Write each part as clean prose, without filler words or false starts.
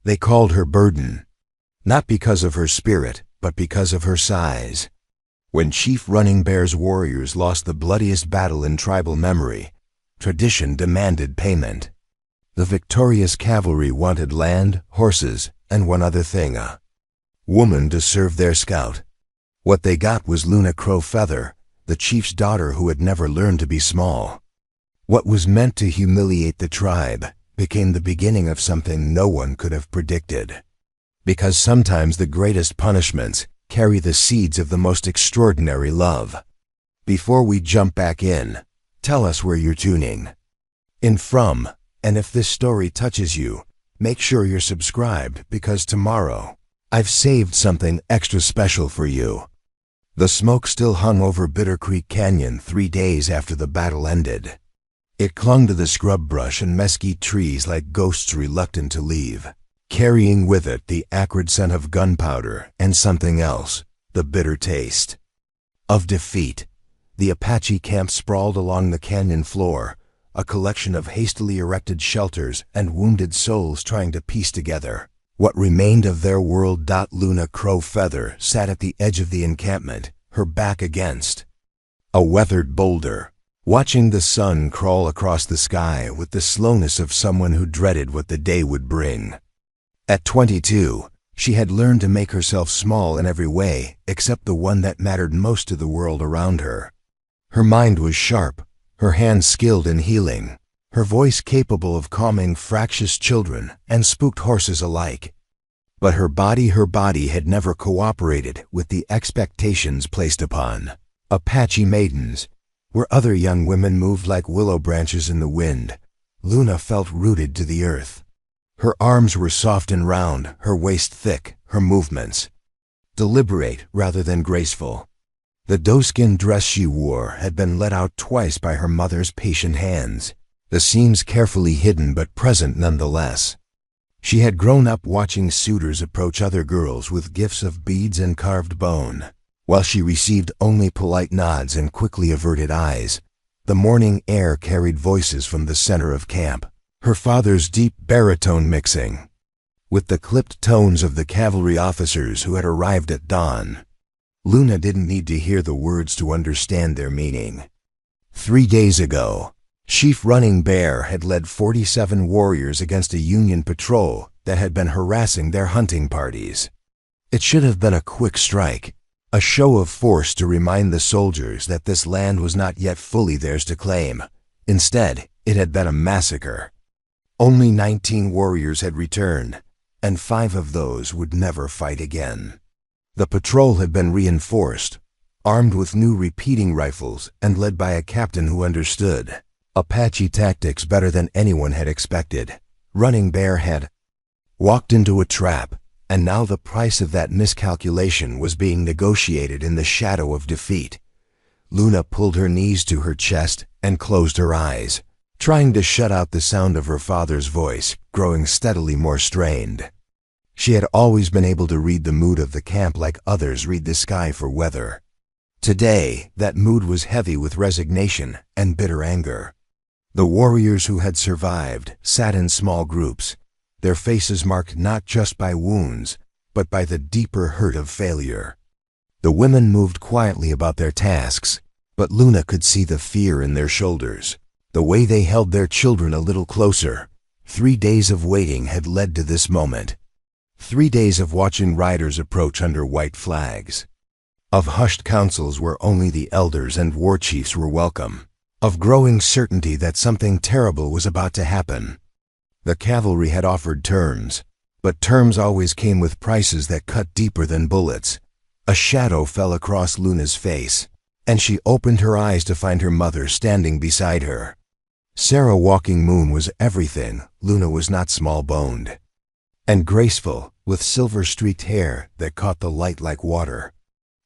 They called her Burden, not because of her spirit, but because of her size. When Chief Running Bear's warriors lost the bloodiest battle in tribal memory, tradition demanded payment. The victorious cavalry wanted land, horses, and one other thing, a woman to serve their scout. What they got was Luna Crow Feather, the chief's daughter who had never learned to be small. What was meant to humiliate the tribe became the beginning of something no one could have predicted. Because sometimes the greatest punishments carry the seeds of the most extraordinary love. Before we jump back in, tell us where you're tuning in from, and if this story touches you, make sure you're subscribed because tomorrow, I've saved something extra special for you. The smoke still hung over Bitter Creek Canyon 3 days after the battle ended. It clung to the scrub brush and mesquite trees like ghosts reluctant to leave, carrying with it the acrid scent of gunpowder and something else, the bitter taste of defeat. The Apache camp sprawled along the canyon floor, a collection of hastily erected shelters and wounded souls trying to piece together what remained of their world. Luna Crow Feather sat at the edge of the encampment, her back against a weathered boulder, watching the sun crawl across the sky with the slowness of someone who dreaded what the day would bring. At 22, she had learned to make herself small in every way except the one that mattered most to the world around her. Her mind was sharp, her hands skilled in healing, her voice capable of calming fractious children and spooked horses alike. But her body had never cooperated with the expectations placed upon Apache maidens. Where other young women moved like willow branches in the wind, Luna felt rooted to the earth. Her arms were soft and round, her waist thick, her movements deliberate rather than graceful. The doeskin dress she wore had been let out twice by her mother's patient hands, the seams carefully hidden but present nonetheless. She had grown up watching suitors approach other girls with gifts of beads and carved bone. While she received only polite nods and quickly averted eyes, the morning air carried voices from the center of camp, her father's deep baritone mixing with the clipped tones of the cavalry officers who had arrived at dawn. Luna didn't need to hear the words to understand their meaning. 3 days ago, Chief Running Bear had led 47 warriors against a Union patrol that had been harassing their hunting parties. It should have been a quick strike, a show of force to remind the soldiers that this land was not yet fully theirs to claim. Instead, it had been a massacre. Only 19 warriors had returned, and 5 of those would never fight again. The patrol had been reinforced, armed with new repeating rifles and led by a captain who understood Apache tactics better than anyone had expected. Running Bear had walked into a trap, and now the price of that miscalculation was being negotiated in the shadow of defeat. Luna pulled her knees to her chest and closed her eyes, trying to shut out the sound of her father's voice, growing steadily more strained. She had always been able to read the mood of the camp like others read the sky for weather. Today, that mood was heavy with resignation and bitter anger. The warriors who had survived sat in small groups, their faces marked not just by wounds, but by the deeper hurt of failure. The women moved quietly about their tasks, but Luna could see the fear in their shoulders, the way they held their children a little closer. 3 days of waiting had led to this moment. 3 days of watching riders approach under white flags, of hushed councils where only the elders and war chiefs were welcome, of growing certainty that something terrible was about to happen. The cavalry had offered terms, but terms always came with prices that cut deeper than bullets. A shadow fell across Luna's face, and she opened her eyes to find her mother standing beside her. Sarah Walking Moon was everything. Luna was not small-boned and graceful, with silver-streaked hair that caught the light like water.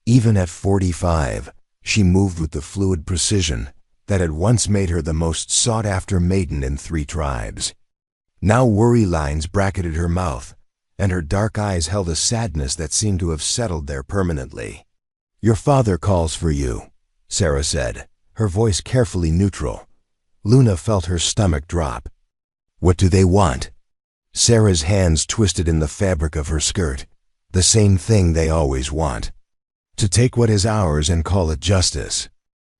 Even at 45, she moved with the fluid precision that had once made her the most sought-after maiden in 3 tribes. Now worry lines bracketed her mouth, and her dark eyes held a sadness that seemed to have settled there permanently. "Your father calls for you," Sarah said, her voice carefully neutral. Luna felt her stomach drop. "What do they want?" Sarah's hands twisted in the fabric of her skirt, the same thing they always want. To take what is ours and call it justice.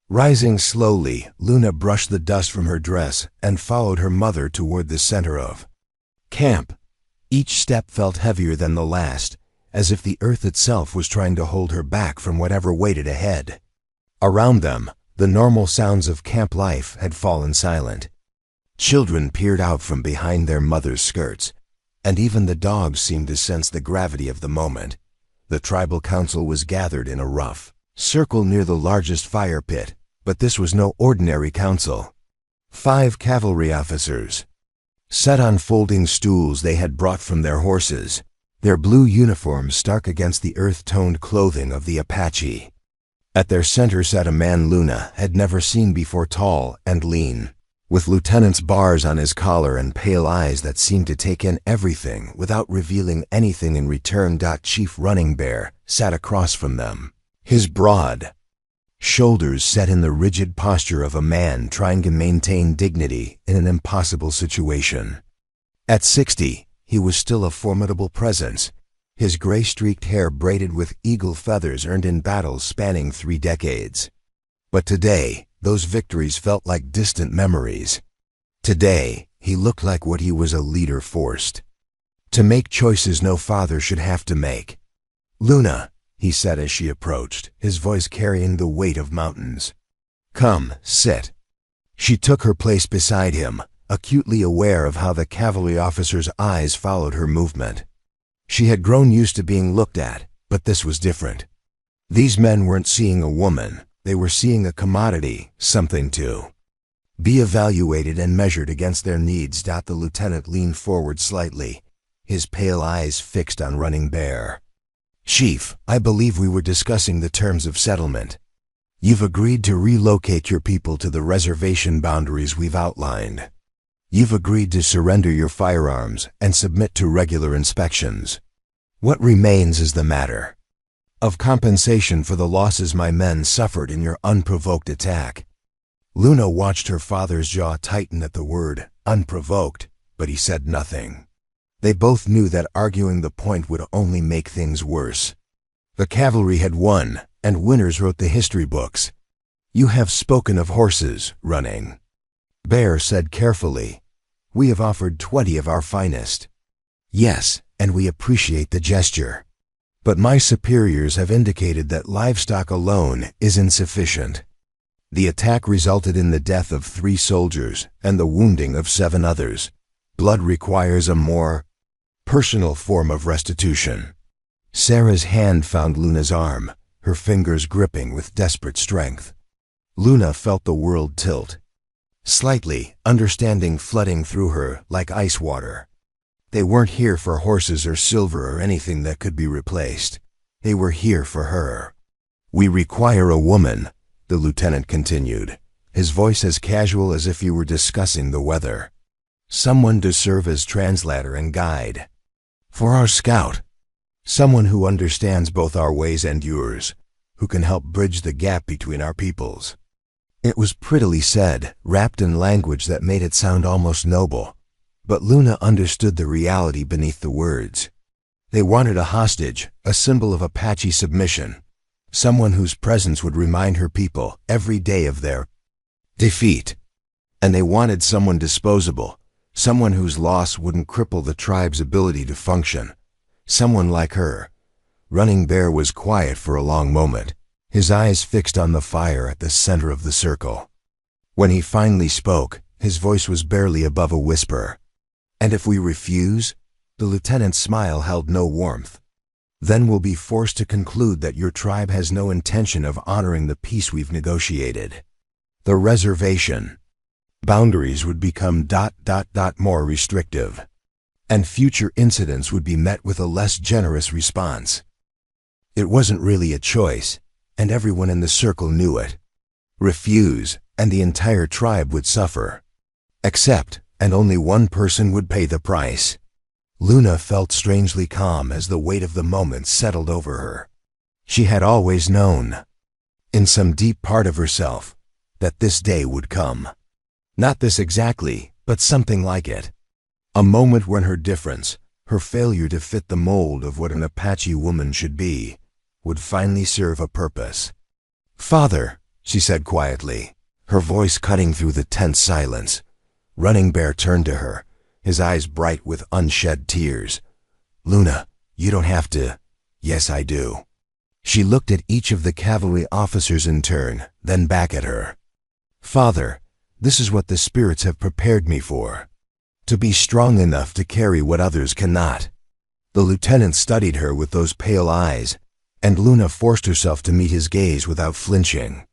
Rising slowly, Luna brushed the dust from her dress and followed her mother toward the center of camp. Each step felt heavier than the last, as if the earth itself was trying to hold her back from whatever waited ahead. Around them, the normal sounds of camp life had fallen silent. Children peered out from behind their mothers' skirts, and even the dogs seemed to sense the gravity of the moment. The tribal council was gathered in a rough circle near the largest fire pit, but this was no ordinary council. 5 cavalry officers, sat on folding stools they had brought from their horses, their blue uniforms stark against the earth-toned clothing of the Apache. At their center sat a man Luna had never seen before, tall and lean, with lieutenant's bars on his collar and pale eyes that seemed to take in everything without revealing anything in return. Chief Running Bear sat across from them, his broad shoulders set in the rigid posture of a man trying to maintain dignity in an impossible situation. At 60, he was still a formidable presence, his gray-streaked hair braided with eagle feathers earned in battles spanning 3 decades. But today, those victories felt like distant memories. Today, he looked like what he was a leader forced to make choices no father should have to make. "Luna," he said as she approached, his voice carrying the weight of mountains. "Come, sit." She took her place beside him, acutely aware of how the cavalry officer's eyes followed her movement. She had grown used to being looked at, but this was different. These men weren't seeing a woman. They were seeing a commodity, something to be evaluated and measured against their needs. The lieutenant leaned forward slightly, his pale eyes fixed on Running Bear. "Chief, I believe we were discussing the terms of settlement. You've agreed to relocate your people to the reservation boundaries we've outlined. You've agreed to surrender your firearms and submit to regular inspections. What remains is the matter of compensation for the losses my men suffered in your unprovoked attack." Luna watched her father's jaw tighten at the word unprovoked, but he said nothing. They both knew that arguing the point would only make things worse. The cavalry had won, and winners wrote the history books. "You have spoken of horses, Running Bear said carefully. "We have offered 20 of our finest." "Yes, and we appreciate the gesture. But my superiors have indicated that livestock alone is insufficient. The attack resulted in the death of 3 soldiers and the wounding of 7 others. Blood requires a more personal form of restitution." Sarah's hand found Luna's arm, her fingers gripping with desperate strength. Luna felt the world tilt slightly, understanding flooding through her like ice water. They weren't here for horses or silver or anything that could be replaced. They were here for her. "We require a woman," the lieutenant continued, his voice as casual as if he were discussing the weather. "Someone to serve as translator and guide for our scout. Someone who understands both our ways and yours, who can help bridge the gap between our peoples." It was prettily said, wrapped in language that made it sound almost noble. But Luna understood the reality beneath the words. They wanted a hostage, a symbol of Apache submission, someone whose presence would remind her people every day of their defeat. And they wanted someone disposable, someone whose loss wouldn't cripple the tribe's ability to function. Someone like her. Running Bear was quiet for a long moment, his eyes fixed on the fire at the center of the circle. When he finally spoke, his voice was barely above a whisper. "And if we refuse?" The lieutenant's smile held no warmth. "Then we'll be forced to conclude that your tribe has no intention of honoring the peace we've negotiated. The reservation boundaries would become ... more restrictive, and future incidents would be met with a less generous response." It wasn't really a choice, and everyone in the circle knew it. Refuse, and the entire tribe would suffer. Accept, and only one person would pay the price. Luna felt strangely calm as the weight of the moment settled over her. She had always known, in some deep part of herself, that this day would come. Not this exactly, but something like it. A moment when her difference, her failure to fit the mold of what an Apache woman should be, would finally serve a purpose. "Father," she said quietly, her voice cutting through the tense silence. Running Bear turned to her, his eyes bright with unshed tears. "Luna, you don't have to." "Yes, I do." She looked at each of the cavalry officers in turn, then back at her. "Father, this is what the spirits have prepared me for. To be strong enough to carry what others cannot." The lieutenant studied her with those pale eyes, and Luna forced herself to meet his gaze without flinching.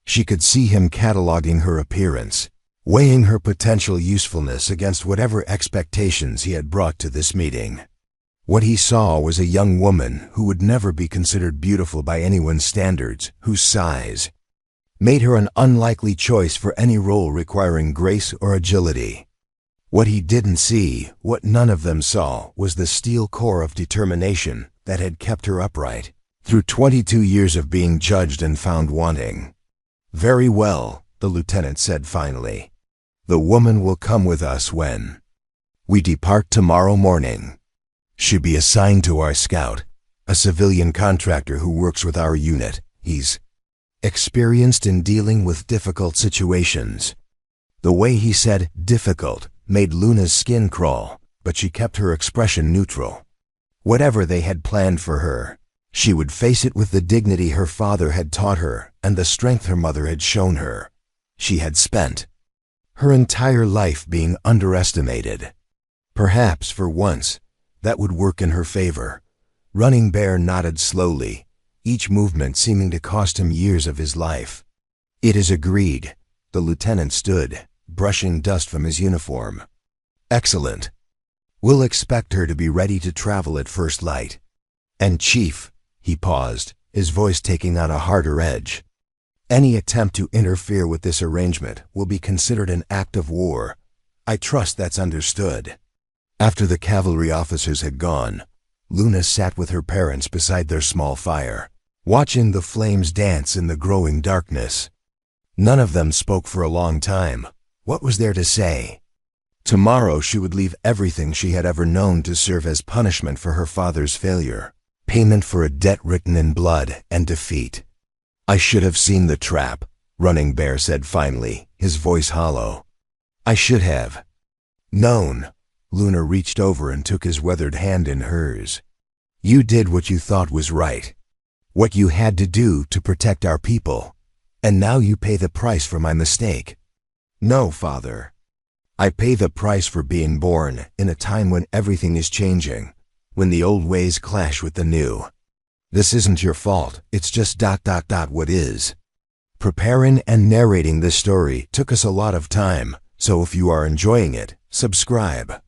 She could see him cataloging her appearance, weighing her potential usefulness against whatever expectations he had brought to this meeting. What he saw was a young woman who would never be considered beautiful by anyone's standards, whose size made her an unlikely choice for any role requiring grace or agility. What he didn't see, what none of them saw, was the steel core of determination that had kept her upright through 22 years of being judged and found wanting. "Very well," the lieutenant said finally. "The woman will come with us when we depart tomorrow morning. She'll be assigned to our scout, a civilian contractor who works with our unit. He's experienced in dealing with difficult situations." The way he said difficult made Luna's skin crawl, but she kept her expression neutral. Whatever they had planned for her, she would face it with the dignity her father had taught her and the strength her mother had shown her. She had spent her entire life being underestimated. Perhaps, for once, that would work in her favor. Running Bear nodded slowly, each movement seeming to cost him years of his life. "It is agreed." The lieutenant stood, brushing dust from his uniform. "Excellent. We'll expect her to be ready to travel at first light. And Chief," he paused, his voice taking on a harder edge, "any attempt to interfere with this arrangement will be considered an act of war. I trust that's understood." After the cavalry officers had gone, Luna sat with her parents beside their small fire, watching the flames dance in the growing darkness. None of them spoke for a long time. What was there to say? Tomorrow she would leave everything she had ever known to serve as punishment for her father's failure, payment for a debt written in blood and defeat. "I should have seen the trap," Running Bear said finally, his voice hollow. "I should have known." Luna reached over and took his weathered hand in hers. "You did what you thought was right, what you had to do to protect our people, and now you pay the price for my mistake." "No, Father. I pay the price for being born in a time when everything is changing, when the old ways clash with the new. This isn't your fault, it's just ... what is." Preparing and narrating this story took us a lot of time, so if you are enjoying it, subscribe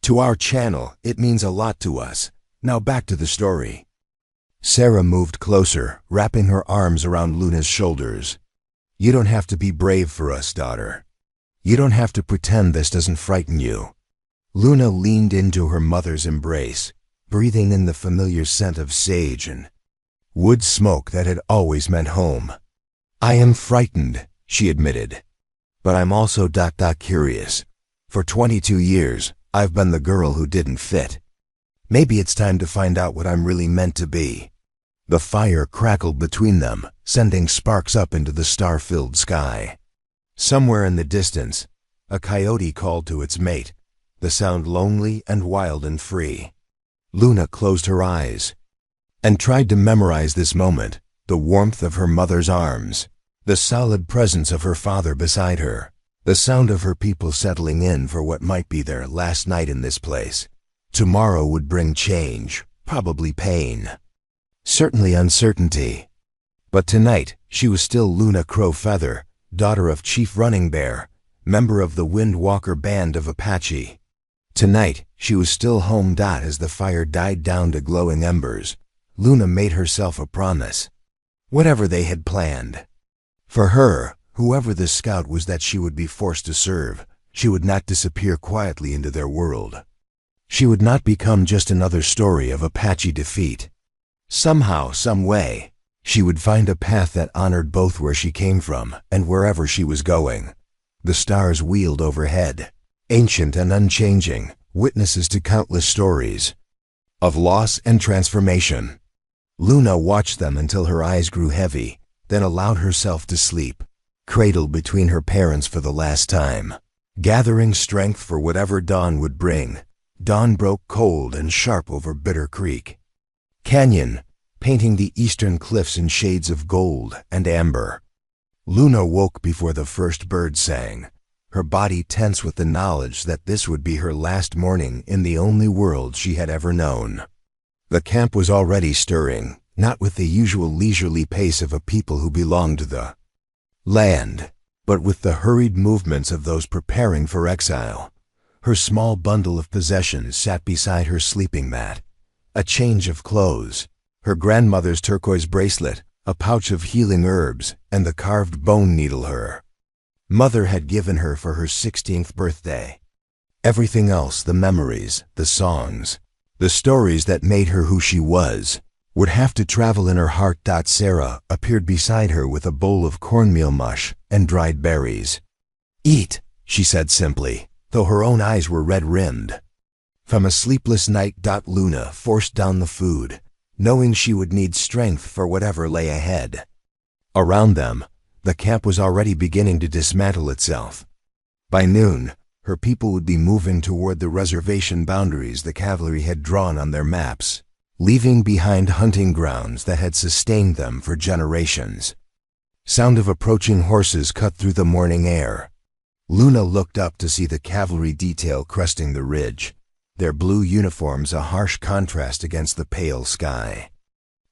to our channel. It means a lot to us. Now back to the story. Sarah moved closer, wrapping her arms around Luna's shoulders. "You don't have to be brave for us, daughter. You don't have to pretend this doesn't frighten you." Luna leaned into her mother's embrace, breathing in the familiar scent of sage and wood smoke that had always meant home. "I am frightened," she admitted, "but I'm also ... curious. For 22 years, I've been the girl who didn't fit. Maybe it's time to find out what I'm really meant to be." The fire crackled between them, sending sparks up into the star-filled sky. Somewhere in the distance, a coyote called to its mate, the sound lonely and wild and free. Luna closed her eyes and tried to memorize this moment, the warmth of her mother's arms, the solid presence of her father beside her, the sound of her people settling in for what might be their last night in this place. Tomorrow would bring change, probably pain, certainly uncertainty. But tonight, she was still Luna Crowfeather, daughter of Chief Running Bear, member of the Windwalker band of Apache. Tonight, she was still home. As the fire died down to glowing embers, Luna made herself a promise. Whatever they had planned for her, whoever the scout was that she would be forced to serve, she would not disappear quietly into their world. She would not become just another story of Apache defeat. Somehow, some way, she would find a path that honored both where she came from and wherever she was going. The stars wheeled overhead, ancient and unchanging, witnesses to countless stories of loss and transformation. Luna watched them until her eyes grew heavy, then allowed herself to sleep, cradled between her parents for the last time. Gathering strength for whatever dawn would bring, dawn broke cold and sharp over Bitter Creek Canyon, painting the eastern cliffs in shades of gold and amber. Luna woke before the first bird sang, her body tense with the knowledge that this would be her last morning in the only world she had ever known. The camp was already stirring, not with the usual leisurely pace of a people who belong to the land, but with the hurried movements of those preparing for exile. Her small bundle of possessions sat beside her sleeping mat. A change of clothes, her grandmother's turquoise bracelet, a pouch of healing herbs, and the carved bone needle her mother had given her for her 16th birthday. Everything else, the memories, the songs, the stories that made her who she was, would have to travel in her heart. Sarah appeared beside her with a bowl of cornmeal mush and dried berries. "Eat," she said simply, though her own eyes were red-rimmed. From a sleepless night, Luna forced down the food, knowing she would need strength for whatever lay ahead. Around them, the camp was already beginning to dismantle itself. By noon, her people would be moving toward the reservation boundaries the cavalry had drawn on their maps, leaving behind hunting grounds that had sustained them for generations. Sound of approaching horses cut through the morning air. Luna looked up to see the cavalry detail cresting the ridge, their blue uniforms a harsh contrast against the pale sky.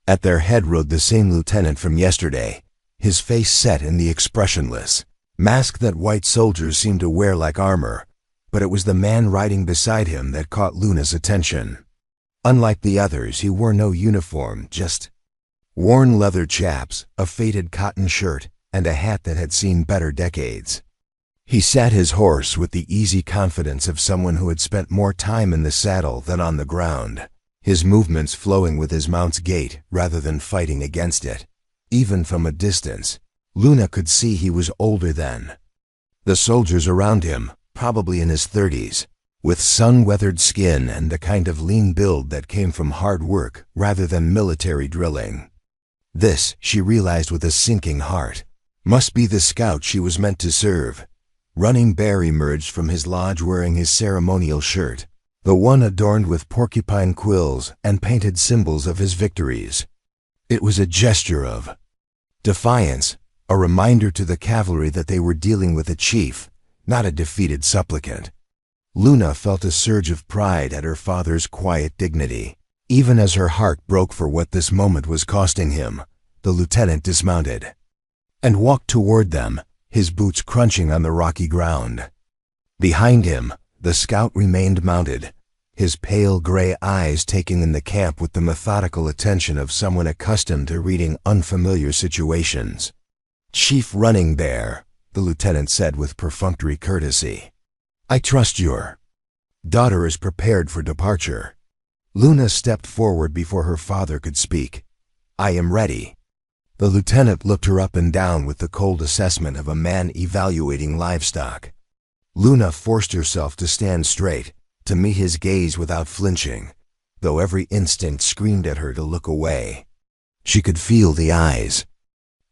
At their head rode the same lieutenant from yesterday, his face set in the expressionless mask that white soldiers seemed to wear like armor, but it was the man riding beside him that caught Luna's attention. Unlike the others, he wore no uniform, just worn leather chaps, a faded cotton shirt, and a hat that had seen better decades. He sat his horse with the easy confidence of someone who had spent more time in the saddle than on the ground, his movements flowing with his mount's gait rather than fighting against it. Even from a distance, Luna could see he was older than the soldiers around him, probably in his 30s, with sun-weathered skin and the kind of lean build that came from hard work rather than military drilling. This, she realized with a sinking heart, must be the scout she was meant to serve. Running Bear emerged from his lodge wearing his ceremonial shirt, the one adorned with porcupine quills and painted symbols of his victories. It was a gesture of defiance, a reminder to the cavalry that they were dealing with a chief, not a defeated supplicant. Luna felt a surge of pride at her father's quiet dignity. Even as her heart broke for what this moment was costing him, the lieutenant dismounted and walked toward them, his boots crunching on the rocky ground. Behind him, the scout remained mounted, his pale gray eyes taking in the camp with the methodical attention of someone accustomed to reading unfamiliar situations. "Chief Running Bear," the lieutenant said with perfunctory courtesy, "I trust your daughter is prepared for departure." Luna stepped forward before her father could speak. "I am ready." The lieutenant looked her up and down with the cold assessment of a man evaluating livestock. Luna forced herself to stand straight, to meet his gaze without flinching, though every instinct screamed at her to look away. She could feel the eyes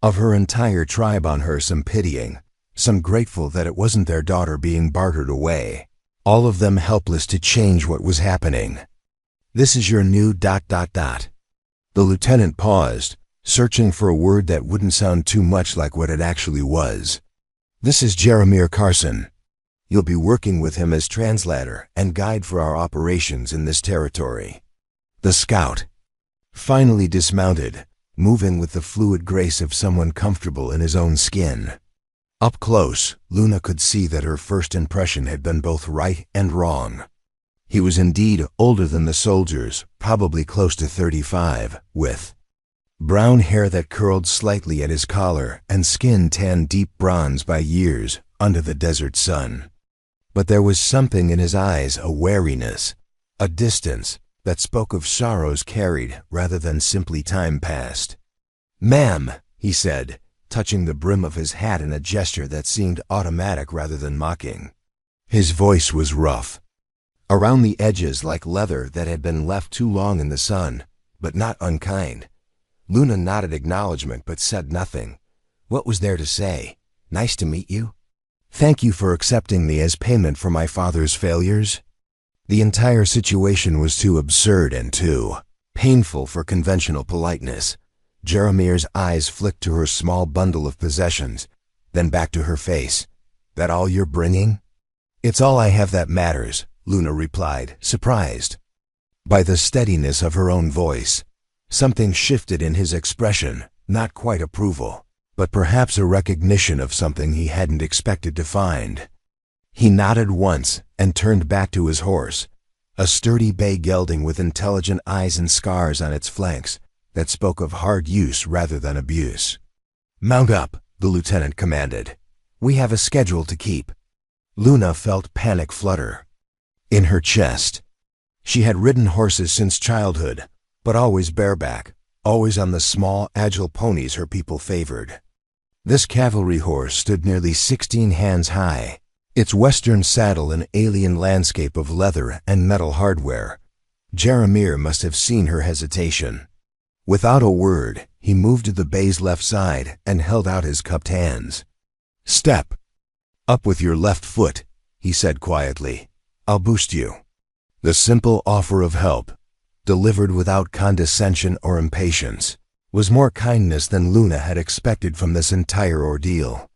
of her entire tribe on her, some pitying, some grateful that it wasn't their daughter being bartered away, all of them helpless to change what was happening. "This is your new ... The lieutenant paused, searching for a word that wouldn't sound too much like what it actually was. "This is Jeremiah Carson. You'll be working with him as translator and guide for our operations in this territory." The scout finally dismounted, moving with the fluid grace of someone comfortable in his own skin. Up close, Luna could see that her first impression had been both right and wrong. He was indeed older than the soldiers, probably close to 35, with brown hair that curled slightly at his collar and skin tanned deep bronze by years under the desert sun. But there was something in his eyes, a wariness, a distance, that spoke of sorrows carried rather than simply time past. "Ma'am," he said, touching the brim of his hat in a gesture that seemed automatic rather than mocking. His voice was rough. around the edges like leather that had been left too long in the sun, but not unkind. Luna nodded acknowledgement but said nothing. What was there to say? Nice to meet you. Thank you for accepting me as payment for my father's failures. The entire situation was too absurd and too painful for conventional politeness. Jaramir's eyes flicked to her small bundle of possessions, then back to her face. That all you're bringing? It's all I have that matters, Luna replied, surprised by the steadiness of her own voice. Something shifted in his expression, not quite approval, but perhaps a recognition of something he hadn't expected to find. He nodded once and turned back to his horse, a sturdy bay gelding with intelligent eyes and scars on its flanks that spoke of hard use rather than abuse. Mount up, the lieutenant commanded. We have a schedule to keep. Luna felt panic flutter in her chest. She had ridden horses since childhood, but always bareback, always on the small, agile ponies her people favored. This cavalry horse stood nearly 16 hands high, its western saddle an alien landscape of leather and metal hardware. Jaramir must have seen her hesitation. Without a word, he moved to the bay's left side and held out his cupped hands. Step up with your left foot, he said quietly. I'll boost you. The simple offer of help, delivered without condescension or impatience, was more kindness than Luna had expected from this entire ordeal.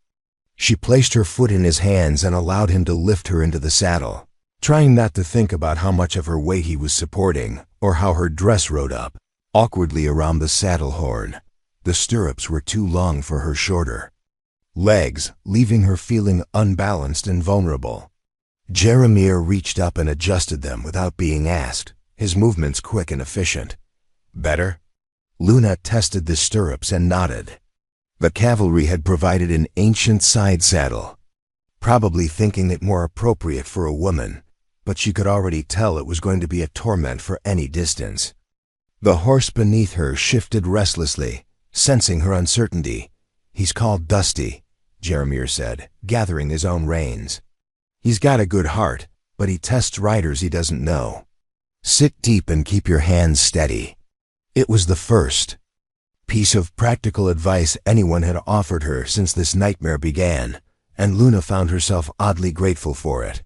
She placed her foot in his hands and allowed him to lift her into the saddle, trying not to think about how much of her weight he was supporting or how her dress rode up awkwardly around the saddle horn. The stirrups were too long for her shorter legs, leaving her feeling unbalanced and vulnerable. Jaramir reached up and adjusted them without being asked, his movements quick and efficient. Better? Luna tested the stirrups and nodded. The cavalry had provided an ancient side saddle, probably thinking it more appropriate for a woman, but she could already tell it was going to be a torment for any distance. The horse beneath her shifted restlessly, sensing her uncertainty. He's called Dusty, Jaramir said, gathering his own reins. He's got a good heart, but he tests riders he doesn't know. Sit deep and keep your hands steady. It was the first piece of practical advice anyone had offered her since this nightmare began, and Luna found herself oddly grateful for it.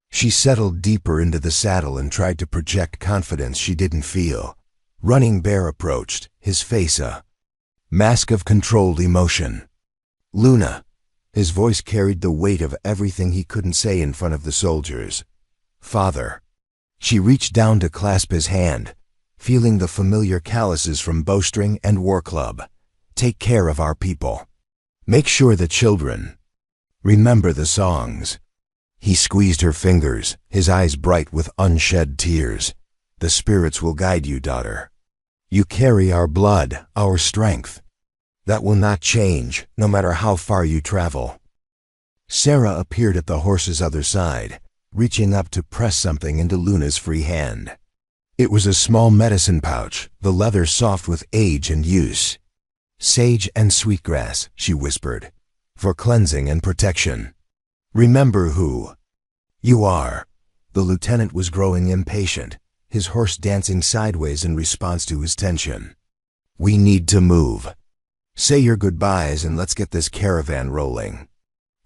She settled deeper into the saddle and tried to project confidence she didn't feel. Running Bear approached, his face a mask of controlled emotion. Luna. His voice carried the weight of everything he couldn't say in front of the soldiers. Father. She reached down to clasp his hand, feeling the familiar calluses from bowstring and war club. Take care of our people. Make sure the children remember the songs. He squeezed her fingers, his eyes bright with unshed tears. The spirits will guide you, daughter. You carry our blood, our strength. That will not change, no matter how far you travel. Sarah appeared at the horse's other side, reaching up to press something into Luna's free hand. It was a small medicine pouch, the leather soft with age and use. Sage and sweetgrass, she whispered, for cleansing and protection. Remember who you are. The lieutenant was growing impatient, his horse dancing sideways in response to his tension. We need to move. Say your goodbyes and let's get this caravan rolling.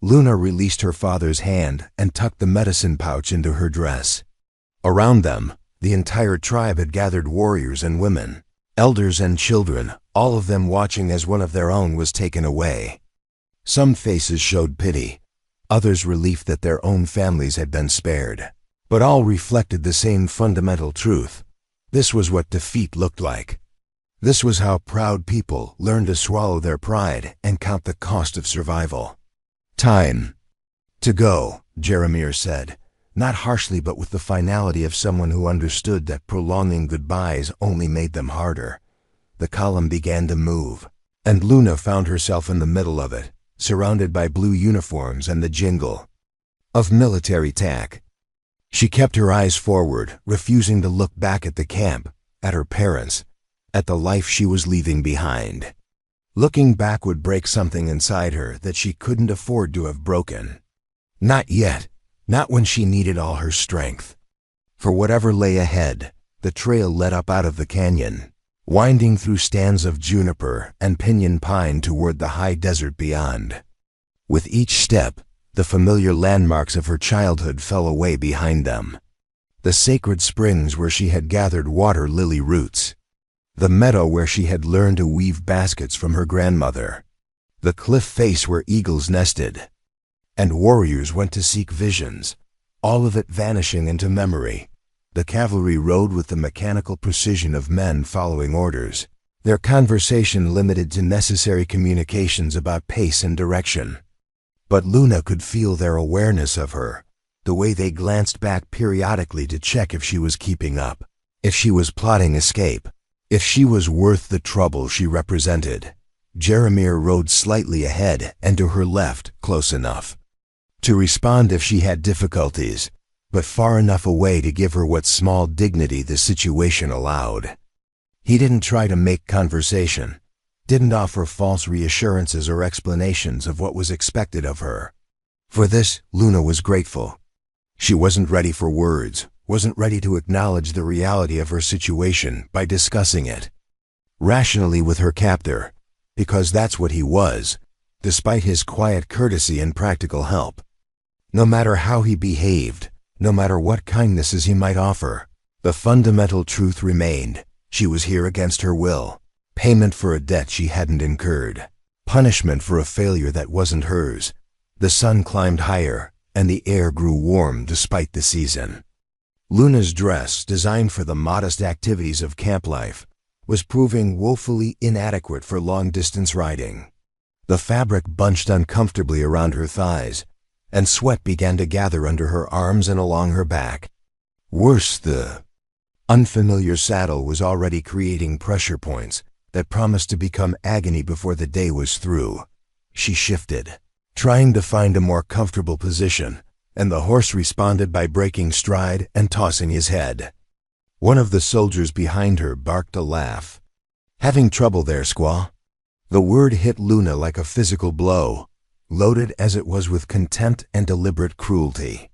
Luna released her father's hand and tucked the medicine pouch into her dress. Around them, the entire tribe had gathered warriors and women, elders and children, all of them watching as one of their own was taken away. Some faces showed pity, others relief that their own families had been spared. But all reflected the same fundamental truth. This was what defeat looked like. This was how proud people learned to swallow their pride and count the cost of survival. Time to go, Jaramir said, not harshly but with the finality of someone who understood that prolonging goodbyes only made them harder. The column began to move, and Luna found herself in the middle of it, surrounded by blue uniforms and the jingle of military tack. She kept her eyes forward, refusing to look back at the camp, at her parents, at the life she was leaving behind. Looking back would break something inside her that she couldn't afford to have broken. Not yet, not when she needed all her strength. For whatever lay ahead, the trail led up out of the canyon, winding through stands of juniper and pinyon pine toward the high desert beyond. With each step, the familiar landmarks of her childhood fell away behind them. The sacred springs where she had gathered water lily roots, the meadow where she had learned to weave baskets from her grandmother, the cliff face where eagles nested, and warriors went to seek visions, all of it vanishing into memory. The cavalry rode with the mechanical precision of men following orders, their conversation limited to necessary communications about pace and direction. But Luna could feel their awareness of her, the way they glanced back periodically to check if she was keeping up, if she was plotting escape, if she was worth the trouble she represented. Jeremiah rode slightly ahead and to her left, close enough to respond if she had difficulties, but far enough away to give her what small dignity the situation allowed. He didn't try to make conversation, didn't offer false reassurances or explanations of what was expected of her. For this, Luna was grateful. She wasn't ready for words, wasn't ready to acknowledge the reality of her situation by discussing it rationally with her captor, because that's what he was, despite his quiet courtesy and practical help. No matter how he behaved, no matter what kindnesses he might offer, the fundamental truth remained: she was here against her will, payment for a debt she hadn't incurred, punishment for a failure that wasn't hers. The sun climbed higher, and the air grew warm despite the season. Luna's dress, designed for the modest activities of camp life, was proving woefully inadequate for long-distance riding. The fabric bunched uncomfortably around her thighs, and sweat began to gather under her arms and along her back. Worse, the unfamiliar saddle was already creating pressure points that promised to become agony before the day was through. She shifted, trying to find a more comfortable position, and the horse responded by breaking stride and tossing his head. One of the soldiers behind her barked a laugh. "Having trouble there, squaw?" The word hit Luna like a physical blow, loaded as it was with contempt and deliberate cruelty.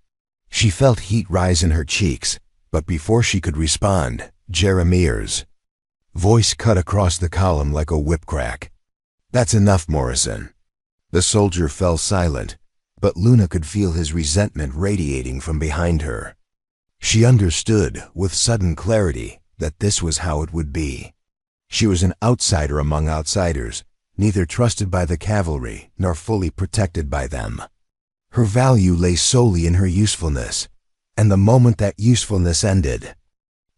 She felt heat rise in her cheeks, but before she could respond, Jeremiah's voice cut across the column like a whip crack. "That's enough, Morrison." The soldier fell silent, but Luna could feel his resentment radiating from behind her. She understood, with sudden clarity, that this was how it would be. She was an outsider among outsiders, neither trusted by the cavalry nor fully protected by them. Her value lay solely in her usefulness, and the moment that usefulness ended,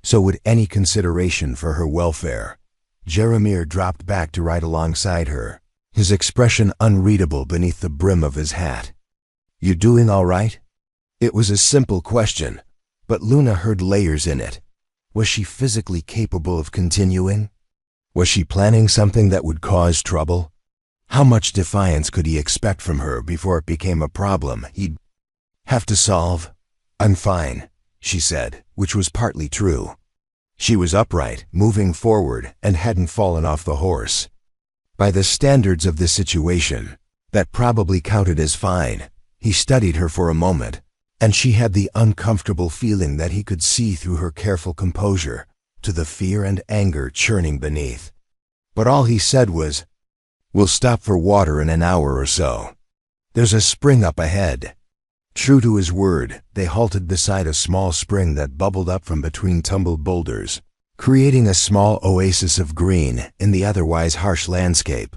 so would any consideration for her welfare. Jeremiah dropped back to ride alongside her, his expression unreadable beneath the brim of his hat. "You doing all right?" It was a simple question, but Luna heard layers in it. Was she physically capable of continuing? Was she planning something that would cause trouble? How much defiance could he expect from her before it became a problem he'd have to solve? "I'm fine," she said, which was partly true. She was upright, moving forward, and hadn't fallen off the horse. By the standards of this situation, that probably counted as fine. He studied her for a moment, and she had the uncomfortable feeling that he could see through her careful composure to the fear and anger churning beneath. But all he said was, "We'll stop for water in an hour or so. There's a spring up ahead." True to his word, they halted beside a small spring that bubbled up from between tumbled boulders, creating a small oasis of green in the otherwise harsh landscape.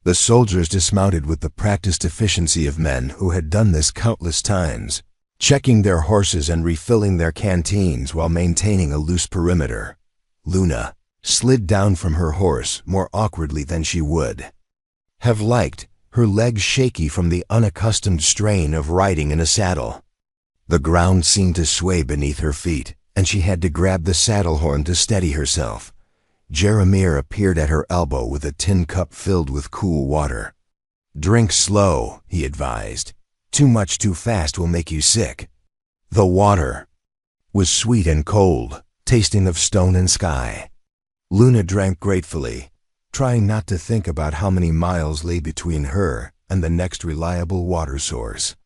The soldiers dismounted with the practiced efficiency of men who had done this countless times, checking their horses and refilling their canteens while maintaining a loose perimeter. Luna slid down from her horse more awkwardly than she would have liked, her legs shaky from the unaccustomed strain of riding in a saddle. The ground seemed to sway beneath her feet, and she had to grab the saddle horn to steady herself. Jeremiah appeared at her elbow with a tin cup filled with cool water. "Drink slow," he advised. "Too much too fast will make you sick." The water was sweet and cold, tasting of stone and sky. Luna drank gratefully, trying not to think about how many miles lay between her and the next reliable water source.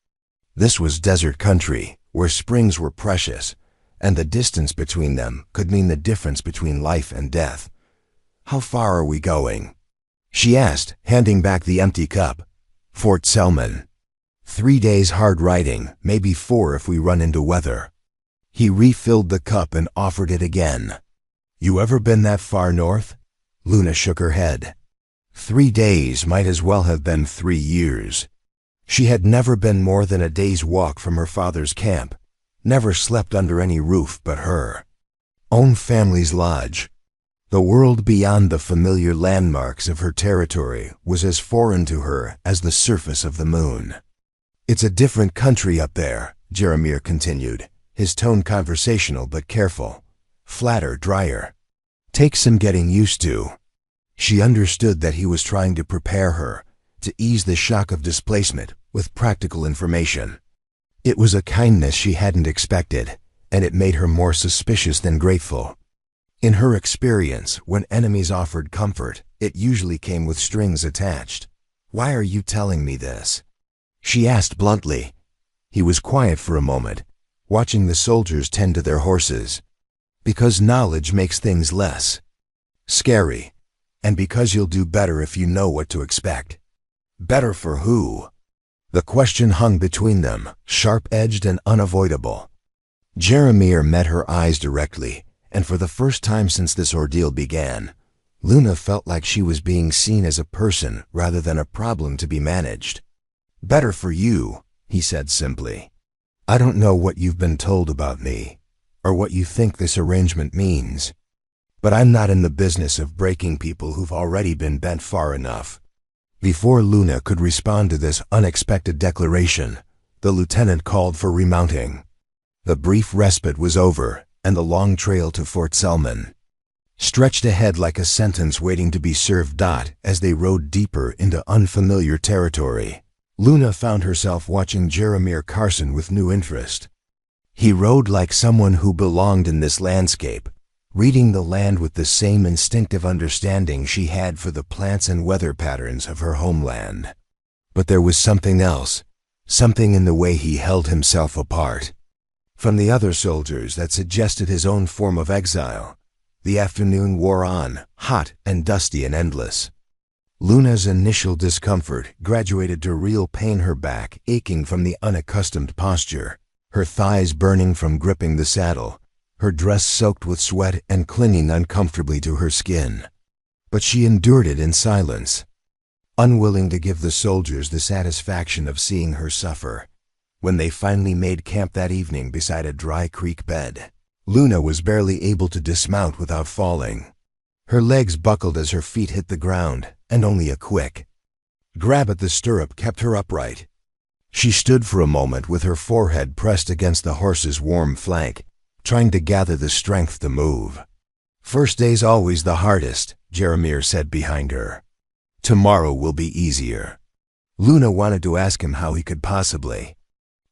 This was desert country, where springs were precious, and the distance between them could mean the difference between life and death. "How far are we going?" she asked, handing back the empty cup. "Fort Selman. 3 days hard riding, maybe 4 if we run into weather." He refilled the cup and offered it again. "You ever been that far north?" Luna shook her head. 3 days might as well have been 3 years. She had never been more than a day's walk from her father's camp, never slept under any roof but her own family's lodge. The world beyond the familiar landmarks of her territory was as foreign to her as the surface of the moon. "It's a different country up there," Jeremiah continued, his tone conversational but careful. "Flatter, drier. Takes some getting used to." She understood that he was trying to prepare her, to ease the shock of displacement with practical information. It was a kindness she hadn't expected, and it made her more suspicious than grateful. In her experience, when enemies offered comfort, it usually came with strings attached. "Why are you telling me this?" she asked bluntly. He was quiet for a moment, watching the soldiers tend to their horses. "Because knowledge makes things less scary, and because you'll do better if you know what to expect." Better for who? The question hung between them, sharp-edged and unavoidable. Jeremiah met her eyes directly, and for the first time since this ordeal began, Luna felt like she was being seen as a person rather than a problem to be managed. "Better for you," he said simply. "I don't know what you've been told about me, or what you think this arrangement means, but I'm not in the business of breaking people who've already been bent far enough." Before Luna could respond to this unexpected declaration, the lieutenant called for remounting. The brief respite was over, and the long trail to Fort Selman stretched ahead like a sentence waiting to be served. As they rode deeper into unfamiliar territory, Luna found herself watching Jeremiah Carson with new interest. He rode like someone who belonged in this landscape, reading the land with the same instinctive understanding she had for the plants and weather patterns of her homeland. But there was something else, something in the way he held himself apart from the other soldiers that suggested his own form of exile. The afternoon wore on, hot and dusty and endless. Luna's initial discomfort graduated to real pain, her back aching from the unaccustomed posture, her thighs burning from gripping the saddle, her dress soaked with sweat and clinging uncomfortably to her skin. But she endured it in silence, unwilling to give the soldiers the satisfaction of seeing her suffer. When they finally made camp that evening beside a dry creek bed, Luna was barely able to dismount without falling. Her legs buckled as her feet hit the ground, and only a quick grab at the stirrup kept her upright. She stood for a moment with her forehead pressed against the horse's warm flank, trying to gather the strength to move. "First day's always the hardest," Jeremiah said behind her. "Tomorrow will be easier." Luna wanted to ask him how he could possibly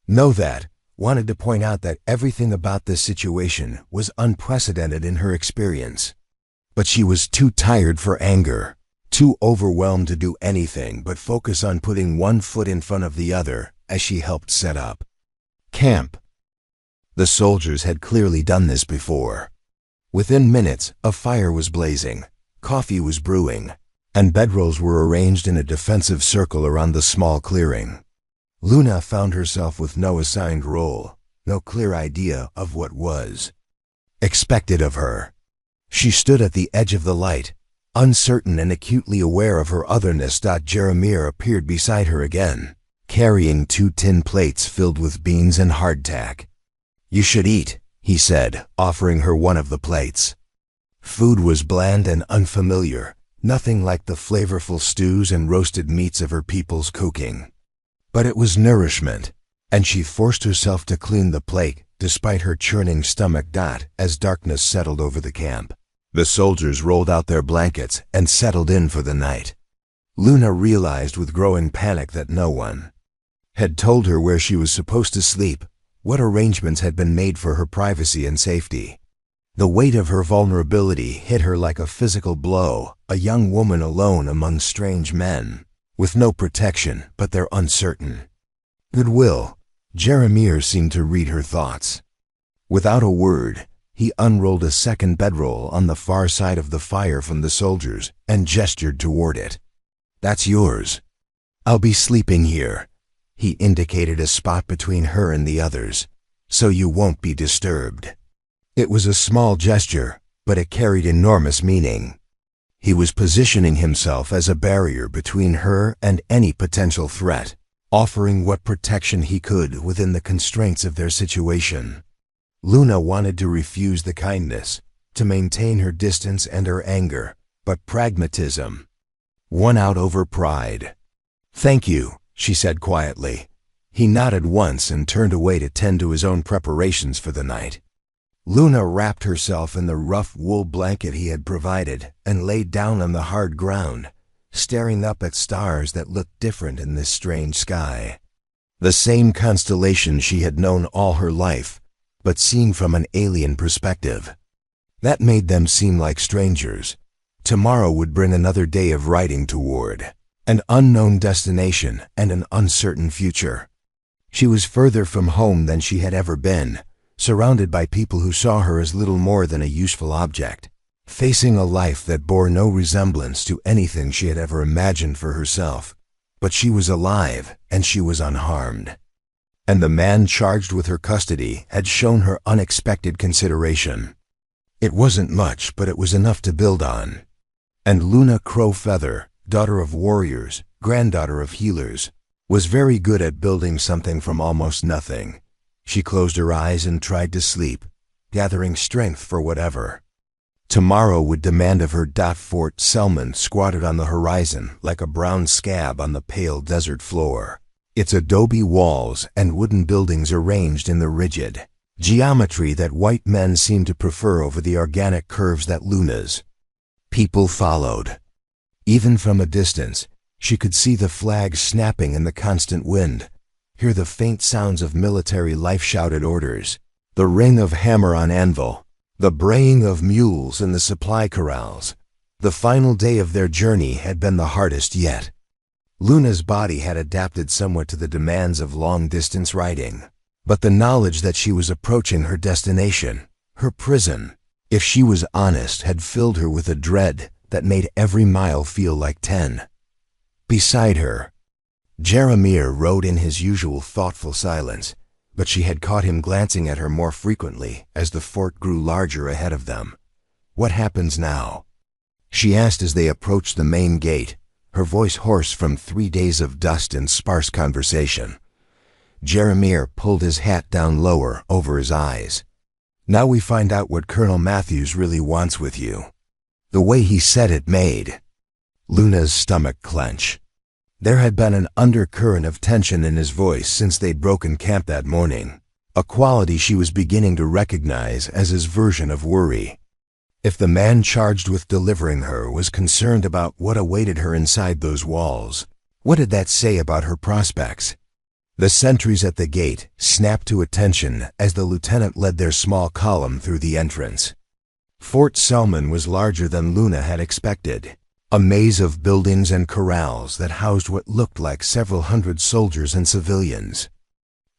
know that, wanted to point out that everything about this situation was unprecedented in her experience. But she was too tired for anger, too overwhelmed to do anything but focus on putting one foot in front of the other as she helped set up camp. The soldiers had clearly done this before. Within minutes, a fire was blazing, coffee was brewing, and bedrolls were arranged in a defensive circle around the small clearing. Luna found herself with no assigned role, no clear idea of what was expected of her. She stood at the edge of the light, uncertain and acutely aware of her otherness. Jeremiah appeared beside her again, carrying 2 tin plates filled with beans and hardtack. "You should eat," he said, offering her one of the plates. Food was bland and unfamiliar, nothing like the flavorful stews and roasted meats of her people's cooking. But it was nourishment, and she forced herself to clean the plate despite her churning stomach. As darkness settled over the camp, the soldiers rolled out their blankets and settled in for the night. Luna realized with growing panic that no one had told her where she was supposed to sleep, what arrangements had been made for her privacy and safety. The weight of her vulnerability hit her like a physical blow, a young woman alone among strange men, with no protection but their uncertain goodwill. Jeremiah seemed to read her thoughts. Without a word, he unrolled a second bedroll on the far side of the fire from the soldiers and gestured toward it. "That's yours. I'll be sleeping here." He indicated a spot between her and the others, "so you won't be disturbed." It was a small gesture, but it carried enormous meaning. He was positioning himself as a barrier between her and any potential threat, offering what protection he could within the constraints of their situation. Luna wanted to refuse the kindness, to maintain her distance and her anger, but pragmatism won out over pride. "Thank you," she said quietly. He nodded once and turned away to tend to his own preparations for the night. Luna wrapped herself in the rough wool blanket he had provided and laid down on the hard ground, staring up at stars that looked different in this strange sky. The same constellation she had known all her life, but seen from an alien perspective. That made them seem like strangers. Tomorrow would bring another day of riding toward an unknown destination and an uncertain future. She was further from home than she had ever been, surrounded by people who saw her as little more than a useful object, facing a life that bore no resemblance to anything she had ever imagined for herself. But she was alive, and she was unharmed. And the man charged with her custody had shown her unexpected consideration. It wasn't much, but it was enough to build on. And Luna Crowfeather, daughter of warriors, granddaughter of healers, was very good at building something from almost nothing. She closed her eyes and tried to sleep, gathering strength for whatever tomorrow would demand of her. Fort Selman squatted on the horizon like a brown scab on the pale desert floor, its adobe walls and wooden buildings arranged in the rigid geometry that white men seemed to prefer over the organic curves that Luna's people followed. Even from a distance, she could see the flags snapping in the constant wind, hear the faint sounds of military life-shouted orders, the ring of hammer on anvil, the braying of mules in the supply corrals. The final day of their journey had been the hardest yet. Luna's body had adapted somewhat to the demands of long-distance riding, but the knowledge that she was approaching her destination, her prison, if she was honest, had filled her with a dread that made every mile feel like 10. Beside her, Jeremiah rode in his usual thoughtful silence, but she had caught him glancing at her more frequently as the fort grew larger ahead of them. "What happens now?" she asked as they approached the main gate, her voice hoarse from 3 days of dust and sparse conversation. Jeremiah pulled his hat down lower over his eyes. "Now we find out what Colonel Matthews really wants with you." The way he said it made Luna's stomach clench. There had been an undercurrent of tension in his voice since they'd broken camp that morning, a quality she was beginning to recognize as his version of worry. If the man charged with delivering her was concerned about what awaited her inside those walls, what did that say about her prospects? The sentries at the gate snapped to attention as the lieutenant led their small column through the entrance. Fort Selman was larger than Luna had expected, a maze of buildings and corrals that housed what looked like several hundred soldiers and civilians.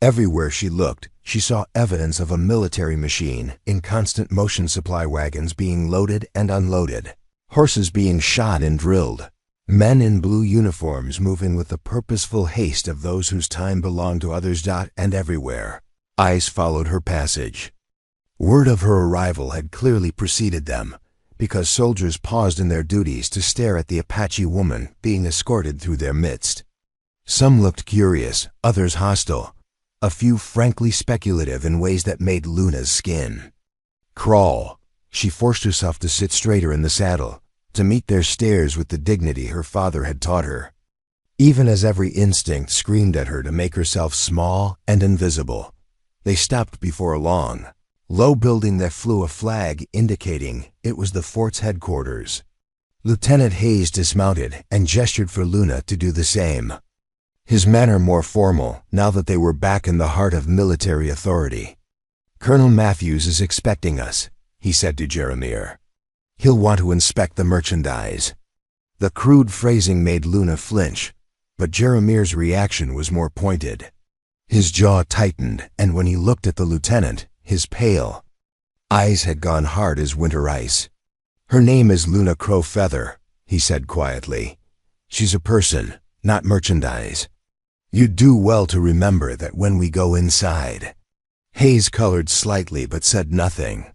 Everywhere she looked, she saw evidence of a military machine in constant motion, supply wagons being loaded and unloaded, horses being shod and drilled, men in blue uniforms moving with the purposeful haste of those whose time belonged to others. And everywhere, eyes followed her passage. Word of her arrival had clearly preceded them, because soldiers paused in their duties to stare at the Apache woman being escorted through their midst. Some looked curious, others hostile, a few frankly speculative in ways that made Luna's skin crawl. She forced herself to sit straighter in the saddle, to meet their stares with the dignity her father had taught her, even as every instinct screamed at her to make herself small and invisible. They stopped before a long, low building that flew a flag indicating it was the fort's headquarters. Lieutenant Hayes dismounted and gestured for Luna to do the same, his manner more formal now that they were back in the heart of military authority. "Colonel Matthews is expecting us," he said to Jeremiah. "He'll want to inspect the merchandise." The crude phrasing made Luna flinch, but Jeremiah's reaction was more pointed. His jaw tightened, and when he looked at the lieutenant, his pale eyes had gone hard as winter ice. "Her name is Luna Crowfeather," he said quietly. "She's a person, not merchandise. You'd do well to remember that when we go inside." Hayes colored slightly but said nothing.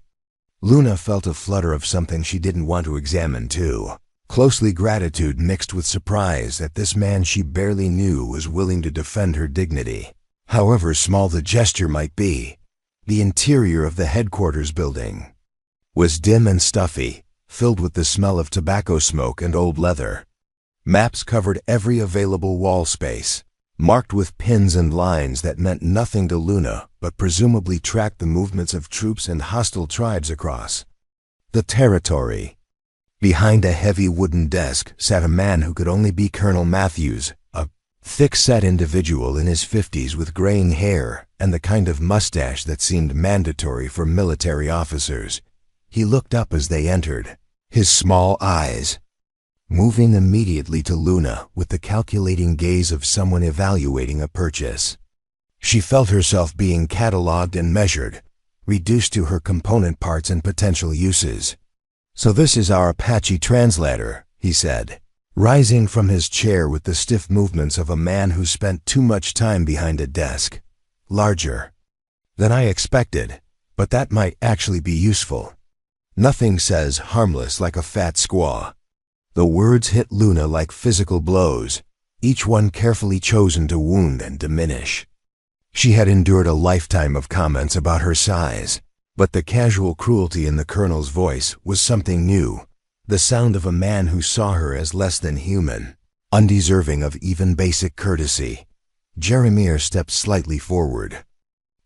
Luna felt a flutter of something she didn't want to examine too. Closely gratitude mixed with surprise that this man she barely knew was willing to defend her dignity. However small the gesture might be, the interior of the headquarters building was dim and stuffy, filled with the smell of tobacco smoke and old leather. Maps covered every available wall space, marked with pins and lines that meant nothing to Luna but presumably tracked the movements of troops and hostile tribes across the territory. Behind a heavy wooden desk sat a man who could only be Colonel Matthews, a thick-set individual in his 50s with graying hair and the kind of mustache that seemed mandatory for military officers. He looked up as they entered, his small eyes moving immediately to Luna with the calculating gaze of someone evaluating a purchase. She felt herself being cataloged and measured, reduced to her component parts and potential uses. "So this is our Apache translator," he said, rising from his chair with the stiff movements of a man who spent too much time behind a desk. "Larger than I expected, but that might actually be useful. Nothing says harmless like a fat squaw." The words hit Luna like physical blows, each one carefully chosen to wound and diminish. She had endured a lifetime of comments about her size, but the casual cruelty in the colonel's voice was something new, the sound of a man who saw her as less than human, undeserving of even basic courtesy. Jeremiah stepped slightly forward,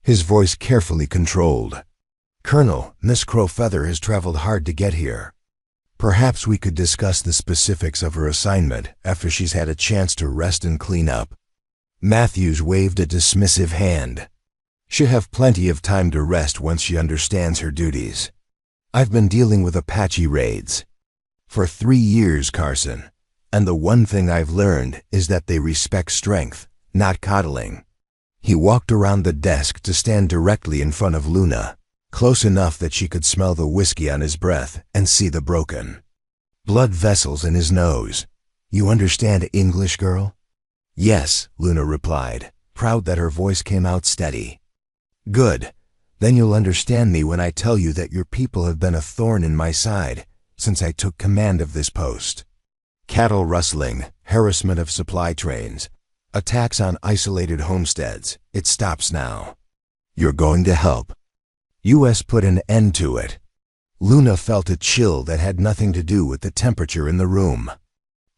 his voice carefully controlled. "Colonel, Miss Crowfeather has traveled hard to get here. Perhaps we could discuss the specifics of her assignment after she's had a chance to rest and clean up." Matthews waved a dismissive hand. "She'll have plenty of time to rest once she understands her duties. I've been dealing with Apache raids for 3 years, Carson, and the one thing I've learned is that they respect strength, not coddling." He walked around the desk to stand directly in front of Luna, close enough that she could smell the whiskey on his breath and see the broken blood vessels in his nose. "You understand English, girl?" "Yes," Luna replied, proud that her voice came out steady. "Good. Then you'll understand me when I tell you that your people have been a thorn in my side since I took command of this post. Cattle rustling, harassment of supply trains, attacks on isolated homesteads. It stops now. You're going to help. U.S. put an end to it." Luna felt a chill that had nothing to do with the temperature in the room.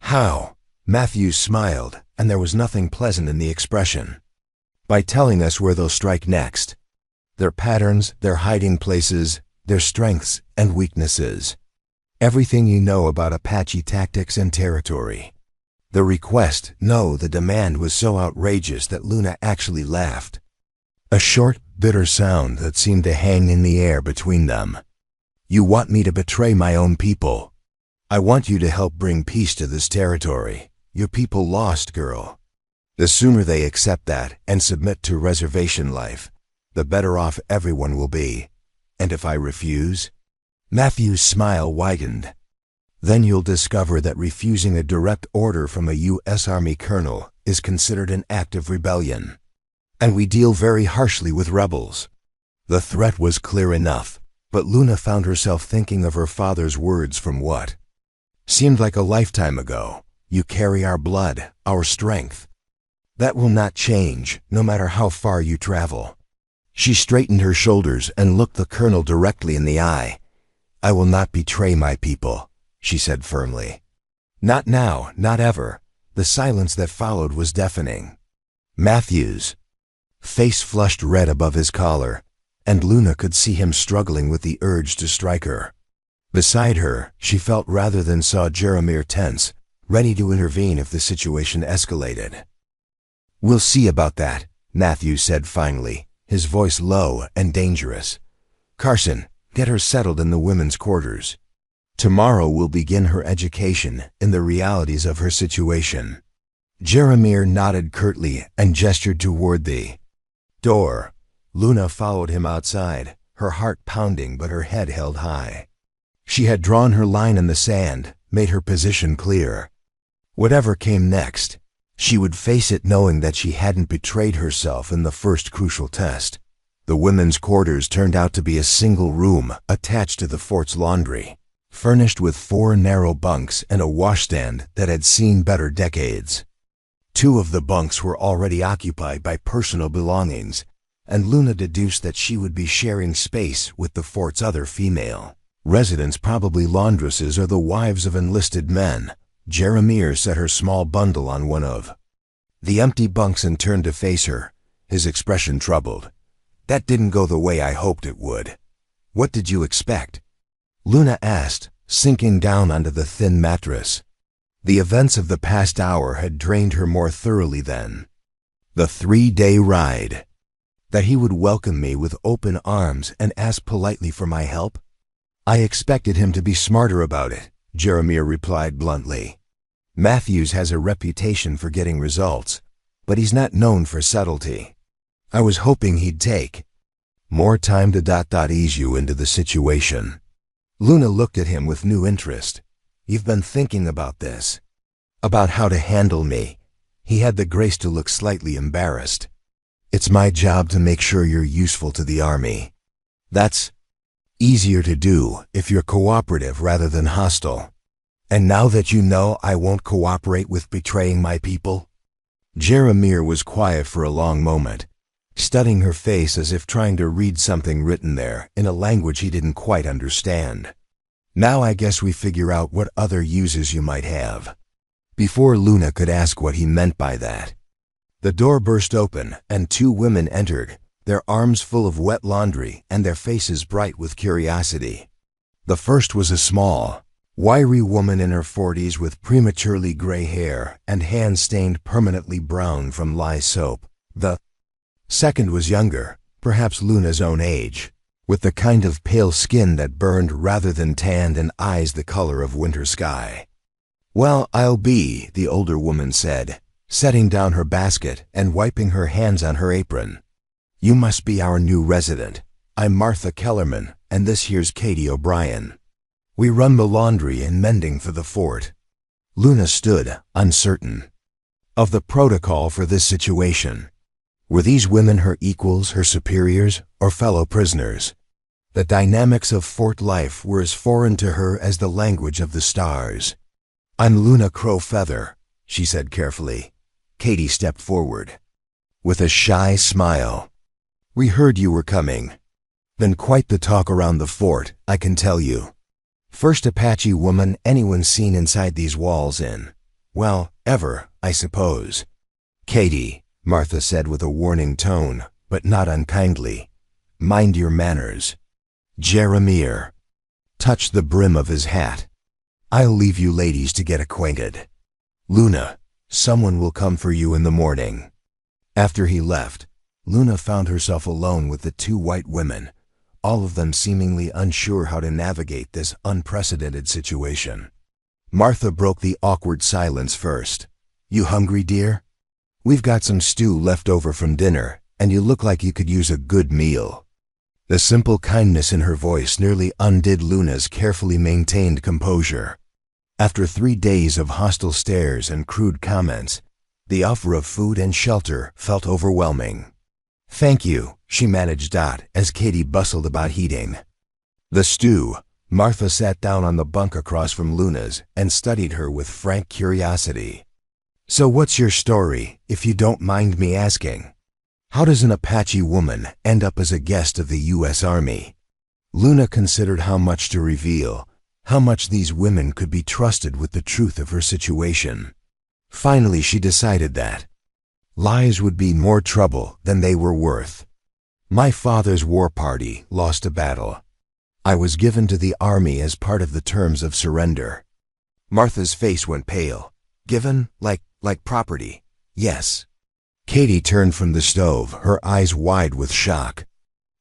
"How?" Matthews smiled, and there was nothing pleasant in the expression. "By telling us where they'll strike next. Their patterns, their hiding places, their strengths and weaknesses. Everything you know about Apache tactics and territory." The request, no, the demand was so outrageous that Luna actually laughed. A short, bitter sound that seemed to hang in the air between them. "You want me to betray my own people. I want you to help bring peace to this territory. Your people lost, girl. The sooner they accept that and submit to reservation life, the better off everyone will be. And if I refuse?" Matthew's smile widened. "Then you'll discover that refusing a direct order from a U.S. Army colonel is considered an act of rebellion. And we deal very harshly with rebels." The threat was clear enough, but Luna found herself thinking of her father's words from what seemed like a lifetime ago. "You carry our blood, our strength. That will not change, no matter how far you travel." She straightened her shoulders and looked the colonel directly in the eye. "I will not betray my people," she said firmly. "Not now, not ever." The silence that followed was deafening. Matthews' face flushed red above his collar, and Luna could see him struggling with the urge to strike her. Beside her, she felt rather than saw Jeremiah tense, ready to intervene if the situation escalated. "We'll see about that," Matthews said finally, his voice low and dangerous. "Carson, get her settled in the women's quarters. Tomorrow we'll begin her education in the realities of her situation." Jeremiah nodded curtly and gestured toward the door. Luna followed him outside, her heart pounding but her head held high. She had drawn her line in the sand, made her position clear. Whatever came next, she would face it knowing that she hadn't betrayed herself in the first crucial test. The women's quarters turned out to be a single room attached to the fort's laundry, furnished with 4 narrow bunks and a washstand that had seen better decades. 2 of the bunks were already occupied by personal belongings, and Luna deduced that she would be sharing space with the fort's other female residents, probably laundresses or the wives of enlisted men. Jeremiah set her small bundle on one of the empty bunks and turned to face her, his expression troubled. "That didn't go the way I hoped it would. What did you expect?" Luna asked, sinking down onto the thin mattress. The events of the past hour had drained her more thoroughly than the 3-day ride. That he would welcome me with open arms and ask politely for my help? "I expected him to be smarter about it," Jeremiah replied bluntly. "Matthews has a reputation for getting results, but he's not known for subtlety. I was hoping he'd take more time to ease you into the situation." Luna looked at him with new interest. "You've been thinking about this? About how to handle me?" He had the grace to look slightly embarrassed. "It's my job to make sure you're useful to the Army. That's easier to do if you're cooperative rather than hostile. And now that you know I won't cooperate with betraying my people?" Jeremiah was quiet for a long moment, studying her face as if trying to read something written there in a language he didn't quite understand. "Now I guess we figure out what other uses you might have." Before Luna could ask what he meant by that, the door burst open and 2 women entered, their arms full of wet laundry and their faces bright with curiosity. The first was a small, wiry woman in her 40s with prematurely gray hair and hands stained permanently brown from lye soap. The second was younger, perhaps Luna's own age, with the kind of pale skin that burned rather than tanned and eyes the color of winter sky. "Well, I'll be," the older woman said, setting down her basket and wiping her hands on her apron. "You must be our new resident. I'm Martha Kellerman, and this here's Katie O'Brien. We run the laundry and mending for the fort." Luna stood, uncertain of the protocol for this situation. Were these women her equals, her superiors, or fellow prisoners? The dynamics of fort life were as foreign to her as the language of the stars. "I'm Luna Crowfeather," she said carefully. Katie stepped forward with a shy smile. "We heard you were coming. Been quite the talk around the fort, I can tell you. First Apache woman anyone's seen inside these walls in, well, ever, I suppose." "Katie," Martha said with a warning tone, but not unkindly, "mind your manners." Jeremiah touched the brim of his hat. "I'll leave you ladies to get acquainted. Luna, someone will come for you in the morning." After he left, Luna found herself alone with the 2 white women, all of them seemingly unsure how to navigate this unprecedented situation. Martha broke the awkward silence first. "You hungry, dear? We've got some stew left over from dinner, and you look like you could use a good meal." The simple kindness in her voice nearly undid Luna's carefully maintained composure. After 3 days of hostile stares and crude comments, the offer of food and shelter felt overwhelming. "Thank you," she managed as Katie bustled about heating the stew. Martha sat down on the bunk across from Luna's and studied her with frank curiosity. "So what's your story, if you don't mind me asking? How does an Apache woman end up as a guest of the U.S. Army?" Luna considered how much to reveal, how much these women could be trusted with the truth of her situation. Finally, she decided that lies would be more trouble than they were worth. "My father's war party lost a battle. I was given to the Army as part of the terms of surrender." Martha's face went pale. "Given? Like property?" "Yes." Katie turned from the stove, her eyes wide with shock.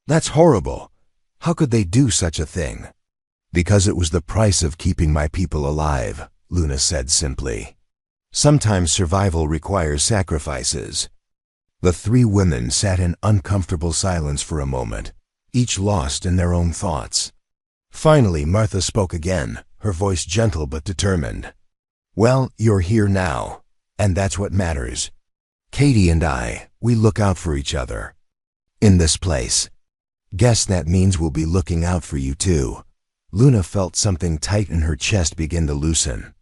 "That's horrible. How could they do such a thing?" "Because it was the price of keeping my people alive," Luna said simply. "Sometimes survival requires sacrifices." The three women sat in uncomfortable silence for a moment, each lost in their own thoughts. Finally, Martha spoke again, her voice gentle but determined. "Well, you're here now, and that's what matters. Katie and I, we look out for each other. In this place. Guess that means we'll be looking out for you too." Luna felt something tight in her chest begin to loosen.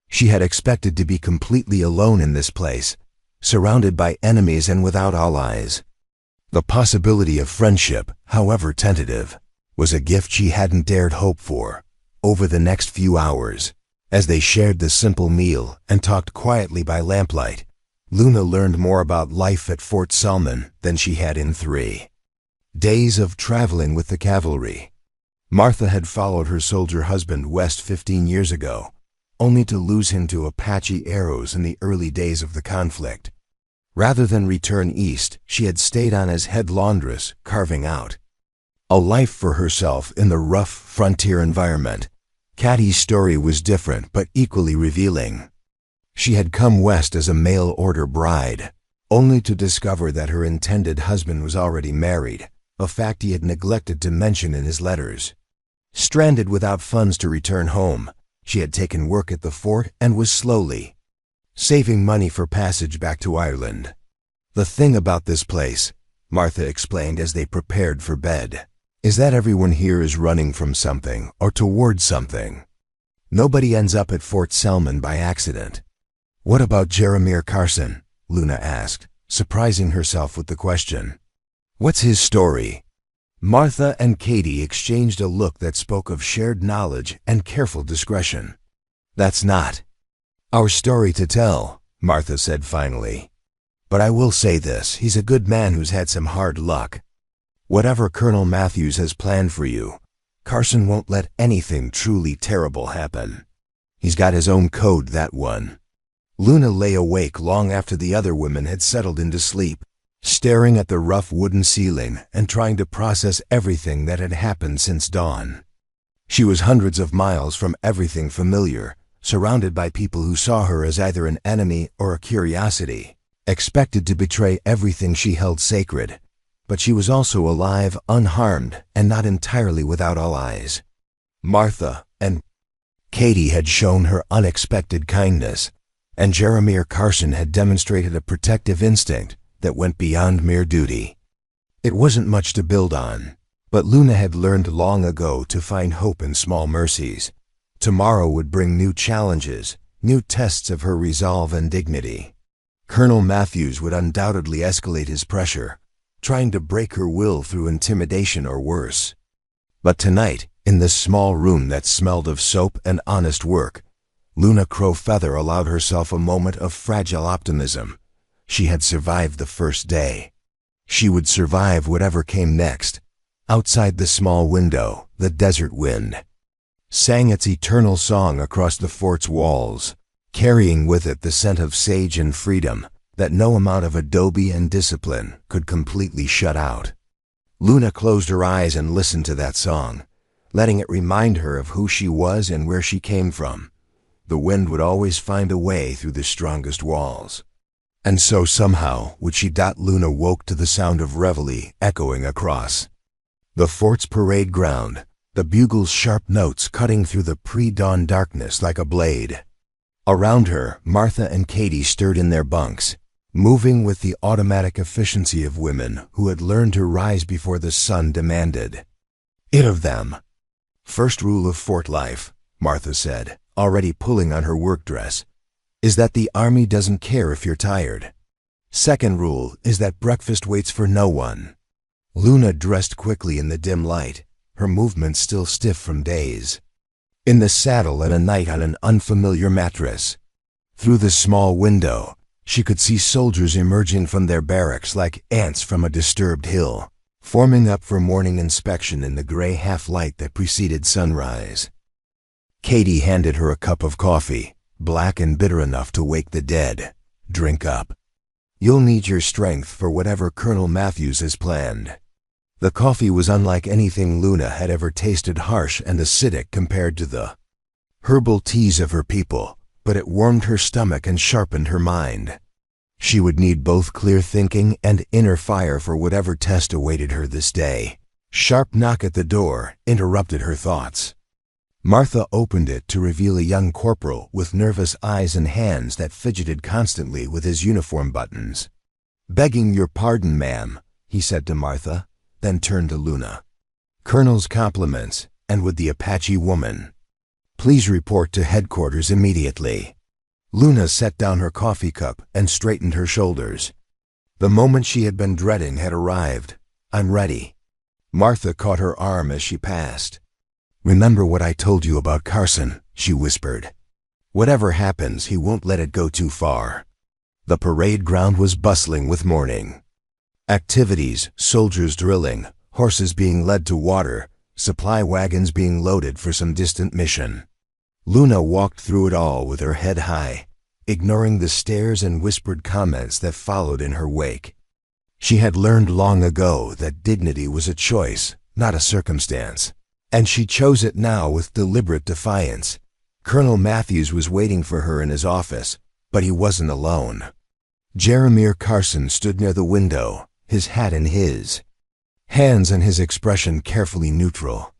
She had expected to be completely alone in this place, surrounded by enemies and without allies. The possibility of friendship, however tentative, was a gift she hadn't dared hope for. Over the next few hours, as they shared the simple meal and talked quietly by lamplight, Luna learned more about life at Fort Salmon than she had in 3 days of traveling with the cavalry. Martha had followed her soldier husband west 15 years ago, only to lose him to Apache arrows in the early days of the conflict. Rather than return east, she had stayed on as head laundress, carving out a life for herself in the rough frontier environment. Katie's story was different but equally revealing. She had come west as a mail-order bride, only to discover that her intended husband was already married, a fact he had neglected to mention in his letters. Stranded without funds to return home, she had taken work at the fort and was slowly saving money for passage back to Ireland. "The thing about this place," Martha explained as they prepared for bed, "is that everyone here is running from something or towards something. Nobody ends up at Fort Salmon by accident." "What about Jeremiah Carson?" Luna asked, surprising herself with the question. "What's his story?" Martha and Katie exchanged a look that spoke of shared knowledge and careful discretion. "That's not our story to tell," Martha said finally. "But I will say this, he's a good man who's had some hard luck. Whatever Colonel Matthews has planned for you, Carson won't let anything truly terrible happen. He's got his own code, that one." Luna lay awake long after the other women had settled into sleep, staring at the rough wooden ceiling and trying to process everything that had happened since dawn. She was hundreds of miles from everything familiar, surrounded by people who saw her as either an enemy or a curiosity, expected to betray everything she held sacred. But she was also alive, unharmed, and not entirely without allies. Martha and Katie had shown her unexpected kindness, and Jeremiah Carson had demonstrated a protective instinct that went beyond mere duty. It wasn't much to build on, but Luna had learned long ago to find hope in small mercies. Tomorrow would bring new challenges, new tests of her resolve and dignity. Colonel Matthews would undoubtedly escalate his pressure, trying to break her will through intimidation or worse. But tonight, in this small room that smelled of soap and honest work, Luna Crowfeather allowed herself a moment of fragile optimism. She had survived the first day. She would survive whatever came next. Outside the small window, the desert wind sang its eternal song across the fort's walls, carrying with it the scent of sage and freedom that no amount of adobe and discipline could completely shut out. Luna closed her eyes and listened to that song, letting it remind her of who she was and where she came from. The wind would always find a way through the strongest walls. And so somehow would she. Luna woke to the sound of reveille echoing across the fort's parade ground, the bugle's sharp notes cutting through the pre-dawn darkness like a blade. Around her, Martha and Katie stirred in their bunks, moving with the automatic efficiency of women who had learned to rise before the sun demanded it of them. "First rule of fort life," Martha said, already pulling on her work dress, "is that the army doesn't care if you're tired. Second rule is that breakfast waits for no one." Luna dressed quickly in the dim light, her movements still stiff from days. In the saddle and a night on an unfamiliar mattress. Through the small window, she could see soldiers emerging from their barracks like ants from a disturbed hill, forming up for morning inspection in the gray half-light that preceded sunrise. Katie handed her a cup of coffee, black and bitter enough to wake the dead. "Drink up. You'll need your strength for whatever Colonel Matthews has planned." The coffee was unlike anything Luna had ever tasted, harsh and acidic compared to the herbal teas of her people, but it warmed her stomach and sharpened her mind. She would need both clear thinking and inner fire for whatever test awaited her this day. Sharp knock at the door interrupted her thoughts. Martha opened it to reveal a young corporal with nervous eyes and hands that fidgeted constantly with his uniform buttons. "Begging your pardon, ma'am," he said to Martha, then turned to Luna. "Colonel's compliments, and with the Apache woman. Please report to headquarters immediately." Luna set down her coffee cup and straightened her shoulders. The moment she had been dreading had arrived. "I'm ready." Martha caught her arm as she passed. "Remember what I told you about Carson," she whispered. "Whatever happens, he won't let it go too far." The parade ground was bustling with morning. Activities, soldiers drilling, horses being led to water, supply wagons being loaded for some distant mission. Luna walked through it all with her head high, ignoring the stares and whispered comments that followed in her wake. She had learned long ago that dignity was a choice, not a circumstance, and she chose it now with deliberate defiance. Colonel Matthews was waiting for her in his office, but he wasn't alone. Jeremiah Carson stood near the window, his hat in his hands and his expression carefully neutral.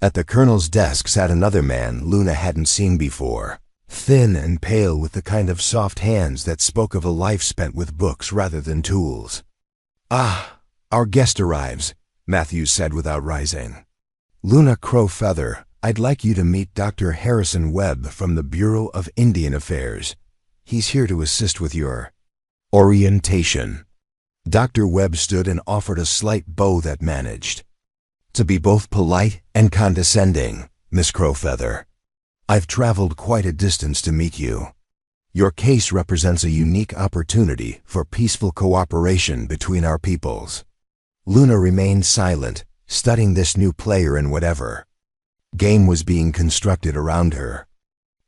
At the colonel's desk sat another man Luna hadn't seen before, thin and pale with the kind of soft hands that spoke of a life spent with books rather than tools. "Ah, our guest arrives," Matthews said without rising. "Luna Crowfeather, I'd like you to meet Dr. Harrison Webb from the Bureau of Indian Affairs. He's here to assist with your orientation." Dr. Webb stood and offered a slight bow that managed to be both polite and condescending. "Miss Crowfeather, I've traveled quite a distance to meet you. Your case represents a unique opportunity for peaceful cooperation between our peoples." Luna remained silent, studying this new player in whatever game was being constructed around her.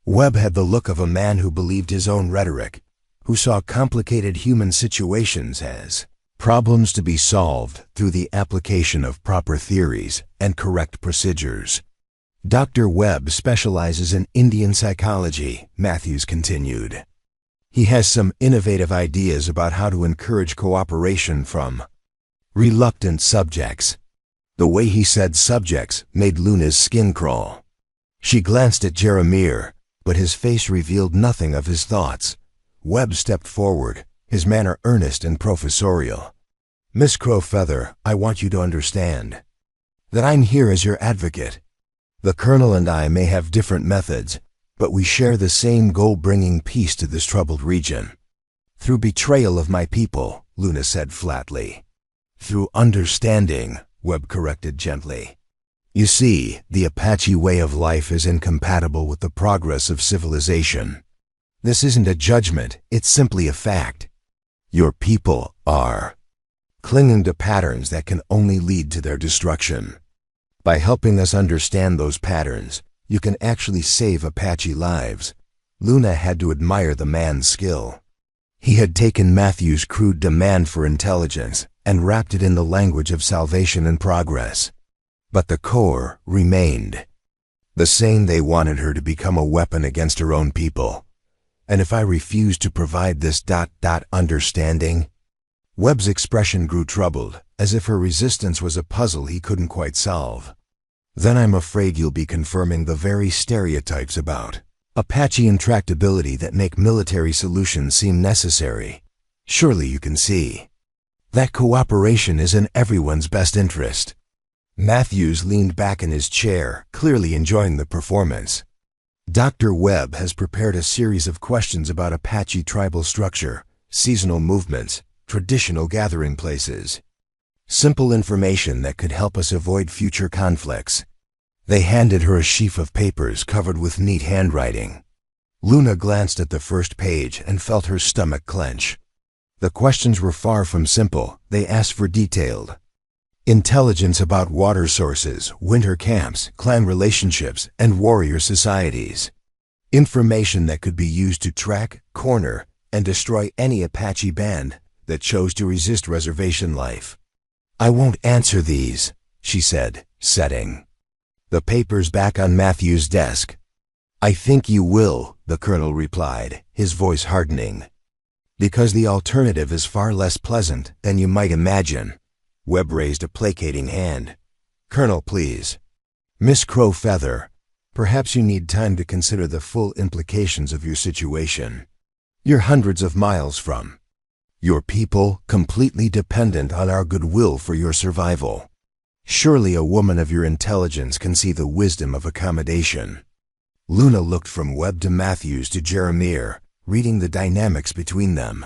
Webb had the look of a man who believed his own rhetoric, who saw complicated human situations as problems to be solved through the application of proper theories and correct procedures. "Dr. Webb specializes in Indian psychology," Matthews continued. "He has some innovative ideas about how to encourage cooperation from reluctant subjects." The way he said subjects made Luna's skin crawl. She glanced at Jeremiah, but his face revealed nothing of his thoughts. Webb stepped forward, his manner earnest and professorial. "Miss Crowfeather, I want you to understand that I'm here as your advocate. The colonel and I may have different methods, but we share the same goal, bringing peace to this troubled region." "Through betrayal of my people," Luna said flatly. "Through understanding," Webb corrected gently. "You see, the Apache way of life is incompatible with the progress of civilization. This isn't a judgment, it's simply a fact. Your people are clinging to patterns that can only lead to their destruction. By helping us understand those patterns, you can actually save Apache lives." Luna had to admire the man's skill. He had taken Matthew's crude demand for intelligence and wrapped it in the language of salvation and progress. But the core remained the same. They wanted her to become a weapon against her own people. "And if I refuse to provide this understanding?" Webb's expression grew troubled, as if her resistance was a puzzle he couldn't quite solve. "Then I'm afraid you'll be confirming the very stereotypes about Apache intractability that make military solutions seem necessary. Surely you can see that cooperation is in everyone's best interest." Matthews leaned back in his chair, clearly enjoying the performance. "Dr. Webb has prepared a series of questions about Apache tribal structure, seasonal movements, traditional gathering places. Simple information that could help us avoid future conflicts." They handed her a sheaf of papers covered with neat handwriting. Luna glanced at the first page and felt her stomach clench. The questions were far from simple. They asked for detailed intelligence about water sources, winter camps, clan relationships, and warrior societies. Information that could be used to track, corner, and destroy any Apache band that chose to resist reservation life. "I won't answer these," she said, setting the papers back on Matthew's desk. "I think you will," the colonel replied, his voice hardening. Because the alternative is far less pleasant than you might imagine. Webb raised a placating hand. Colonel, please. Miss Crowfeather, perhaps you need time to consider the full implications of your situation. You're hundreds of miles from your people, completely dependent on our goodwill for your survival. Surely a woman of your intelligence can see the wisdom of accommodation. Luna looked from Webb to Matthews to Jeremiah, reading the dynamics between them.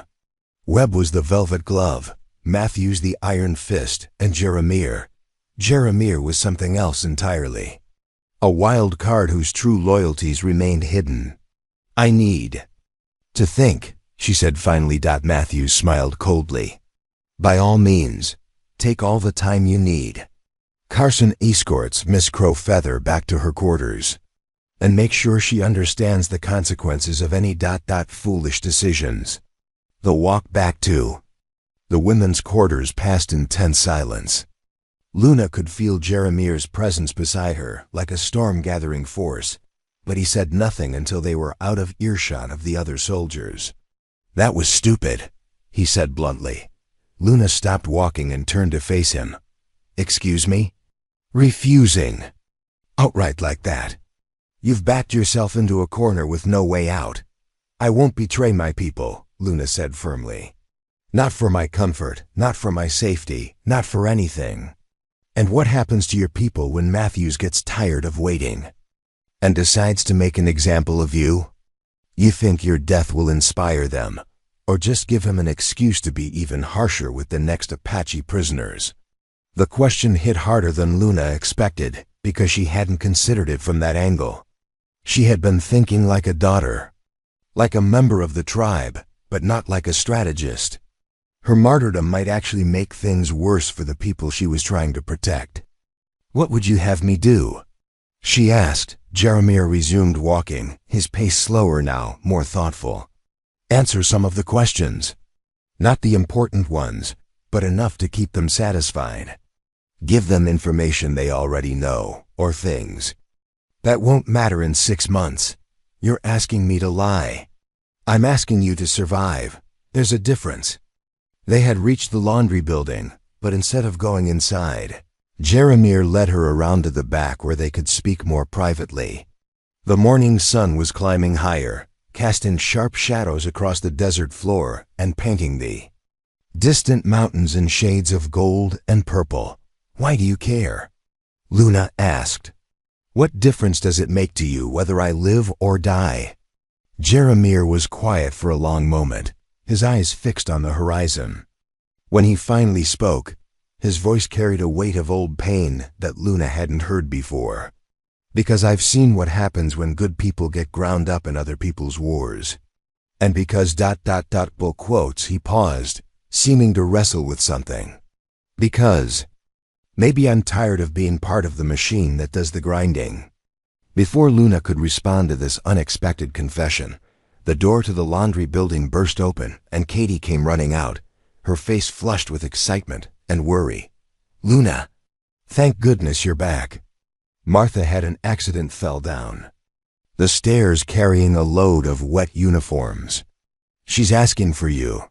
Webb was the velvet glove, Matthews the iron fist, and Jeremiah was something else entirely. A wild card whose true loyalties remained hidden. I need to think, she said finally. Matthews smiled coldly. By all means, take all the time you need. Carson escorts Miss Crowfeather back to her quarters. And make sure she understands the consequences of any foolish decisions. The walk back to the women's quarters passed in tense silence. Luna could feel Jeremiah's presence beside her like a storm-gathering force, but he said nothing until they were out of earshot of the other soldiers. That was stupid, he said bluntly. Luna stopped walking and turned to face him. Excuse me? Refusing. Outright like that. You've backed yourself into a corner with no way out. I won't betray my people, Luna said firmly. Not for my comfort, not for my safety, not for anything. And what happens to your people when Matthews gets tired of waiting and decides to make an example of you? You think your death will inspire them, or just give him an excuse to be even harsher with the next Apache prisoners? The question hit harder than Luna expected, because she hadn't considered it from that angle. She had been thinking like a daughter, like a member of the tribe, but not like a strategist. Her martyrdom might actually make things worse for the people she was trying to protect. What would you have me do? She asked. Jeremiah resumed walking, his pace slower now, more thoughtful. Answer some of the questions. Not the important ones, but enough to keep them satisfied. Give them information they already know, or things. That won't matter in 6 months. You're asking me to lie. I'm asking you to survive. There's a difference. They had reached the laundry building, but instead of going inside, Jeremiah led her around to the back where they could speak more privately. The morning sun was climbing higher, casting sharp shadows across the desert floor and painting the distant mountains in shades of gold and purple. Why do you care? Luna asked. What difference does it make to you whether I live or die? Jeremiah was quiet for a long moment, his eyes fixed on the horizon. When he finally spoke, his voice carried a weight of old pain that Luna hadn't heard before. Because I've seen what happens when good people get ground up in other people's wars. And because ... Bull quotes, he paused, seeming to wrestle with something. Because maybe I'm tired of being part of the machine that does the grinding. Before Luna could respond to this unexpected confession, the door to the laundry building burst open and Katie came running out, her face flushed with excitement and worry. Luna, thank goodness you're back. Martha had an accident, fell down the stairs carrying a load of wet uniforms. She's asking for you.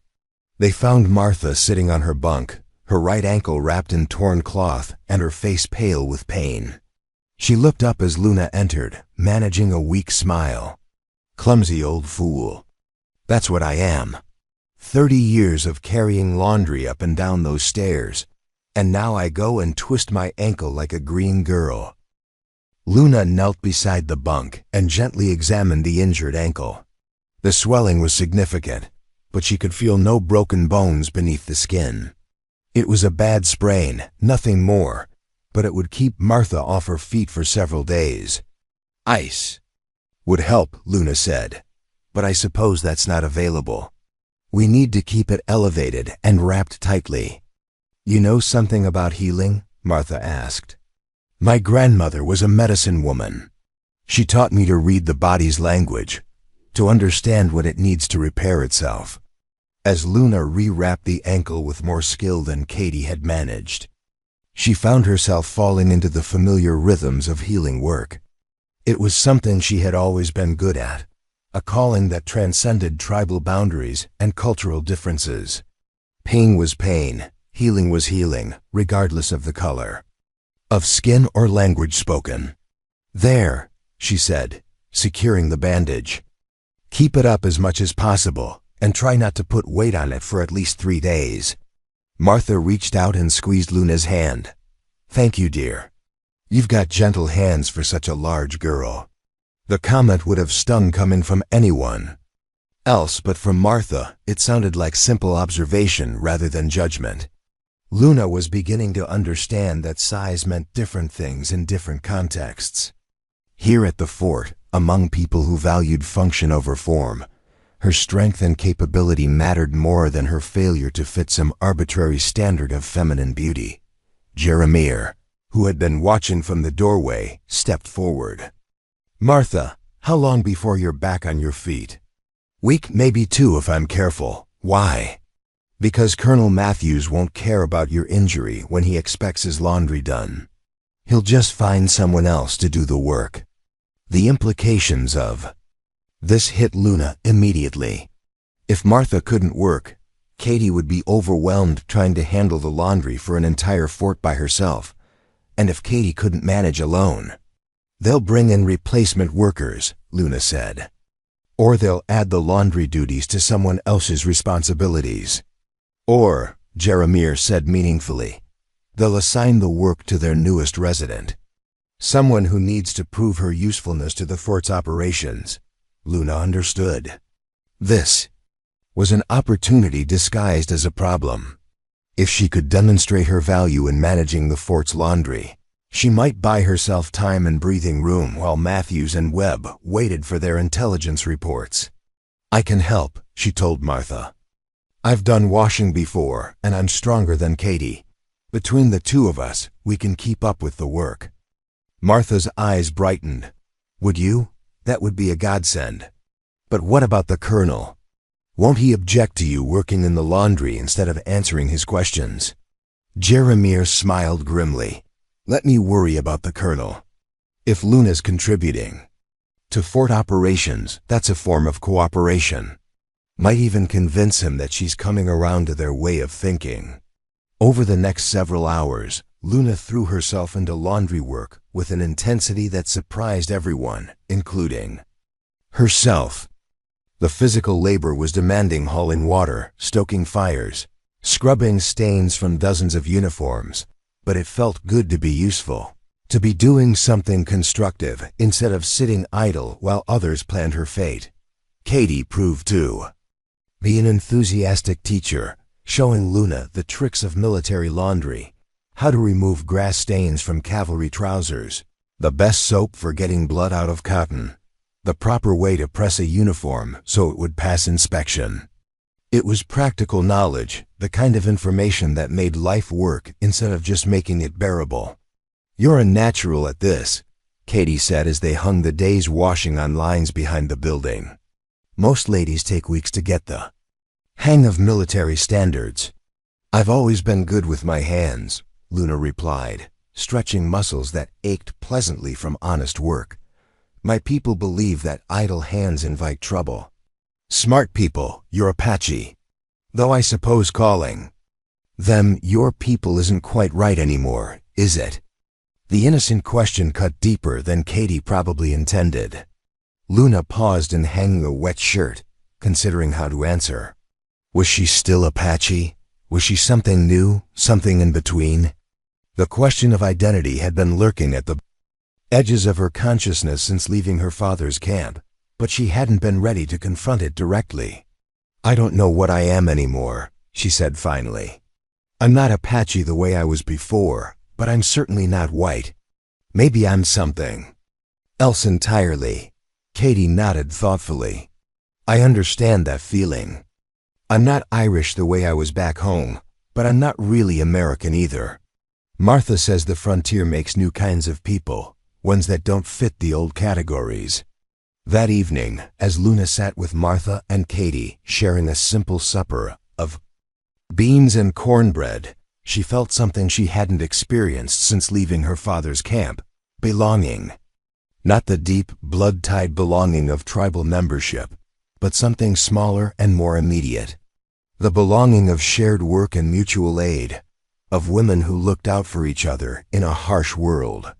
They found Martha sitting on her bunk, her right ankle wrapped in torn cloth and her face pale with pain. She looked up as Luna entered, managing a weak smile. Clumsy old fool. That's what I am. 30 years of carrying laundry up and down those stairs, and now I go and twist my ankle like a green girl. Luna knelt beside the bunk and gently examined the injured ankle. The swelling was significant, but she could feel no broken bones beneath the skin. It was a bad sprain, nothing more, but it would keep Martha off her feet for several days. Ice would help, Luna said, but I suppose that's not available. We need to keep it elevated and wrapped tightly. You know something about healing? Martha asked. My grandmother was a medicine woman. She taught me to read the body's language, to understand what it needs to repair itself. As Luna rewrapped the ankle with more skill than Katie had managed, she found herself falling into the familiar rhythms of healing work. It was something she had always been good at, a calling that transcended tribal boundaries and cultural differences. Pain was pain, healing was healing, regardless of the color of skin or language spoken. "There," she said, securing the bandage. "Keep it up as much as possible, and try not to put weight on it for at least 3 days." Martha reached out and squeezed Luna's hand. "Thank you, dear. You've got gentle hands for such a large girl." The comment would have stung coming from anyone else, but from Martha, it sounded like simple observation rather than judgment. Luna was beginning to understand that size meant different things in different contexts. Here at the fort, among people who valued function over form, her strength and capability mattered more than her failure to fit some arbitrary standard of feminine beauty. Jeremiah, who had been watching from the doorway, stepped forward. "Martha, how long before you're back on your feet?" "Week, maybe 2 if I'm careful." "Why?" "Because Colonel Matthews won't care about your injury when he expects his laundry done. He'll just find someone else to do the work." The implications of this hit Luna immediately. If Martha couldn't work, Katie would be overwhelmed trying to handle the laundry for an entire fort by herself. And if Katie couldn't manage alone, "They'll bring in replacement workers," Luna said. "Or they'll add the laundry duties to someone else's responsibilities. Or," Jeremiah said meaningfully, "they'll assign the work to their newest resident. Someone who needs to prove her usefulness to the fort's operations." Luna understood. This was an opportunity disguised as a problem. If she could demonstrate her value in managing the fort's laundry, she might buy herself time and breathing room while Matthews and Webb waited for their intelligence reports. "I can help," she told Martha. "I've done washing before, and I'm stronger than Katie. Between the 2 of us, we can keep up with the work." Martha's eyes brightened. "Would you? That would be a godsend. But what about the Colonel? Won't he object to you working in the laundry instead of answering his questions?" Jeremiah smiled grimly. "Let me worry about the Colonel. If Luna's contributing to fort operations, that's a form of cooperation. Might even convince him that she's coming around to their way of thinking." Over the next several hours, Luna threw herself into laundry work with an intensity that surprised everyone, including herself. The physical labor was demanding, hauling water, stoking fires, scrubbing stains from dozens of uniforms, but it felt good to be useful, to be doing something constructive instead of sitting idle while others planned her fate. Katie proved to be an enthusiastic teacher, showing Luna the tricks of military laundry, how to remove grass stains from cavalry trousers, the best soap for getting blood out of cotton, the proper way to press a uniform so it would pass inspection. It was practical knowledge, the kind of information that made life work instead of just making it bearable. "You're a natural at this," Katie said as they hung the day's washing on lines behind the building. "Most ladies take weeks to get the hang of military standards." "I've always been good with my hands," Luna replied, stretching muscles that ached pleasantly from honest work. "My people believe that idle hands invite trouble." "Smart people, your Apache. Though I suppose calling them your people isn't quite right anymore, is it?" The innocent question cut deeper than Katie probably intended. Luna paused in hanging a wet shirt, considering how to answer. Was she still Apache? Was she something new, something in between? The question of identity had been lurking at the edges of her consciousness since leaving her father's camp, but she hadn't been ready to confront it directly. "I don't know what I am anymore," she said finally. "I'm not Apache the way I was before, but I'm certainly not white. Maybe I'm something else entirely." Katie nodded thoughtfully. "I understand that feeling. I'm not Irish the way I was back home, but I'm not really American either. Martha says the frontier makes new kinds of people, ones that don't fit the old categories." That evening, as Luna sat with Martha and Katie sharing a simple supper of beans and cornbread, she felt something she hadn't experienced since leaving her father's camp: belonging. Not the deep, blood-tied belonging of tribal membership, but something smaller and more immediate. The belonging of shared work and mutual aid, of women who looked out for each other in a harsh world.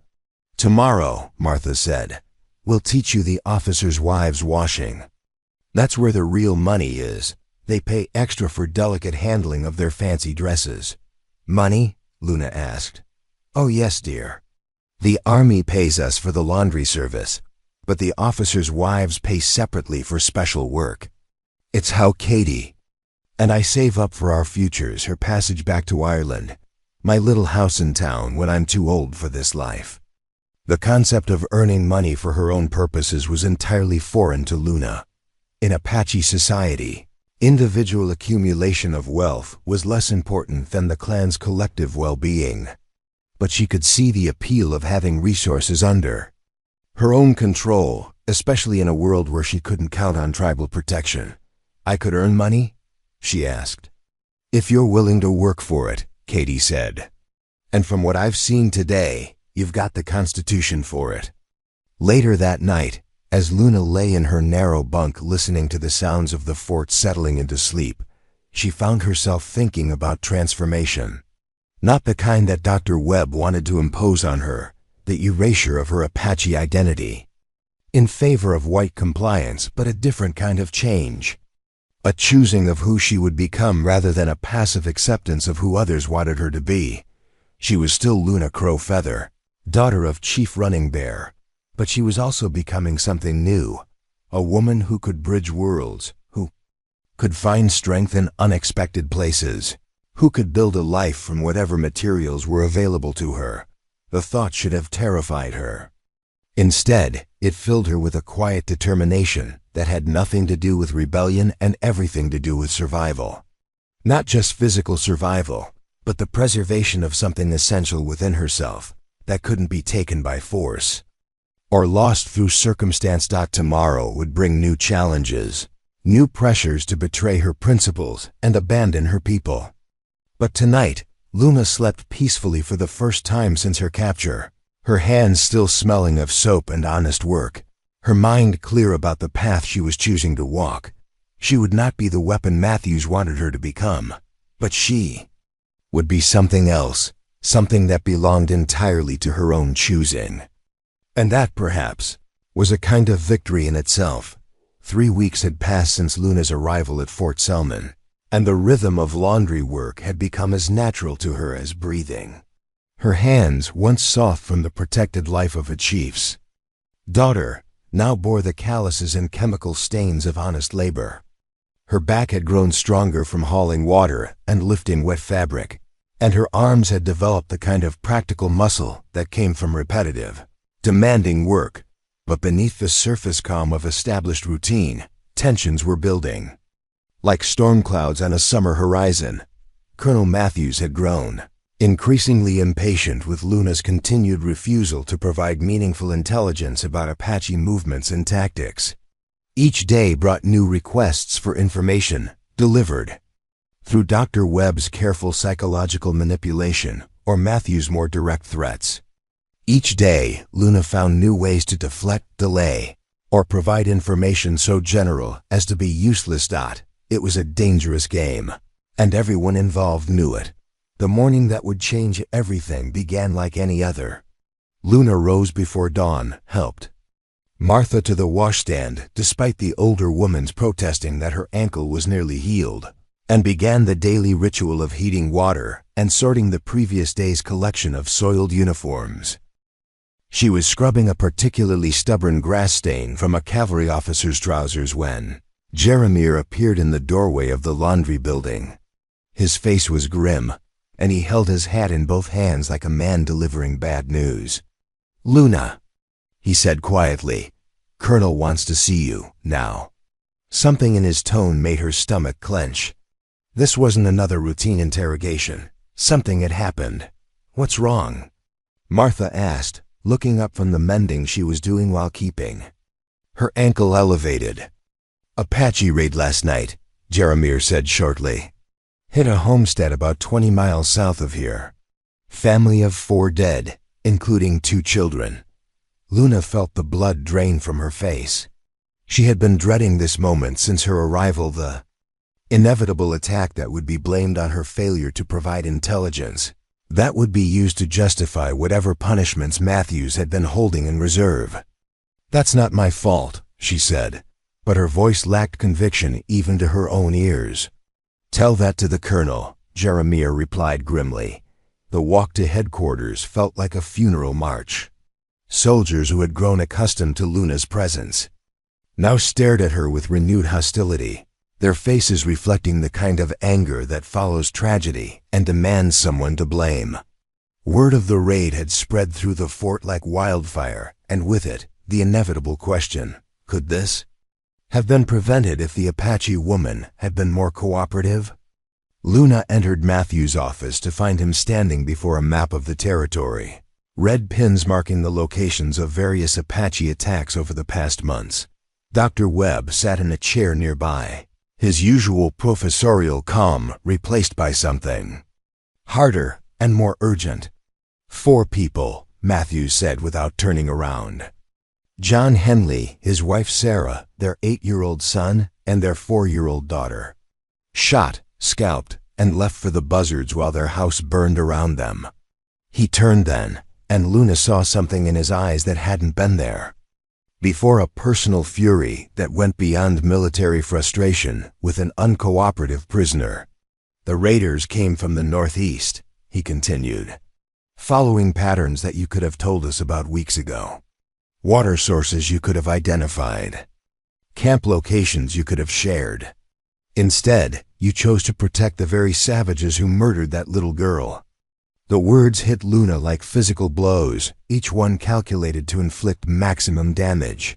"Tomorrow," Martha said, "we'll teach you the officers' wives' washing. That's where the real money is. They pay extra for delicate handling of their fancy dresses." "Money?" Luna asked. "Oh yes, dear. The army pays us for the laundry service, but the officers' wives pay separately for special work. It's how Katie and I save up for our futures, her passage back to Ireland, my little house in town when I'm too old for this life." The concept of earning money for her own purposes was entirely foreign to Luna. In Apache society, individual accumulation of wealth was less important than the clan's collective well-being. But she could see the appeal of having resources under her own control, especially in a world where she couldn't count on tribal protection. "I could earn money?" she asked. "If you're willing to work for it," Katie said. "And from what I've seen today, you've got the constitution for it." Later that night, as Luna lay in her narrow bunk listening to the sounds of the fort settling into sleep, she found herself thinking about transformation. Not the kind that Dr. Webb wanted to impose on her, the erasure of her Apache identity. In favor of white compliance, but a different kind of change. A choosing of who she would become rather than a passive acceptance of who others wanted her to be. She was still Luna Crowfeather, daughter of Chief Running Bear, but she was also becoming something new, a woman who could bridge worlds, who could find strength in unexpected places, who could build a life from whatever materials were available to her. The thought should have terrified her. Instead, it filled her with a quiet determination that had nothing to do with rebellion and everything to do with survival. Not just physical survival, but the preservation of something essential within herself that couldn't be taken by force or lost through circumstance. Tomorrow would bring new challenges, new pressures to betray her principles and abandon her people. But tonight, Luna slept peacefully for the first time since her capture, her hands still smelling of soap and honest work, her mind clear about the path she was choosing to walk. She would not be the weapon Matthews wanted her to become, but she would be something else, something that belonged entirely to her own choosing. And that, perhaps, was a kind of victory in itself. 3 weeks had passed since Luna's arrival at Fort Selman, and the rhythm of laundry work had become as natural to her as breathing. Her hands, once soft from the protected life of a chief's daughter, now bore the calluses and chemical stains of honest labor. Her back had grown stronger from hauling water and lifting wet fabric, and her arms had developed the kind of practical muscle that came from repetitive, demanding work. But beneath the surface calm of established routine, tensions were building. Like storm clouds on a summer horizon, Colonel Matthews had grown, increasingly impatient with Luna's continued refusal to provide meaningful intelligence about Apache movements and tactics. Each day brought new requests for information, delivered through Dr. Webb's careful psychological manipulation or Matthews' more direct threats. Each day, Luna found new ways to deflect, delay, or provide information so general as to be useless. It was a dangerous game, and everyone involved knew it. The morning that would change everything began like any other. Luna rose before dawn, helped Martha to the washstand despite the older woman's protesting that her ankle was nearly healed, and began the daily ritual of heating water and sorting the previous day's collection of soiled uniforms. She was scrubbing a particularly stubborn grass stain from a cavalry officer's trousers when Jeremiah appeared in the doorway of the laundry building. His face was grim, and he held his hat in both hands like a man delivering bad news. "Luna," he said quietly, "Colonel wants to see you, now." Something in his tone made her stomach clench. This wasn't another routine interrogation. Something had happened. "What's wrong?" Martha asked, looking up from the mending she was doing while keeping her ankle elevated. "Apache raid last night," Jeremiah said shortly. "Hit a homestead about 20 miles south of here. Family of 4 dead, including 2 children. Luna felt the blood drain from her face. She had been dreading this moment since her arrival, the inevitable attack that would be blamed on her failure to provide intelligence, that would be used to justify whatever punishments Matthews had been holding in reserve. "That's not my fault," she said, but her voice lacked conviction even to her own ears. "Tell that to the colonel," Jeremiah replied grimly. The walk to headquarters felt like a funeral march. Soldiers who had grown accustomed to Luna's presence now stared at her with renewed hostility, their faces reflecting the kind of anger that follows tragedy and demands someone to blame. Word of the raid had spread through the fort like wildfire, and with it, the inevitable question, could this have been prevented if the Apache woman had been more cooperative? Luna entered Matthew's office to find him standing before a map of the territory, red pins marking the locations of various Apache attacks over the past months. Dr. Webb sat in a chair nearby, his usual professorial calm replaced by something harder and more urgent. 4 people, Matthews said without turning around. John Henley, his wife Sarah, their 8-year-old son, and their 4-year-old daughter. Shot, scalped, and left for the buzzards while their house burned around them. He turned then, and Luna saw something in his eyes that hadn't been there. Before a personal fury that went beyond military frustration with an uncooperative prisoner. "The raiders came from the northeast," he continued, "following patterns that you could have told us about weeks ago. Water sources you could have identified. Camp locations you could have shared. Instead, you chose to protect the very savages who murdered that little girl." The words hit Luna like physical blows, each one calculated to inflict maximum damage.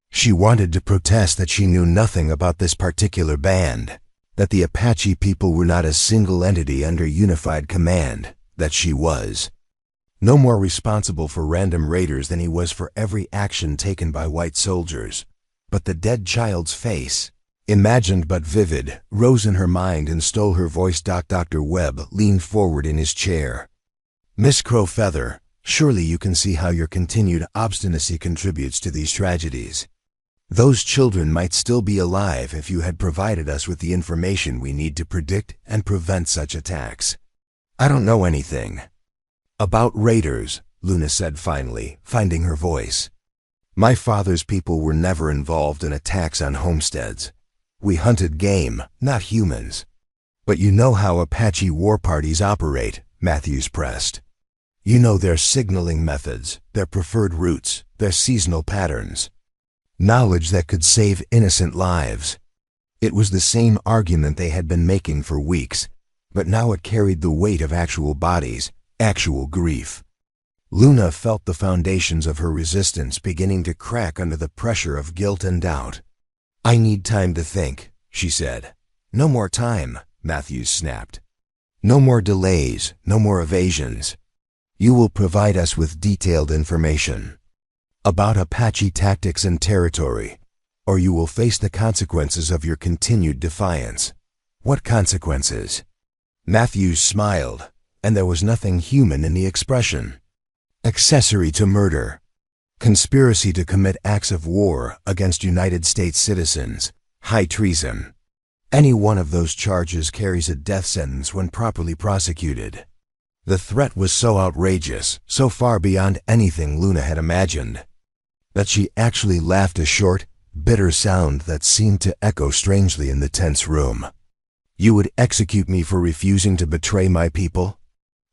She wanted to protest that she knew nothing about this particular band, that the Apache people were not a single entity under unified command, that she was no more responsible for random raiders than he was for every action taken by white soldiers. But the dead child's face, imagined but vivid, rose in her mind and stole her voice. Dr. Webb leaned forward in his chair. "Miss Crowfeather, surely you can see how your continued obstinacy contributes to these tragedies. Those children might still be alive if you had provided us with the information we need to predict and prevent such attacks." "I don't know anything about raiders," Luna said finally, finding her voice. "My father's people were never involved in attacks on homesteads. We hunted game, not humans." "But you know how Apache war parties operate," Matthews pressed. "You know their signaling methods, their preferred routes, their seasonal patterns. Knowledge that could save innocent lives." It was the same argument they had been making for weeks, but now it carried the weight of actual bodies, actual grief. Luna felt the foundations of her resistance beginning to crack under the pressure of guilt and doubt. "I need time to think," she said. "No more time," Matthews snapped. "No more delays, no more evasions. You will provide us with detailed information about Apache tactics and territory, or you will face the consequences of your continued defiance." "What consequences?" Matthews smiled, and there was nothing human in the expression. "Accessory to murder, conspiracy to commit acts of war against United States citizens, high treason. Any one of those charges carries a death sentence when properly prosecuted." The threat was so outrageous, so far beyond anything Luna had imagined, that she actually laughed a short, bitter sound that seemed to echo strangely in the tense room. "You would execute me for refusing to betray my people?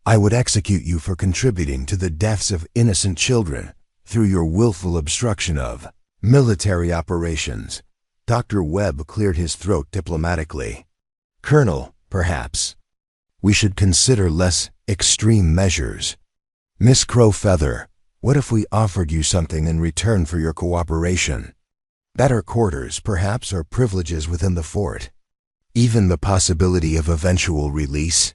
I would execute you for contributing to the deaths of innocent children through your willful obstruction of military operations." Dr. Webb cleared his throat diplomatically. "Colonel, perhaps we should consider less extreme measures. Miss Crowfeather, what if we offered you something in return for your cooperation? Better quarters, perhaps, or privileges within the fort? Even the possibility of eventual release?"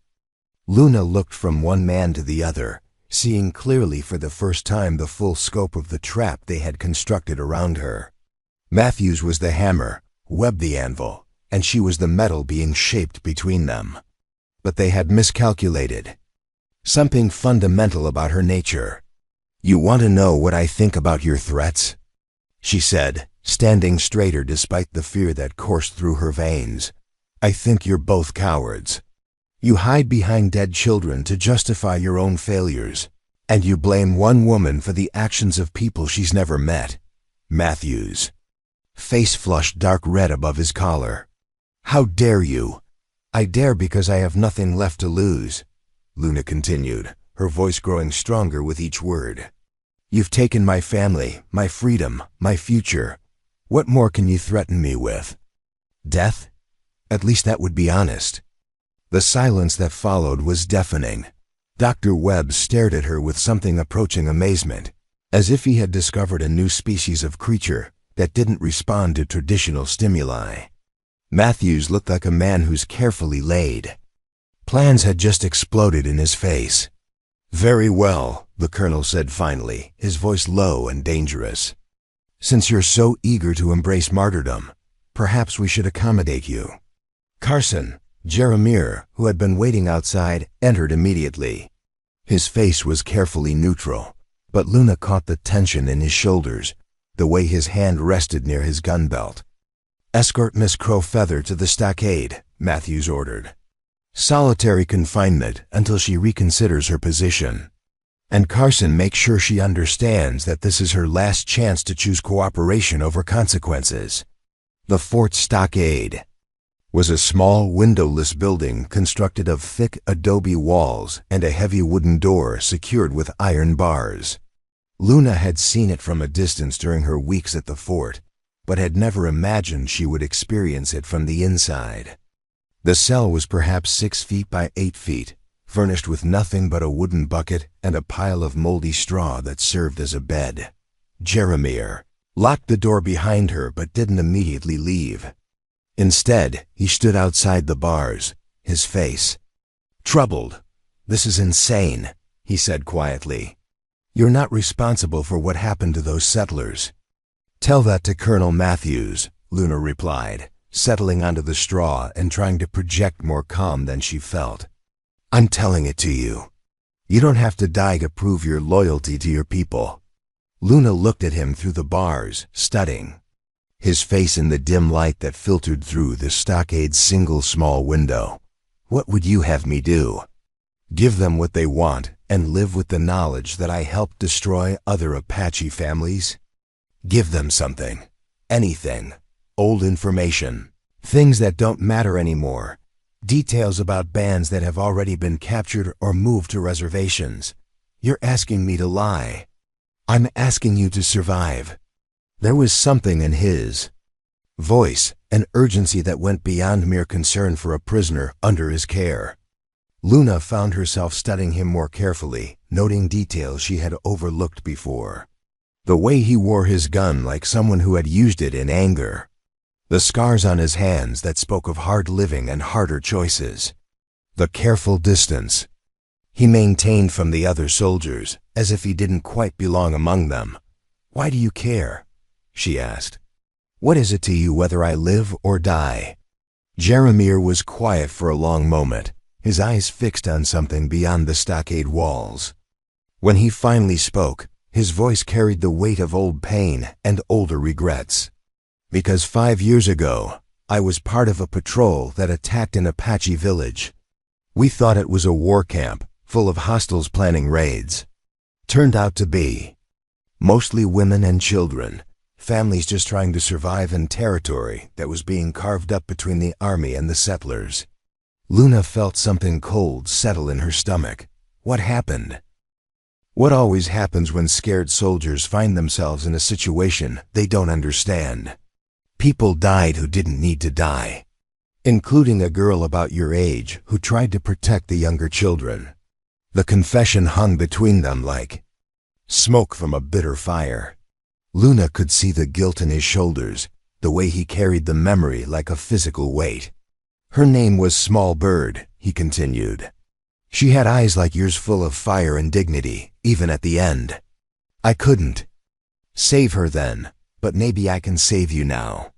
Luna looked from one man to the other, seeing clearly for the first time the full scope of the trap they had constructed around her. Matthews was the hammer, Webb the anvil, and she was the metal being shaped between them. But they had miscalculated something fundamental about her nature. You want to know what I think about your threats? She said, standing straighter despite the fear that coursed through her veins. I think you're both cowards. You hide behind dead children to justify your own failures, and you blame one woman for the actions of people she's never met. Matthews' face flushed dark red above his collar. How dare you? I dare because I have nothing left to lose, Luna continued, her voice growing stronger with each word. You've taken my family, my freedom, my future. What more can you threaten me with? Death? At least that would be honest. The silence that followed was deafening. Dr. Webb stared at her with something approaching amazement, as if he had discovered a new species of creature that didn't respond to traditional stimuli. Matthews looked like a man who's carefully laid. Plans had just exploded in his face. Very well, the colonel said finally, his voice low and dangerous. Since you're so eager to embrace martyrdom, perhaps we should accommodate you. Carson, Jeremiah, who had been waiting outside, entered immediately. His face was carefully neutral, but Luna caught the tension in his shoulders, the way his hand rested near his gun belt. Escort Miss Crowfeather to the stockade, Matthews ordered. Solitary confinement until she reconsiders her position. And Carson, make sure she understands that this is her last chance to choose cooperation over consequences. The fort stockade was a small, windowless building constructed of thick adobe walls and a heavy wooden door secured with iron bars. Luna had seen it from a distance during her weeks at the fort, but had never imagined she would experience it from the inside. The cell was perhaps 6 feet by 8 feet, furnished with nothing but a wooden bucket and a pile of moldy straw that served as a bed. Jeremiah locked the door behind her but didn't immediately leave. Instead, he stood outside the bars, his face troubled. This is insane, he said quietly. You're not responsible for what happened to those settlers. Tell that to Colonel Matthews, Luna replied, settling onto the straw and trying to project more calm than she felt. I'm telling it to you. You don't have to die to prove your loyalty to your people. Luna looked at him through the bars, studying his face in the dim light that filtered through the stockade's single small window. What would you have me do? Give them what they want and live with the knowledge that I helped destroy other Apache families? Give them something. Anything. Old information. Things that don't matter anymore. Details about bands that have already been captured or moved to reservations. You're asking me to lie. I'm asking you to survive. There was something in his voice, an urgency that went beyond mere concern for a prisoner under his care. Luna found herself studying him more carefully, noting details she had overlooked before. The way he wore his gun like someone who had used it in anger. The scars on his hands that spoke of hard living and harder choices. The careful distance he maintained from the other soldiers, as if he didn't quite belong among them. Why do you care? She asked. What is it to you whether I live or die? Jeremiah was quiet for a long moment, his eyes fixed on something beyond the stockade walls. When he finally spoke, his voice carried the weight of old pain and older regrets. Because 5 years ago, I was part of a patrol that attacked an Apache village. We thought it was a war camp, full of hostiles planning raids. Turned out to be mostly women and children, families just trying to survive in territory that was being carved up between the army and the settlers. Luna felt something cold settle in her stomach. What happened? What always happens when scared soldiers find themselves in a situation they don't understand? People died who didn't need to die, including a girl about your age who tried to protect the younger children. The confession hung between them like smoke from a bitter fire. Luna could see the guilt in his shoulders, the way he carried the memory like a physical weight. Her name was Small Bird, he continued. She had eyes like yours full of fire and dignity, even at the end. I couldn't save her then, but maybe I can save you now.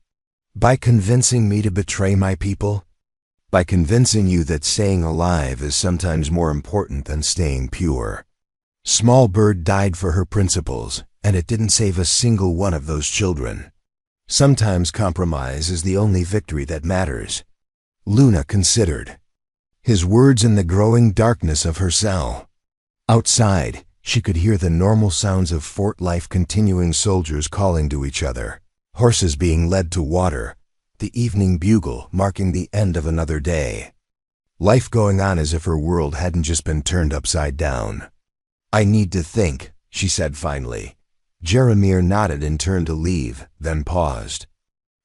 By convincing me to betray my people? By convincing you that staying alive is sometimes more important than staying pure. Small Bird died for her principles, and it didn't save a single one of those children. Sometimes compromise is the only victory that matters. Luna considered, his words in the growing darkness of her cell. Outside, she could hear the normal sounds of fort life continuing, soldiers calling to each other, horses being led to water, the evening bugle marking the end of another day. Life going on as if her world hadn't just been turned upside down. "I need to think," she said finally. Jeremiah nodded and turned to leave, then paused.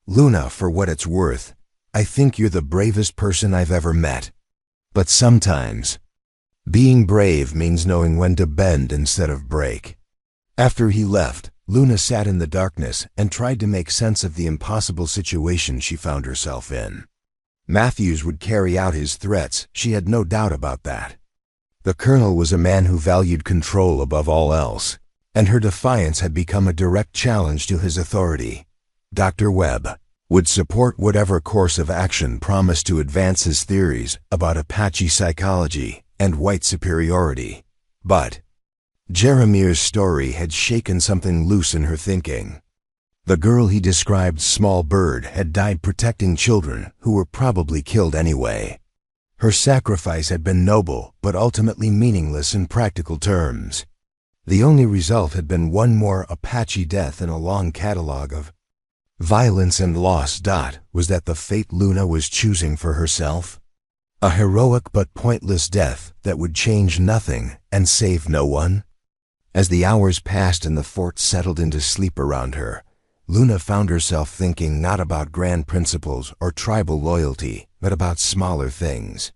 "Luna, for what it's worth, I think you're the bravest person I've ever met. But sometimes, being brave means knowing when to bend instead of break." After he left, Luna sat in the darkness and tried to make sense of the impossible situation she found herself in. Matthews would carry out his threats, she had no doubt about that. The colonel was a man who valued control above all else, and her defiance had become a direct challenge to his authority. Dr. Webb would support whatever course of action promised to advance his theories about Apache psychology and white superiority. But Jeremiah's story had shaken something loose in her thinking. The girl he described, Small Bird, had died protecting children who were probably killed anyway. Her sacrifice had been noble, but ultimately meaningless in practical terms. The only result had been one more Apache death in a long catalog of violence and loss. Was that the fate Luna was choosing for herself? A heroic but pointless death that would change nothing and save no one? As the hours passed and the fort settled into sleep around her, Luna found herself thinking not about grand principles or tribal loyalty, but about smaller things.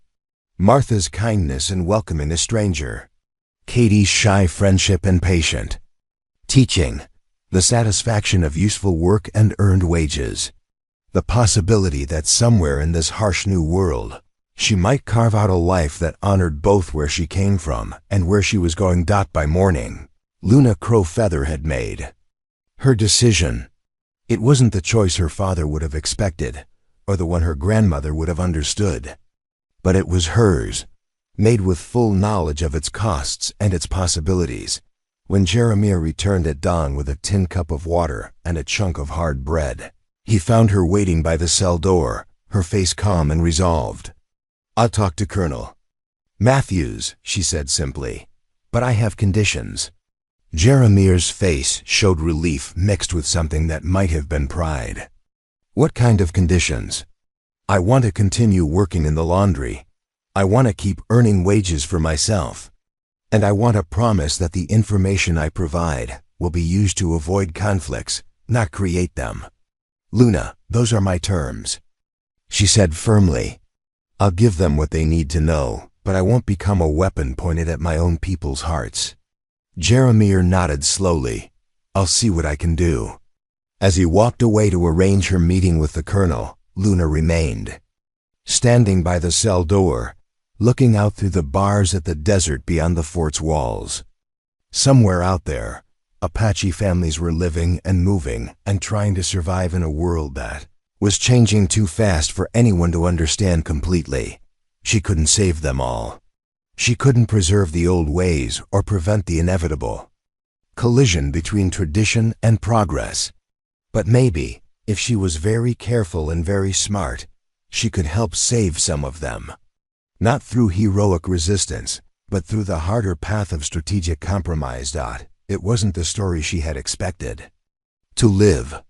Martha's kindness in welcoming a stranger. Katie's shy friendship and patient teaching. The satisfaction of useful work and earned wages. The possibility that somewhere in this harsh new world, she might carve out a life that honored both where she came from and where she was going. By morning, Luna Crow Feather had made her decision. It wasn't the choice her father would have expected, or the one her grandmother would have understood. But it was hers, made with full knowledge of its costs and its possibilities. When Jeremiah returned at dawn with a tin cup of water and a chunk of hard bread, he found her waiting by the cell door, her face calm and resolved. "I'll talk to Colonel Matthews," she said simply, "but I have conditions." Jeremiah's face showed relief mixed with something that might have been pride. "What kind of conditions?" "I want to continue working in the laundry. I want to keep earning wages for myself. And I want a promise that the information I provide will be used to avoid conflicts, not create them." "Luna, those are my terms," she said firmly. "I'll give them what they need to know, but I won't become a weapon pointed at my own people's hearts." Jeremiah nodded slowly. "I'll see what I can do." As he walked away to arrange her meeting with the colonel, Luna remained standing by the cell door, looking out through the bars at the desert beyond the fort's walls. Somewhere out there, Apache families were living and moving and trying to survive in a world that was changing too fast for anyone to understand completely. She couldn't save them all. She couldn't preserve the old ways or prevent the inevitable collision between tradition and progress. But maybe, if she was very careful and very smart, she could help save some of them. Not through heroic resistance, but through the harder path of strategic compromise. It wasn't the story she had expected to live,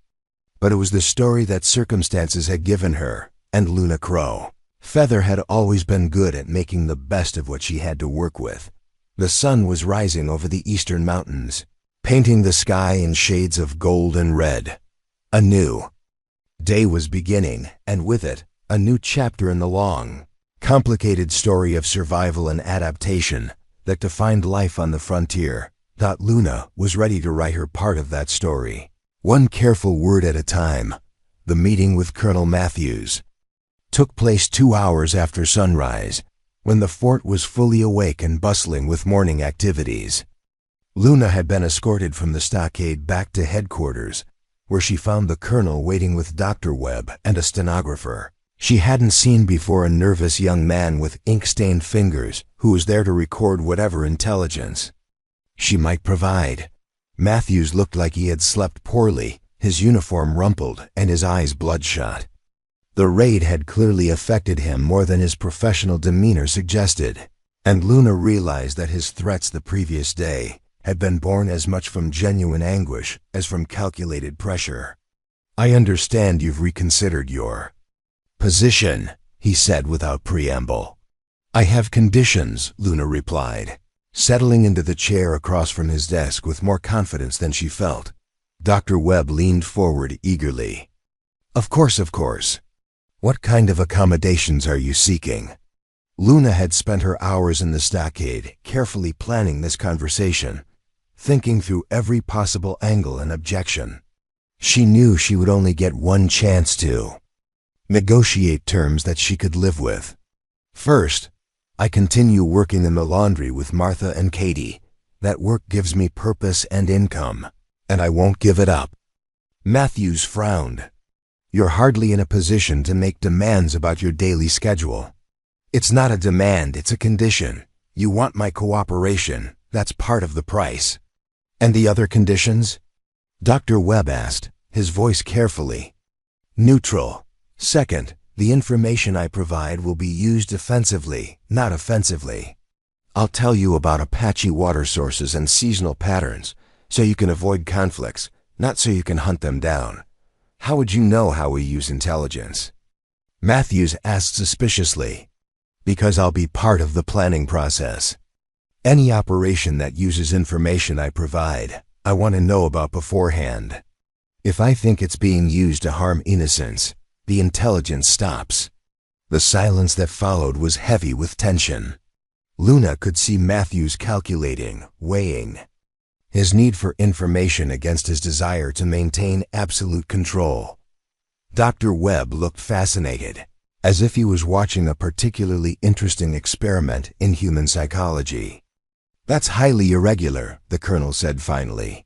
but it was the story that circumstances had given her, and Luna Crow Feather had always been good at making the best of what she had to work with. The sun was rising over the eastern mountains, painting the sky in shades of gold and red. A new day was beginning, and with it, a new chapter in the long, complicated story of survival and adaptation that defined life on the frontier. Luna was ready to write her part of that story, one careful word at a time. The meeting with Colonel Matthews took place 2 hours after sunrise, when the fort was fully awake and bustling with morning activities. Luna had been escorted from the stockade back to headquarters, where she found the colonel waiting with Dr. Webb and a stenographer she hadn't seen before, a nervous young man with ink-stained fingers who was there to record whatever intelligence she might provide. Matthews looked like he had slept poorly, his uniform rumpled and his eyes bloodshot. The raid had clearly affected him more than his professional demeanor suggested, and Luna realized that his threats the previous day had been born as much from genuine anguish as from calculated pressure. "I understand you've reconsidered your position," he said without preamble. "I have conditions," Luna replied, settling into the chair across from his desk with more confidence than she felt. Dr. Webb leaned forward eagerly. Of course. What kind of accommodations are you seeking?" Luna had spent her hours in the stockade, carefully planning this conversation, thinking through every possible angle and objection. She knew she would only get one chance to negotiate terms that she could live with. "First, I continue working in the laundry with Martha and Katie. That work gives me purpose and income, and I won't give it up." Matthews frowned. "You're hardly in a position to make demands about your daily schedule." "It's not a demand, it's a condition. You want my cooperation, that's part of the price." "And the other conditions?" Dr. Webb asked, his voice carefully neutral. "Second, the information I provide will be used defensively, not offensively. I'll tell you about Apache water sources and seasonal patterns, so you can avoid conflicts, not so you can hunt them down. How would you know how we use intelligence?" Matthews asked suspiciously. "Because I'll be part of the planning process. Any operation that uses information I provide, I want to know about beforehand. If I think it's being used to harm innocents, the intelligence stops." The silence that followed was heavy with tension. Luna could see Matthews calculating, weighing his need for information against his desire to maintain absolute control. Dr. Webb looked fascinated, as if he was watching a particularly interesting experiment in human psychology. "That's highly irregular," the colonel said finally.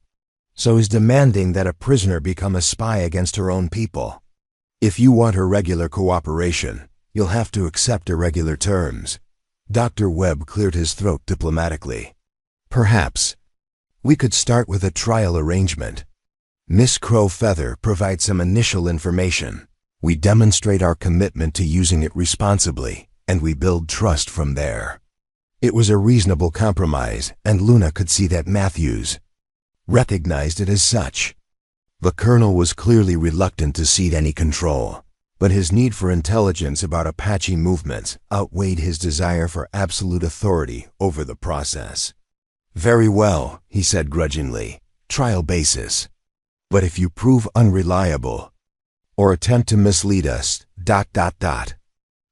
"So he's demanding that a prisoner become a spy against her own people. If you want her regular cooperation, you'll have to accept irregular terms." Dr. Webb cleared his throat diplomatically. "Perhaps. We could start with a trial arrangement. Miss Crowfeather provides some initial information. We demonstrate our commitment to using it responsibly, and we build trust from there." It was a reasonable compromise, and Luna could see that Matthews recognized it as such. The colonel was clearly reluctant to cede any control, but his need for intelligence about Apache movements outweighed his desire for absolute authority over the process. "Very well," he said grudgingly, "trial basis. But if you prove unreliable or attempt to mislead us,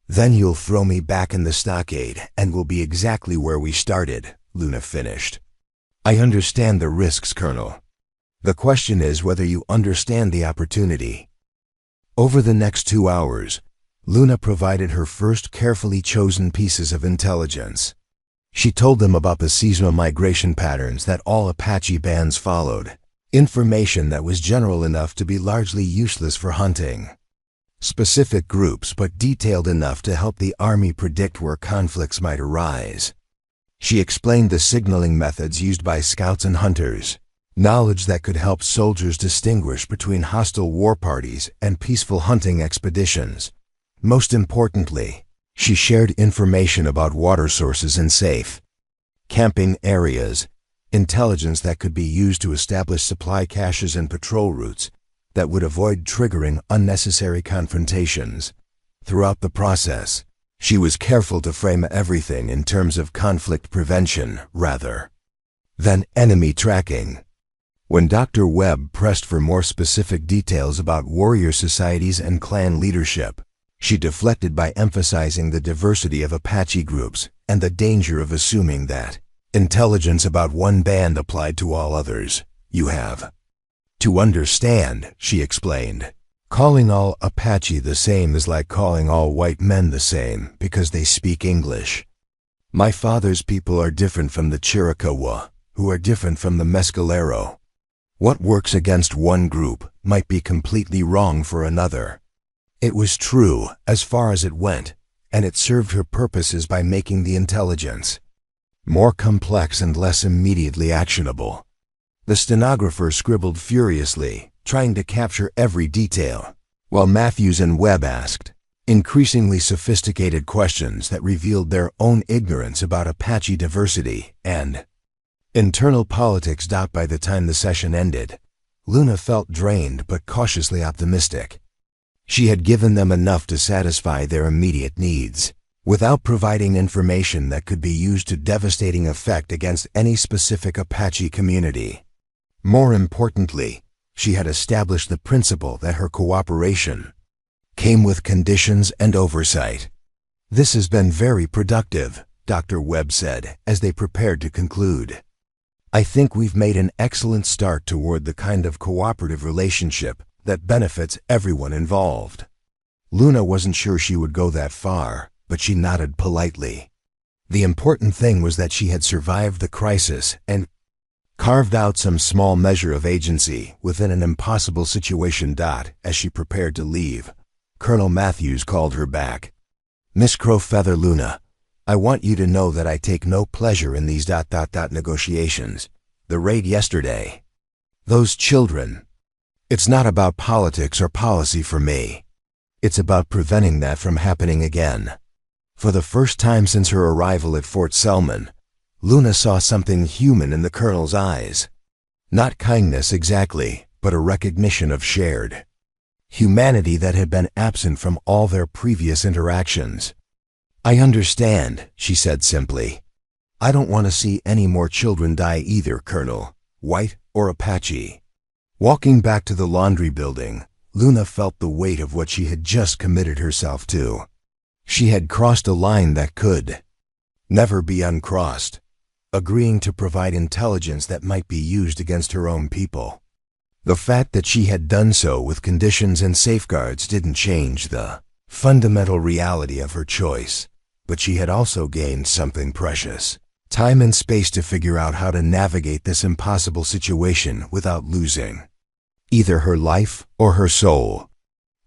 then you'll throw me back in the stockade and we'll be exactly where we started," Luna finished. "I understand the risks, Colonel. The question is whether you understand the opportunity." Over the next 2 hours, Luna provided her first carefully chosen pieces of intelligence. She told them about the seasonal migration patterns that all Apache bands followed, information that was general enough to be largely useless for hunting. Specific groups, but detailed enough to help the Army predict where conflicts might arise. She explained the signaling methods used by scouts and hunters, knowledge that could help soldiers distinguish between hostile war parties and peaceful hunting expeditions. Most importantly, she shared information about water sources and safe camping areas, intelligence that could be used to establish supply caches and patrol routes that would avoid triggering unnecessary confrontations. Throughout the process, she was careful to frame everything in terms of conflict prevention rather than enemy tracking. When Dr. Webb pressed for more specific details about warrior societies and clan leadership, she deflected by emphasizing the diversity of Apache groups and the danger of assuming that intelligence about one band applied to all others. "You have to understand," she explained. "Calling all Apache the same is like calling all white men the same because they speak English. My father's people are different from the Chiricahua, who are different from the Mescalero. What works against one group might be completely wrong for another." It was true as far as it went, and it served her purposes by making the intelligence more complex and less immediately actionable. The stenographer scribbled furiously, trying to capture every detail, while Matthews and Webb asked increasingly sophisticated questions that revealed their own ignorance about Apache diversity and internal politics. By the time the session ended, Luna felt drained but cautiously optimistic. She had given them enough to satisfy their immediate needs, without providing information that could be used to devastating effect against any specific Apache community. More importantly, she had established the principle that her cooperation came with conditions and oversight. "This has been very productive," Dr. Webb said as they prepared to conclude. "I think we've made an excellent start toward the kind of cooperative relationship that benefits everyone involved." Luna wasn't sure she would go that far, but she nodded politely. The important thing was that she had survived the crisis and carved out some small measure of agency within an impossible situation. As she prepared to leave, Colonel Matthews called her back. "Miss Crowfeather Luna, I want you to know that I take no pleasure in these negotiations. The raid yesterday. Those children. It's not about politics or policy for me. It's about preventing that from happening again." For the first time since her arrival at Fort Selman, Luna saw something human in the colonel's eyes. Not kindness exactly, but a recognition of shared humanity that had been absent from all their previous interactions. "I understand," she said simply. "I don't want to see any more children die either, Colonel, white or Apache." Walking back to the laundry building, Luna felt the weight of what she had just committed herself to. She had crossed a line that could never be uncrossed, agreeing to provide intelligence that might be used against her own people. The fact that she had done so with conditions and safeguards didn't change the fundamental reality of her choice, but she had also gained something precious: time and space to figure out how to navigate this impossible situation without losing either her life or her soul.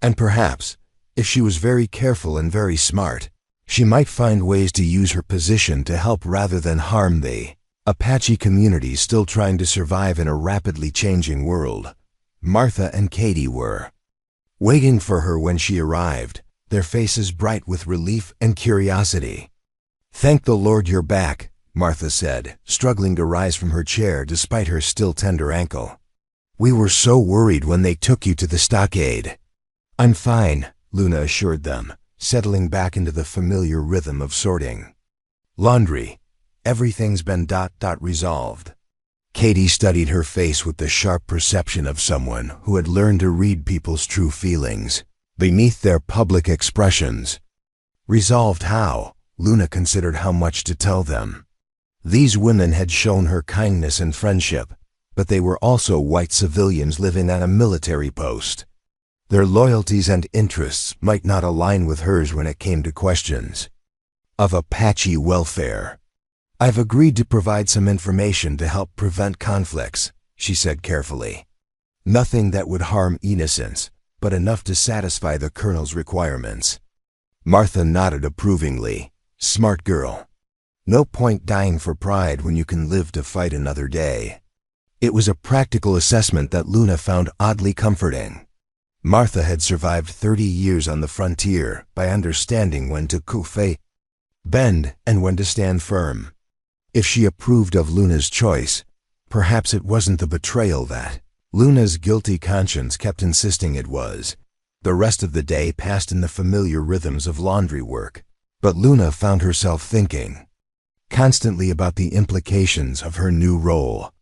And perhaps, if she was very careful and very smart, she might find ways to use her position to help rather than harm the Apache community still trying to survive in a rapidly changing world. Martha and Katie were waiting for her when she arrived, their faces bright with relief and curiosity. "Thank the Lord you're back," Martha said, struggling to rise from her chair despite her still tender ankle. "We were so worried when they took you to the stockade." "I'm fine," Luna assured them, settling back into the familiar rhythm of sorting laundry. "Everything's been resolved." Katie studied her face with the sharp perception of someone who had learned to read people's true feelings beneath their public expressions. Resolved how? Luna considered how much to tell them. These women had shown her kindness and friendship, but they were also white civilians living on a military post. Their loyalties and interests might not align with hers when it came to questions of Apache welfare. "I've agreed to provide some information to help prevent conflicts," she said carefully. "Nothing that would harm innocents, but enough to satisfy the colonel's requirements." Martha nodded approvingly. "Smart girl. No point dying for pride when you can live to fight another day." It was a practical assessment that Luna found oddly comforting. Martha had survived 30 years on the frontier by understanding when to bend and when to stand firm. If she approved of Luna's choice, perhaps it wasn't the betrayal that Luna's guilty conscience kept insisting it was. The rest of the day passed in the familiar rhythms of laundry work, but Luna found herself thinking constantly about the implications of her new role.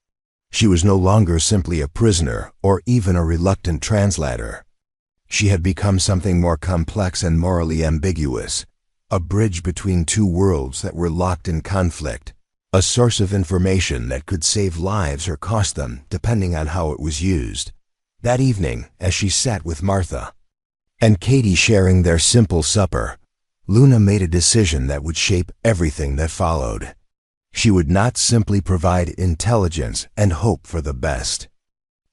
She was no longer simply a prisoner or even a reluctant translator. She had become something more complex and morally ambiguous, a bridge between two worlds that were locked in conflict. A source of information that could save lives or cost them, depending on how it was used. That evening, as she sat with Martha and Katie sharing their simple supper, Luna made a decision that would shape everything that followed. She would not simply provide intelligence and hope for the best.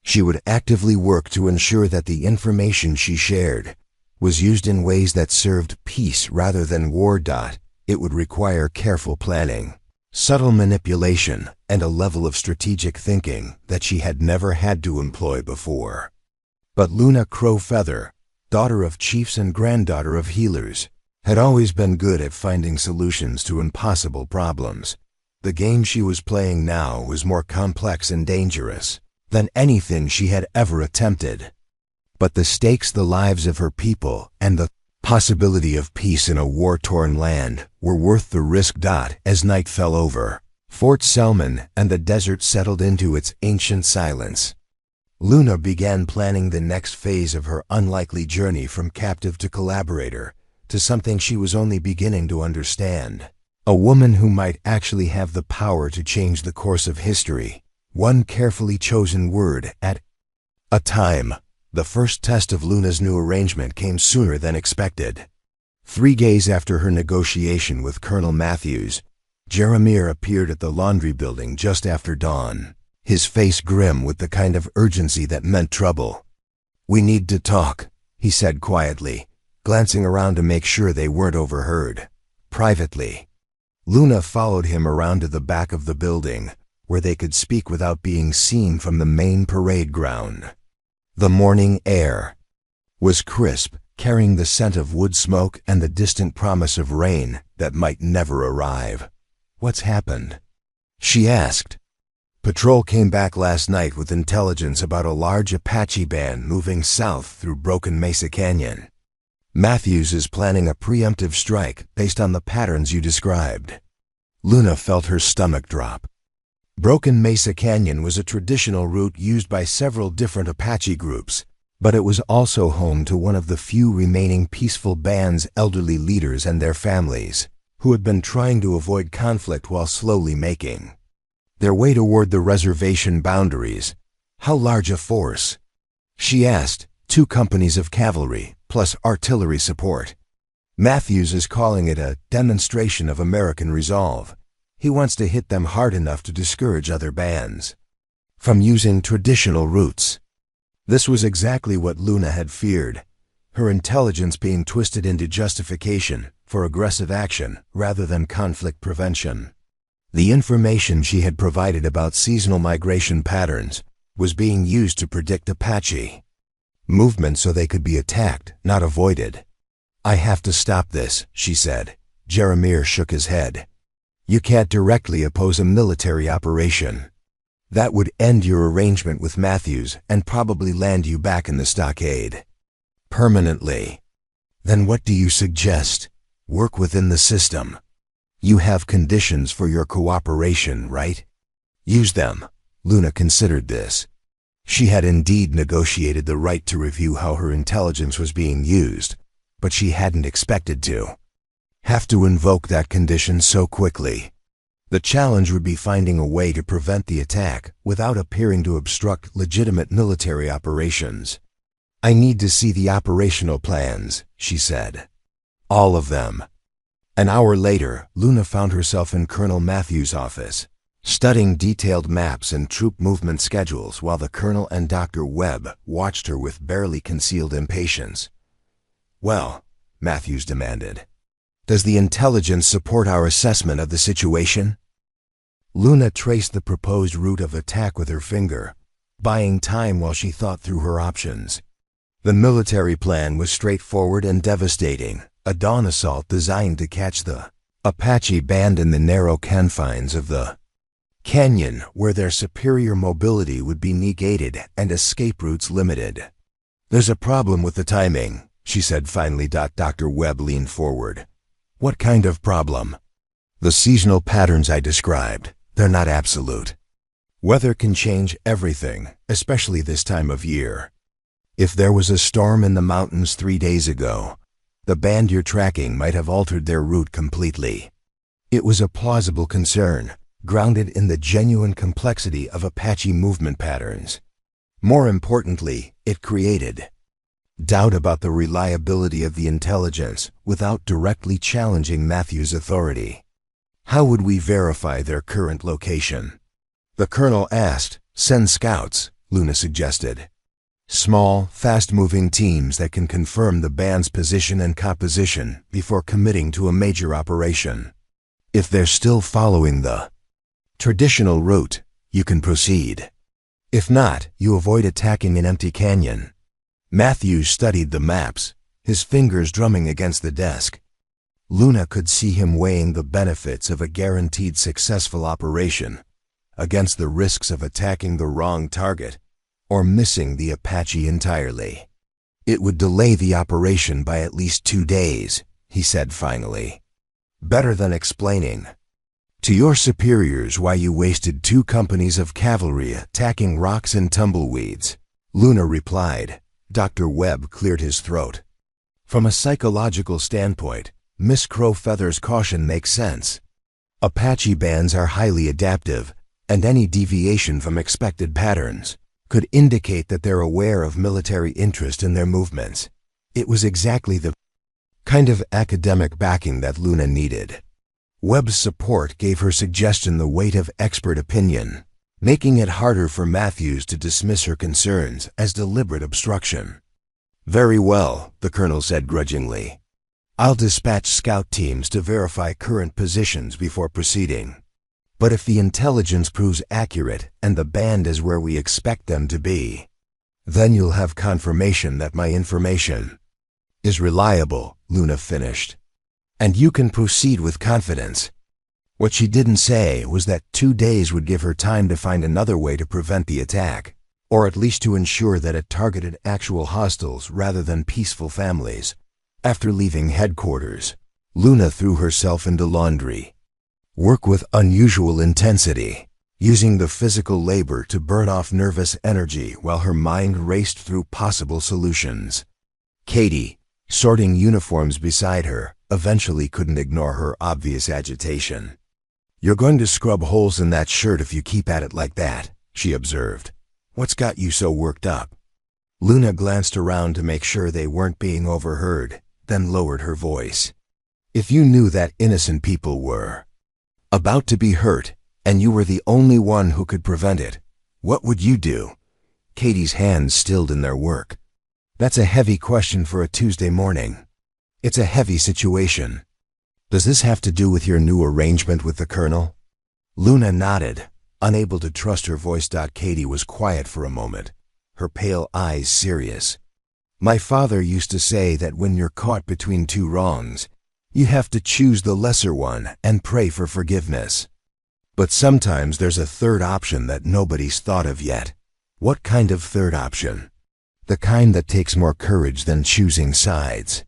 She would actively work to ensure that the information she shared was used in ways that served peace rather than war. It would require careful planning, subtle manipulation, and a level of strategic thinking that she had never had to employ before. But Luna Crowfeather, daughter of chiefs and granddaughter of healers, had always been good at finding solutions to impossible problems. The game she was playing now was more complex and dangerous than anything she had ever attempted. But the stakes, the lives of her people, and the possibility of peace in a war-torn land were worth the risk. As night fell over Fort Selman and the desert settled into its ancient silence, Luna began planning the next phase of her unlikely journey from captive to collaborator to something she was only beginning to understand. A woman who might actually have the power to change the course of history, one carefully chosen word at a time. The first test of Luna's new arrangement came sooner than expected. 3 days after her negotiation with Colonel Matthews, Jeremiah appeared at the laundry building just after dawn, his face grim with the kind of urgency that meant trouble. "We need to talk," he said quietly, glancing around to make sure they weren't overheard. Privately, Luna followed him around to the back of the building, where they could speak without being seen from the main parade ground. The morning air was crisp, carrying the scent of wood smoke and the distant promise of rain that might never arrive. "What's happened?" she asked. "Patrol came back last night with intelligence about a large Apache band moving south through Broken Mesa Canyon. Matthews is planning a preemptive strike based on the patterns you described." Luna felt her stomach drop. Broken Mesa Canyon was a traditional route used by several different Apache groups, but it was also home to one of the few remaining peaceful band's elderly leaders and their families, who had been trying to avoid conflict while slowly making their way toward the reservation boundaries. "How large a force?" she asked. "2 companies of cavalry, plus artillery support. Matthews is calling it a demonstration of American resolve. He wants to hit them hard enough to discourage other bands from using traditional routes." This was exactly what Luna had feared, her intelligence being twisted into justification for aggressive action rather than conflict prevention. The information she had provided about seasonal migration patterns was being used to predict Apache movement so they could be attacked, not avoided. "I have to stop this," she said. Jeremiah shook his head. "You can't directly oppose a military operation. That would end your arrangement with Matthews and probably land you back in the stockade permanently." "Then what do you suggest?" "Work within the system. You have conditions for your cooperation, right? Use them." Luna considered this. She had indeed negotiated the right to review how her intelligence was being used, but she hadn't expected to have to invoke that condition so quickly. The challenge would be finding a way to prevent the attack without appearing to obstruct legitimate military operations. "I need to see the operational plans," she said. "All of them." An hour later, Luna found herself in Colonel Matthews' office, studying detailed maps and troop movement schedules while the Colonel and Dr. Webb watched her with barely concealed impatience. "Well," Matthews demanded, "does the intelligence support our assessment of the situation?" Luna traced the proposed route of attack with her finger, buying time while she thought through her options. The military plan was straightforward and devastating, a dawn assault designed to catch the Apache band in the narrow confines of the canyon where their superior mobility would be negated and escape routes limited. "There's a problem with the timing," she said finally. Dr. Webb leaned forward. "What kind of problem?" "The seasonal patterns I described. They're not absolute. Weather can change everything, especially this time of year. If there was a storm in the mountains 3 days ago, the band you're tracking might have altered their route completely." It was a plausible concern, grounded in the genuine complexity of Apache movement patterns. More importantly, it created doubt about the reliability of the intelligence without directly challenging Matthews' authority. "How would we verify their current location?" the Colonel asked. "Send scouts," Luna suggested. "Small, fast-moving teams that can confirm the band's position and composition before committing to a major operation." If they're still following the traditional route, you can proceed. If not, you avoid attacking an empty canyon. Matthews studied the maps, his fingers drumming against the desk. Luna could see him weighing the benefits of a guaranteed successful operation against the risks of attacking the wrong target or missing the Apache entirely. It would delay the operation by at least 2 days, he said finally. Better than explaining to your superiors why you wasted 2 companies of cavalry attacking rocks and tumbleweeds. Luna replied. Dr. Webb cleared his throat. From a psychological standpoint, Miss Crowfeather's caution makes sense. Apache bands are highly adaptive, and any deviation from expected patterns could indicate that they're aware of military interest in their movements. It was exactly the kind of academic backing that Luna needed. Webb's support gave her suggestion the weight of expert opinion, making it harder for Matthews to dismiss her concerns as deliberate obstruction. Very well, the colonel said grudgingly. I'll dispatch scout teams to verify current positions before proceeding. But if the intelligence proves accurate and the band is where we expect them to be, then you'll have confirmation that my information is reliable, Luna finished. And you can proceed with confidence. What she didn't say was that 2 days would give her time to find another way to prevent the attack, or at least to ensure that it targeted actual hostiles rather than peaceful families. After leaving headquarters, Luna threw herself into laundry. Work with unusual intensity, using the physical labor to burn off nervous energy while her mind raced through possible solutions. Katie, sorting uniforms beside her, eventually couldn't ignore her obvious agitation. You're going to scrub holes in that shirt if you keep at it like that, she observed. What's got you so worked up? Luna glanced around to make sure they weren't being overheard, then lowered her voice. If you knew that innocent people were about to be hurt, and you were the only one who could prevent it, what would you do? Katie's hands stilled in their work. That's a heavy question for a Tuesday morning. It's a heavy situation. Does this have to do with your new arrangement with the colonel? Luna nodded, unable to trust her voice. Katie was quiet for a moment, her pale eyes serious. My father used to say that when you're caught between 2 wrongs, you have to choose the lesser one and pray for forgiveness. But sometimes there's a third option that nobody's thought of yet. What kind of third option? The kind that takes more courage than choosing sides.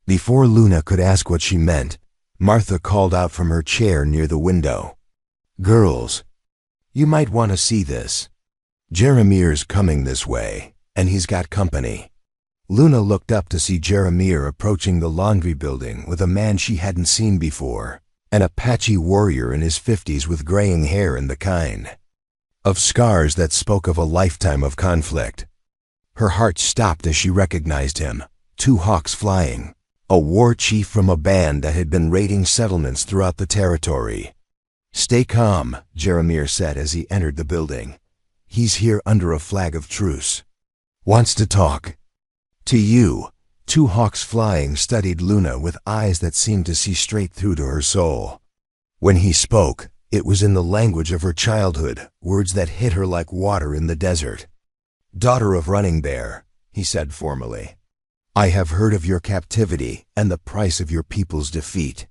Before Luna could ask what she meant, Martha called out from her chair near the window. Girls, you might want to see this. Jeremir's coming this way, and he's got company. Luna looked up to see Jeremir approaching the laundry building with a man she hadn't seen before, an Apache warrior in his 50s with graying hair and the kind of scars that spoke of a lifetime of conflict. Her heart stopped as she recognized him, 2 hawks flying, a war chief from a band that had been raiding settlements throughout the territory. Stay calm, Jeremir said as he entered the building. He's here under a flag of truce. Wants to talk to you. 2 hawks flying studied Luna with eyes that seemed to see straight through to her soul. When he spoke, it was in the language of her childhood, words that hit her like water in the desert. Daughter of Running Bear, he said formally, I have heard of your captivity and the price of your people's defeat.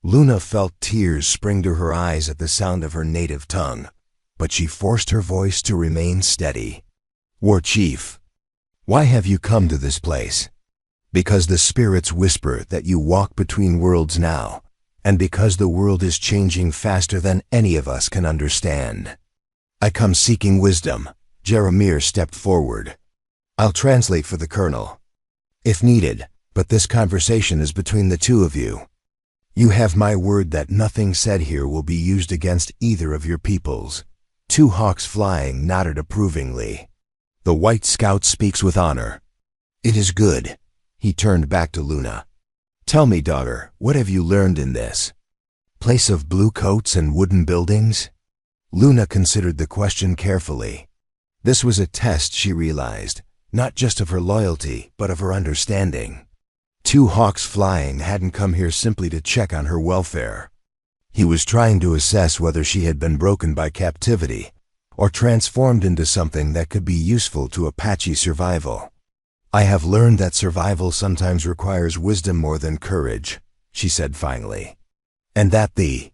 Luna felt tears spring to her eyes at the sound of her native tongue, but she forced her voice to remain steady. War Chief, why have you come to this place? Because the spirits whisper that you walk between worlds now, and because the world is changing faster than any of us can understand. I come seeking wisdom. Jeremir stepped forward. I'll translate for the colonel, if needed, but this conversation is between the 2 of you. You have my word that nothing said here will be used against either of your peoples. 2 hawks flying nodded approvingly. The White Scout speaks with honor. It is good. He turned back to Luna. Tell me, daughter, what have you learned in this place of blue coats and wooden buildings? Luna considered the question carefully. This was a test, she realized, not just of her loyalty, but of her understanding. 2 hawks flying hadn't come here simply to check on her welfare. He was trying to assess whether she had been broken by captivity or transformed into something that could be useful to Apache survival. "I have learned that survival sometimes requires wisdom more than courage," she said finally, "and that the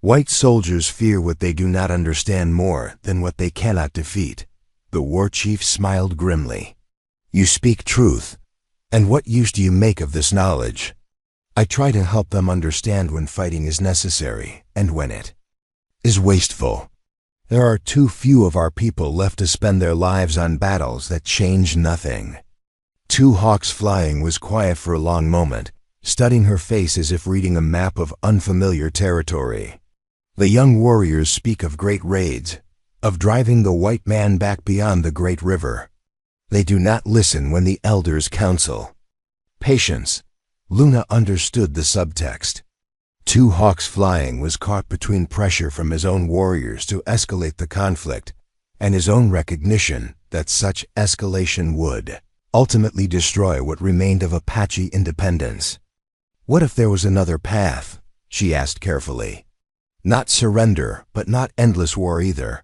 white soldiers fear what they do not understand more than what they cannot defeat." The war chief smiled grimly. "You speak truth. And what use do you make of this knowledge?" "I try to help them understand when fighting is necessary and when it is wasteful. There are too few of our people left to spend their lives on battles that change nothing." Two Hawks Flying was quiet for a long moment, studying her face as if reading a map of unfamiliar territory. "The young warriors speak of great raids, of driving the white man back beyond the great river. They do not listen when the elders counsel." Patience. Luna understood the subtext. Two Hawks Flying was caught between pressure from his own warriors to escalate the conflict and his own recognition that such escalation would ultimately destroy what remained of Apache independence. "What if there was another path?" she asked carefully. "Not surrender, but not endless war either."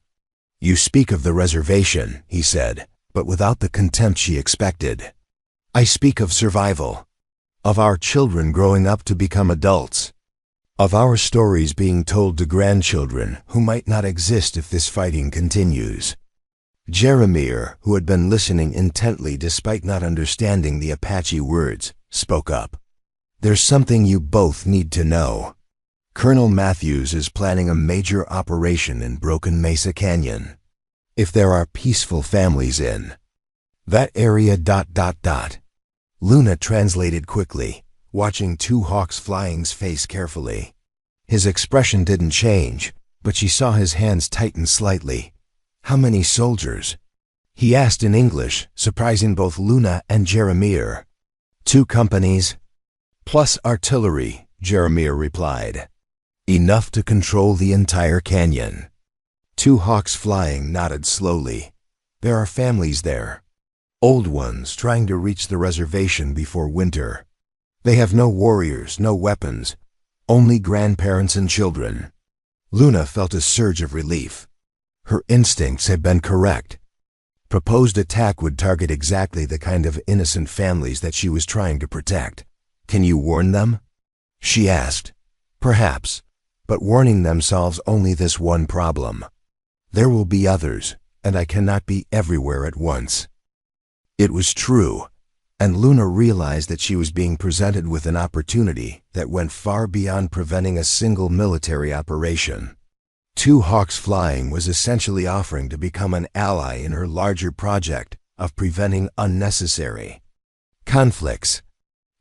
"You speak of the reservation," he said, but without the contempt she expected. "I speak of survival, of our children growing up to become adults, of our stories being told to grandchildren who might not exist if this fighting continues." Jeremiah, who had been listening intently despite not understanding the Apache words, spoke up. "There's something you both need to know. Colonel Matthews is planning a major operation in Broken Mesa Canyon. If there are peaceful families in that area... Luna translated quickly, watching Two Hawks Flying's face carefully. His expression didn't change, but she saw his hands tighten slightly. "How many soldiers?" he asked in English, surprising both Luna and Jeremiah. "2 companies, plus artillery," Jeremiah replied. "Enough to control the entire canyon." Two Hawks Flying nodded slowly. "There are families there. Old ones trying to reach the reservation before winter. They have no warriors, no weapons, only grandparents and children." Luna felt a surge of relief. Her instincts had been correct. Proposed attack would target exactly the kind of innocent families that she was trying to protect. "Can you warn them?" she asked. "Perhaps, but warning them solves only this one problem. There will be others, and I cannot be everywhere at once." It was true, and Luna realized that she was being presented with an opportunity that went far beyond preventing a single military operation. Two Hawks Flying was essentially offering to become an ally in her larger project of preventing unnecessary conflicts.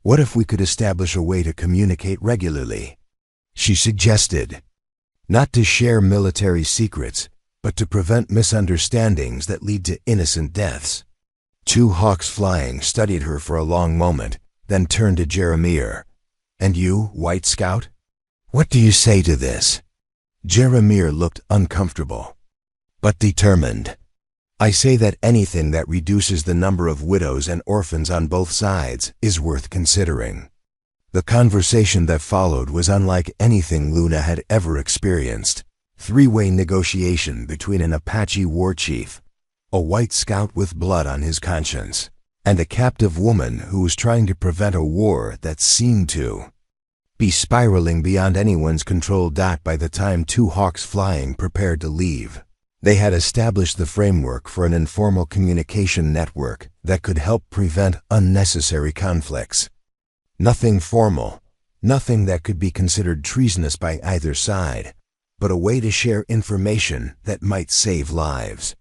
"What if we could establish a way to communicate regularly?" she suggested. "Not to share military secrets, but to prevent misunderstandings that lead to innocent deaths." Two Hawks Flying studied her for a long moment, then turned to Jeremiah. "And you, White Scout? What do you say to this?" Jeremiah looked uncomfortable, but determined. "I say that anything that reduces the number of widows and orphans on both sides is worth considering." The conversation that followed was unlike anything Luna had ever experienced. Three-way negotiation between an Apache war chief, a White Scout with blood on his conscience, and a captive woman who was trying to prevent a war that seemed to be spiraling beyond anyone's control. By the time Two Hawks Flying prepared to leave, they had established the framework for an informal communication network that could help prevent unnecessary conflicts. Nothing formal, nothing that could be considered treasonous by either side, but a way to share information that might save lives.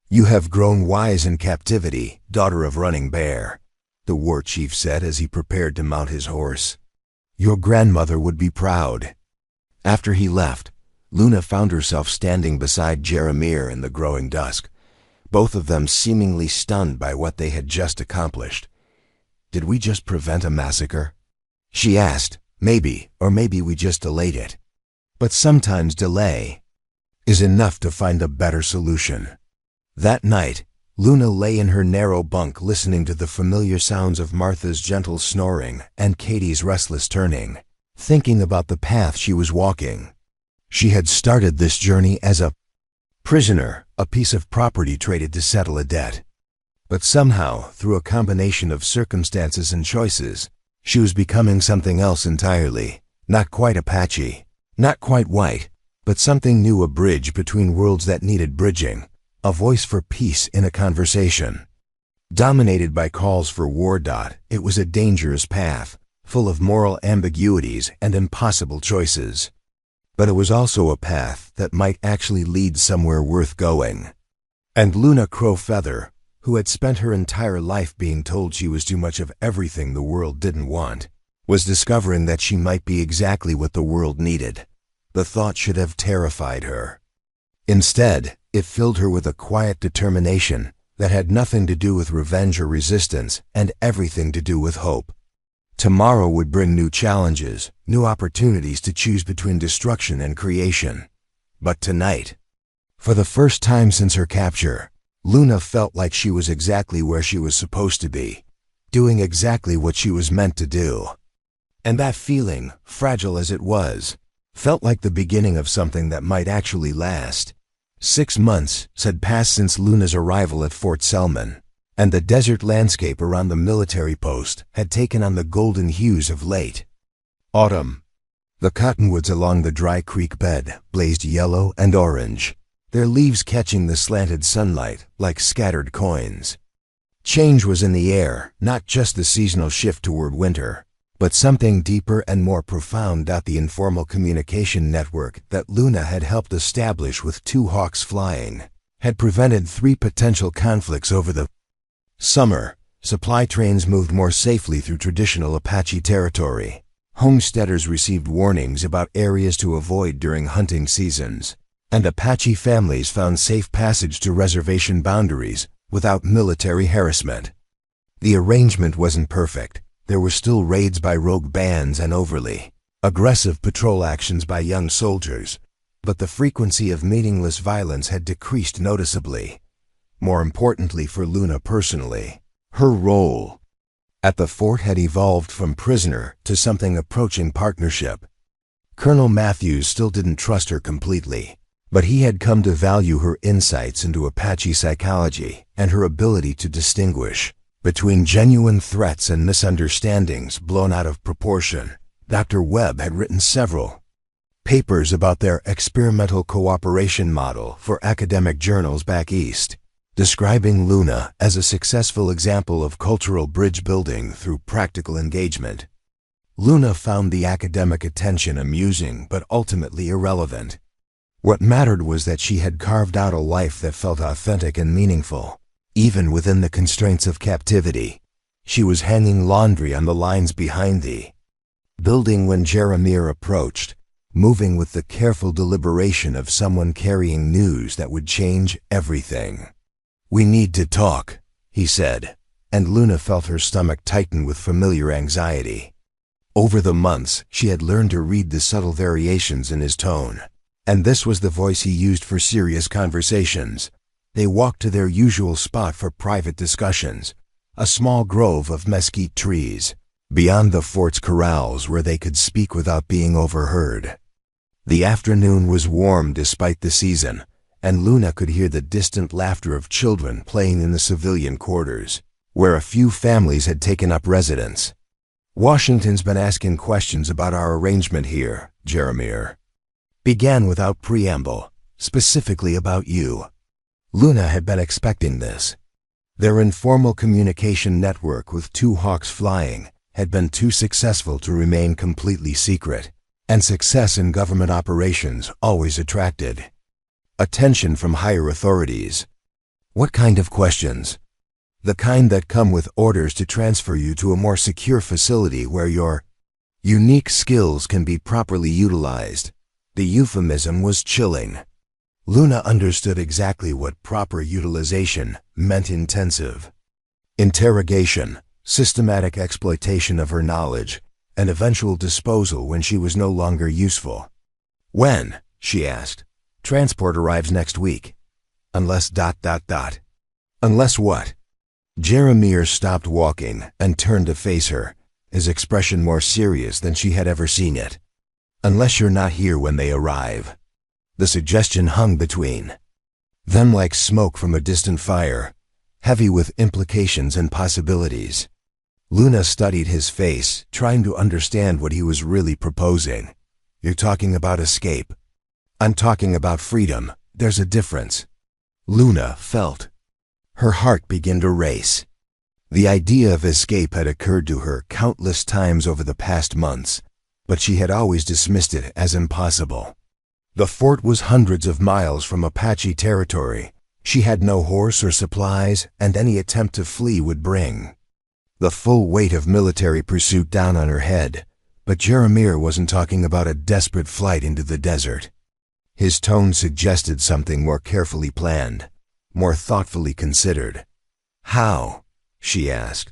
"You have grown wise in captivity, daughter of Running Bear," the war chief said as he prepared to mount his horse. "Your grandmother would be proud." After he left, Luna found herself standing beside Jeremiah in the growing dusk, both of them seemingly stunned by what they had just accomplished. "Did we just prevent a massacre?" she asked. "Maybe, or maybe we just delayed it. But sometimes delay is enough to find a better solution." That night, Luna lay in her narrow bunk listening to the familiar sounds of Martha's gentle snoring and Katie's restless turning, thinking about the path she was walking She had started this journey as a prisoner, a piece of property traded to settle a debt. But somehow, through a combination of circumstances and choices, she was becoming something else entirely. Not quite Apache, not quite white, but something new, a bridge between worlds that needed bridging, a voice for peace in a conversation. Dominated by calls for war. It was a dangerous path, full of moral ambiguities and impossible choices. But it was also a path that might actually lead somewhere worth going. And Luna Crowfeather, who had spent her entire life being told she was too much of everything the world didn't want, was discovering that she might be exactly what the world needed. The thought should have terrified her. Instead, it filled her with a quiet determination that had nothing to do with revenge or resistance and everything to do with hope. Tomorrow would bring new challenges, new opportunities to choose between destruction and creation. But tonight, for the first time since her capture, Luna felt like she was exactly where she was supposed to be, doing exactly what she was meant to do. And that feeling, fragile as it was, felt like the beginning of something that might actually last. 6 months had passed since Luna's arrival at Fort Selman, and the desert landscape around the military post had taken on the golden hues of late autumn. The cottonwoods along the dry creek bed blazed yellow and orange, their leaves catching the slanted sunlight like scattered coins. Change was in the air, not just the seasonal shift toward winter, but something deeper and more profound. The informal communication network that Luna had helped establish with 2 hawks flying had prevented 3 potential conflicts over the summer. Supply trains moved more safely through traditional Apache territory. Homesteaders received warnings about areas to avoid during hunting seasons, and Apache families found safe passage to reservation boundaries without military harassment. The arrangement wasn't perfect. There were still raids by rogue bands and overly aggressive patrol actions by young soldiers, but the frequency of meaningless violence had decreased noticeably. More importantly for Luna personally, her role at the fort had evolved from prisoner to something approaching partnership. Colonel Matthews still didn't trust her completely, but he had come to value her insights into Apache psychology and her ability to distinguish between genuine threats and misunderstandings blown out of proportion. Dr. Webb had written several papers about their experimental cooperation model for academic journals back east, describing Luna as a successful example of cultural bridge building through practical engagement. Luna found the academic attention amusing but ultimately irrelevant. What mattered was that she had carved out a life that felt authentic and meaningful, even within the constraints of captivity. She was hanging laundry on the lines behind the building when Jeremiah approached, moving with the careful deliberation of someone carrying news that would change everything. "We need to talk," he said, and Luna felt her stomach tighten with familiar anxiety. Over the months, she had learned to read the subtle variations in his tone, and this was the voice he used for serious conversations. They walked to their usual spot for private discussions, a small grove of mesquite trees, beyond the fort's corrals where they could speak without being overheard. The afternoon was warm despite the season, and Luna could hear the distant laughter of children playing in the civilian quarters, where a few families had taken up residence. "Washington's been asking questions about our arrangement here," Jeremiah began without preamble, "specifically about you." Luna had been expecting this. Their informal communication network with 2 hawks flying had been too successful to remain completely secret, and success in government operations always attracted attention from higher authorities. "What kind of questions?" "The kind that come with orders to transfer you to a more secure facility where your unique skills can be properly utilized." The euphemism was chilling. Luna understood exactly what proper utilization meant: intensive interrogation, systematic exploitation of her knowledge, and eventual disposal when she was no longer useful. "When?" she asked. "Transport arrives next week. Unless ... Unless what?" Jeremiah stopped walking and turned to face her, his expression more serious than she had ever seen it. "Unless you're not here when they arrive." The suggestion hung between them like smoke from a distant fire, heavy with implications and possibilities. Luna studied his face, trying to understand what he was really proposing. You're talking about escape. I'm talking about freedom. There's a difference. Luna felt. Her heart began to race. The idea of escape had occurred to her countless times over the past months, but she had always dismissed it as impossible. The fort was hundreds of miles from Apache territory. She had no horse or supplies, and any attempt to flee would bring the full weight of military pursuit down on her head. But Jeremiah wasn't talking about a desperate flight into the desert. His tone suggested something more carefully planned, more thoughtfully considered. How? She asked.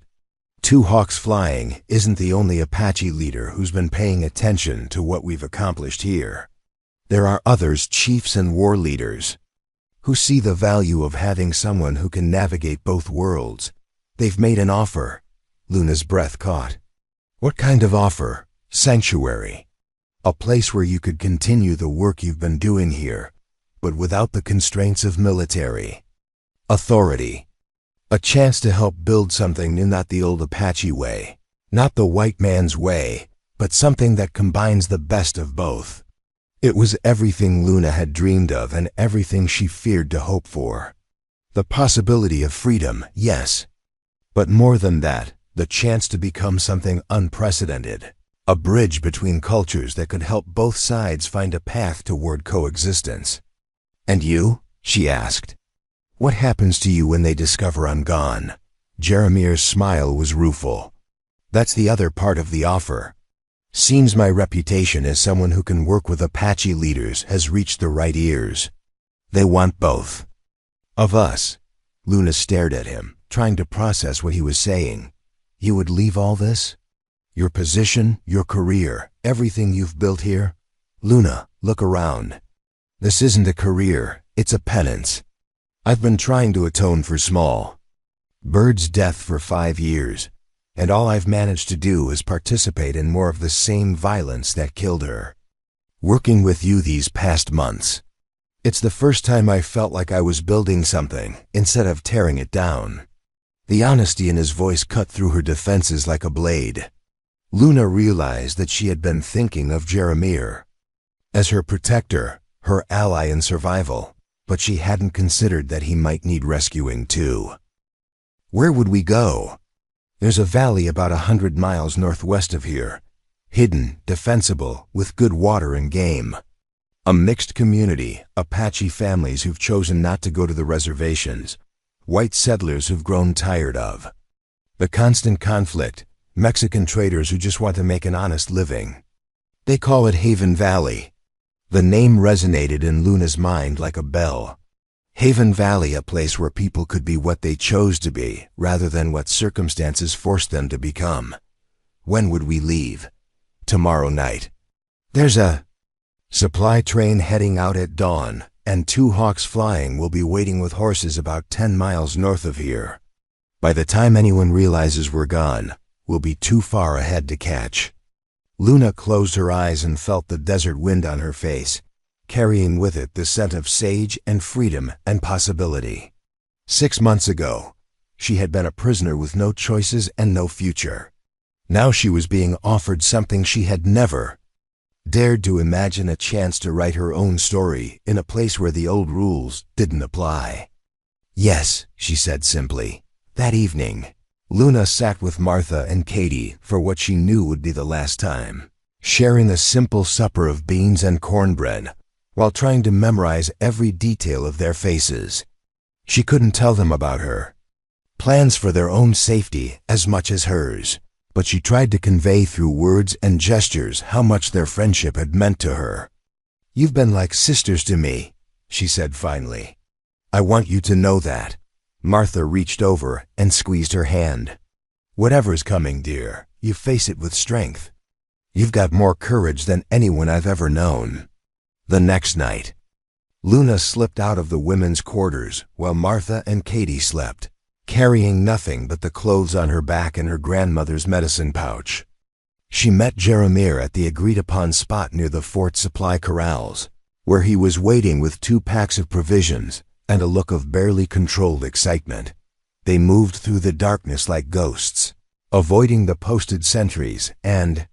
Two Hawks Flying isn't the only Apache leader who's been paying attention to what we've accomplished here. There are others, chiefs and war leaders, who see the value of having someone who can navigate both worlds. They've made an offer. Luna's breath caught. What kind of offer? Sanctuary. A place where you could continue the work you've been doing here, but without the constraints of military authority. A chance to help build something new, not the old Apache way, not the white man's way, but something that combines the best of both. It was everything Luna had dreamed of and everything she feared to hope for. The possibility of freedom, yes. But more than that, the chance to become something unprecedented. A bridge between cultures that could help both sides find a path toward coexistence. And you? She asked. What happens to you when they discover I'm gone? Jeremiah's smile was rueful. That's the other part of the offer. Seems my reputation as someone who can work with Apache leaders has reached the right ears. They want both of us. Luna stared at him, trying to process what he was saying. You would leave all this? Your position, your career, everything you've built here? Luna, look around. This isn't a career, it's a penance. I've been trying to atone for Small Bird's death for 5 years, and all I've managed to do is participate in more of the same violence that killed her. Working with you these past months, it's the first time I felt like I was building something instead of tearing it down. The honesty in his voice cut through her defenses like a blade. Luna realized that she had been thinking of Jeremiah as her protector, her ally in survival, but she hadn't considered that he might need rescuing too. Where would we go? There's a valley about 100 miles northwest of here, hidden, defensible, with good water and game. A mixed community, Apache families who've chosen not to go to the reservations, white settlers who've grown tired of the constant conflict, Mexican traders who just want to make an honest living. They call it Haven Valley. The name resonated in Luna's mind like a bell. Haven Valley, a place where people could be what they chose to be, rather than what circumstances forced them to become. When would we leave? Tomorrow night. There's a supply train heading out at dawn, and 2 Hawks Flying will be waiting with horses about 10 miles north of here. By the time anyone realizes we're gone, we'll be too far ahead to catch. Luna closed her eyes and felt the desert wind on her face, carrying with it the scent of sage and freedom and possibility. 6 months ago, she had been a prisoner with no choices and no future. Now she was being offered something she had never dared to imagine, a chance to write her own story in a place where the old rules didn't apply. Yes, she said simply. That evening, Luna sat with Martha and Katie for what she knew would be the last time, sharing a simple supper of beans and cornbread while trying to memorize every detail of their faces. She couldn't tell them about her plans for their own safety as much as hers, but she tried to convey through words and gestures how much their friendship had meant to her. You've been like sisters to me, she said finally. I want you to know that. Martha reached over and squeezed her hand. Whatever's coming, dear, you face it with strength. You've got more courage than anyone I've ever known. The next night, Luna slipped out of the women's quarters while Martha and Katie slept, carrying nothing but the clothes on her back and her grandmother's medicine pouch. She met Jeremiah at the agreed-upon spot near the fort supply corrals. where he was waiting with 2 packs of provisions and a look of barely controlled excitement. They moved through the darkness like ghosts, avoiding the posted sentries and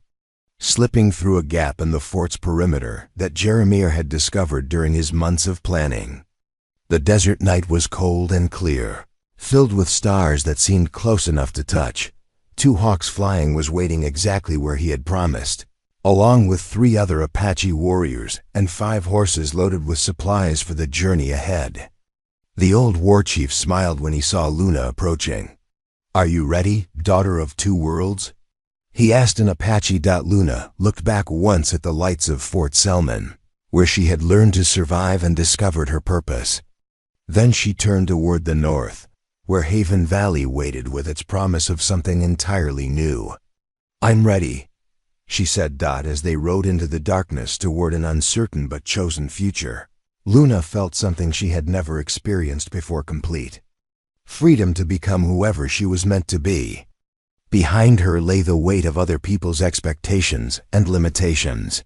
slipping through a gap in the fort's perimeter that Jeremiah had discovered during his months of planning. The desert night was cold and clear, filled with stars that seemed close enough to touch. 2 hawks flying was waiting exactly where he had promised, along with 3 other Apache warriors and 5 horses loaded with supplies for the journey ahead. The old war chief smiled when he saw Luna approaching. "Are you ready, daughter of 2 worlds?" he asked in Apache. Luna looked back once at the lights of Fort Selman, where she had learned to survive and discovered her purpose. Then she turned toward the north, where Haven Valley waited with its promise of something entirely new. "I'm ready," she said. As they rode into the darkness toward an uncertain but chosen future, Luna felt something she had never experienced before: complete freedom to become whoever she was meant to be. Behind her lay the weight of other people's expectations and limitations.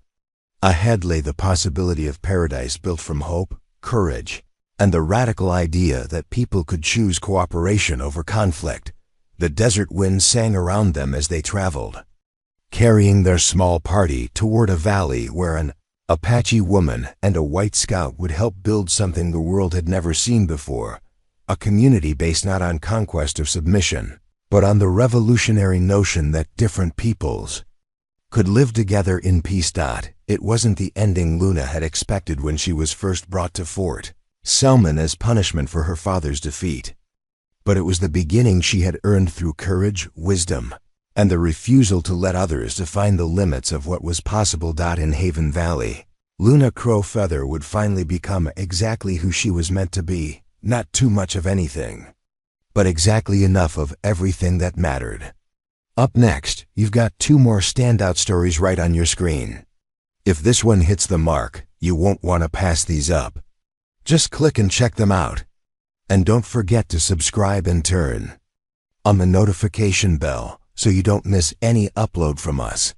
Ahead lay the possibility of paradise built from hope, courage, and the radical idea that people could choose cooperation over conflict. The desert wind sang around them as they traveled, carrying their small party toward a valley where an Apache woman and a white scout would help build something the world had never seen before, a community based not on conquest or submission, but on the revolutionary notion that different peoples could live together in peace. It wasn't the ending Luna had expected when she was first brought to Fort Selman as punishment for her father's defeat, but it was the beginning she had earned through courage, wisdom, and the refusal to let others define the limits of what was possible. In Haven Valley, Luna Crowfeather would finally become exactly who she was meant to be. Not too much of anything, but exactly enough of everything that mattered. Up next, you've got 2 more standout stories right on your screen. If this one hits the mark, you won't want to pass these up. Just click and check them out. And don't forget to subscribe and turn on the notification bell so you don't miss any upload from us.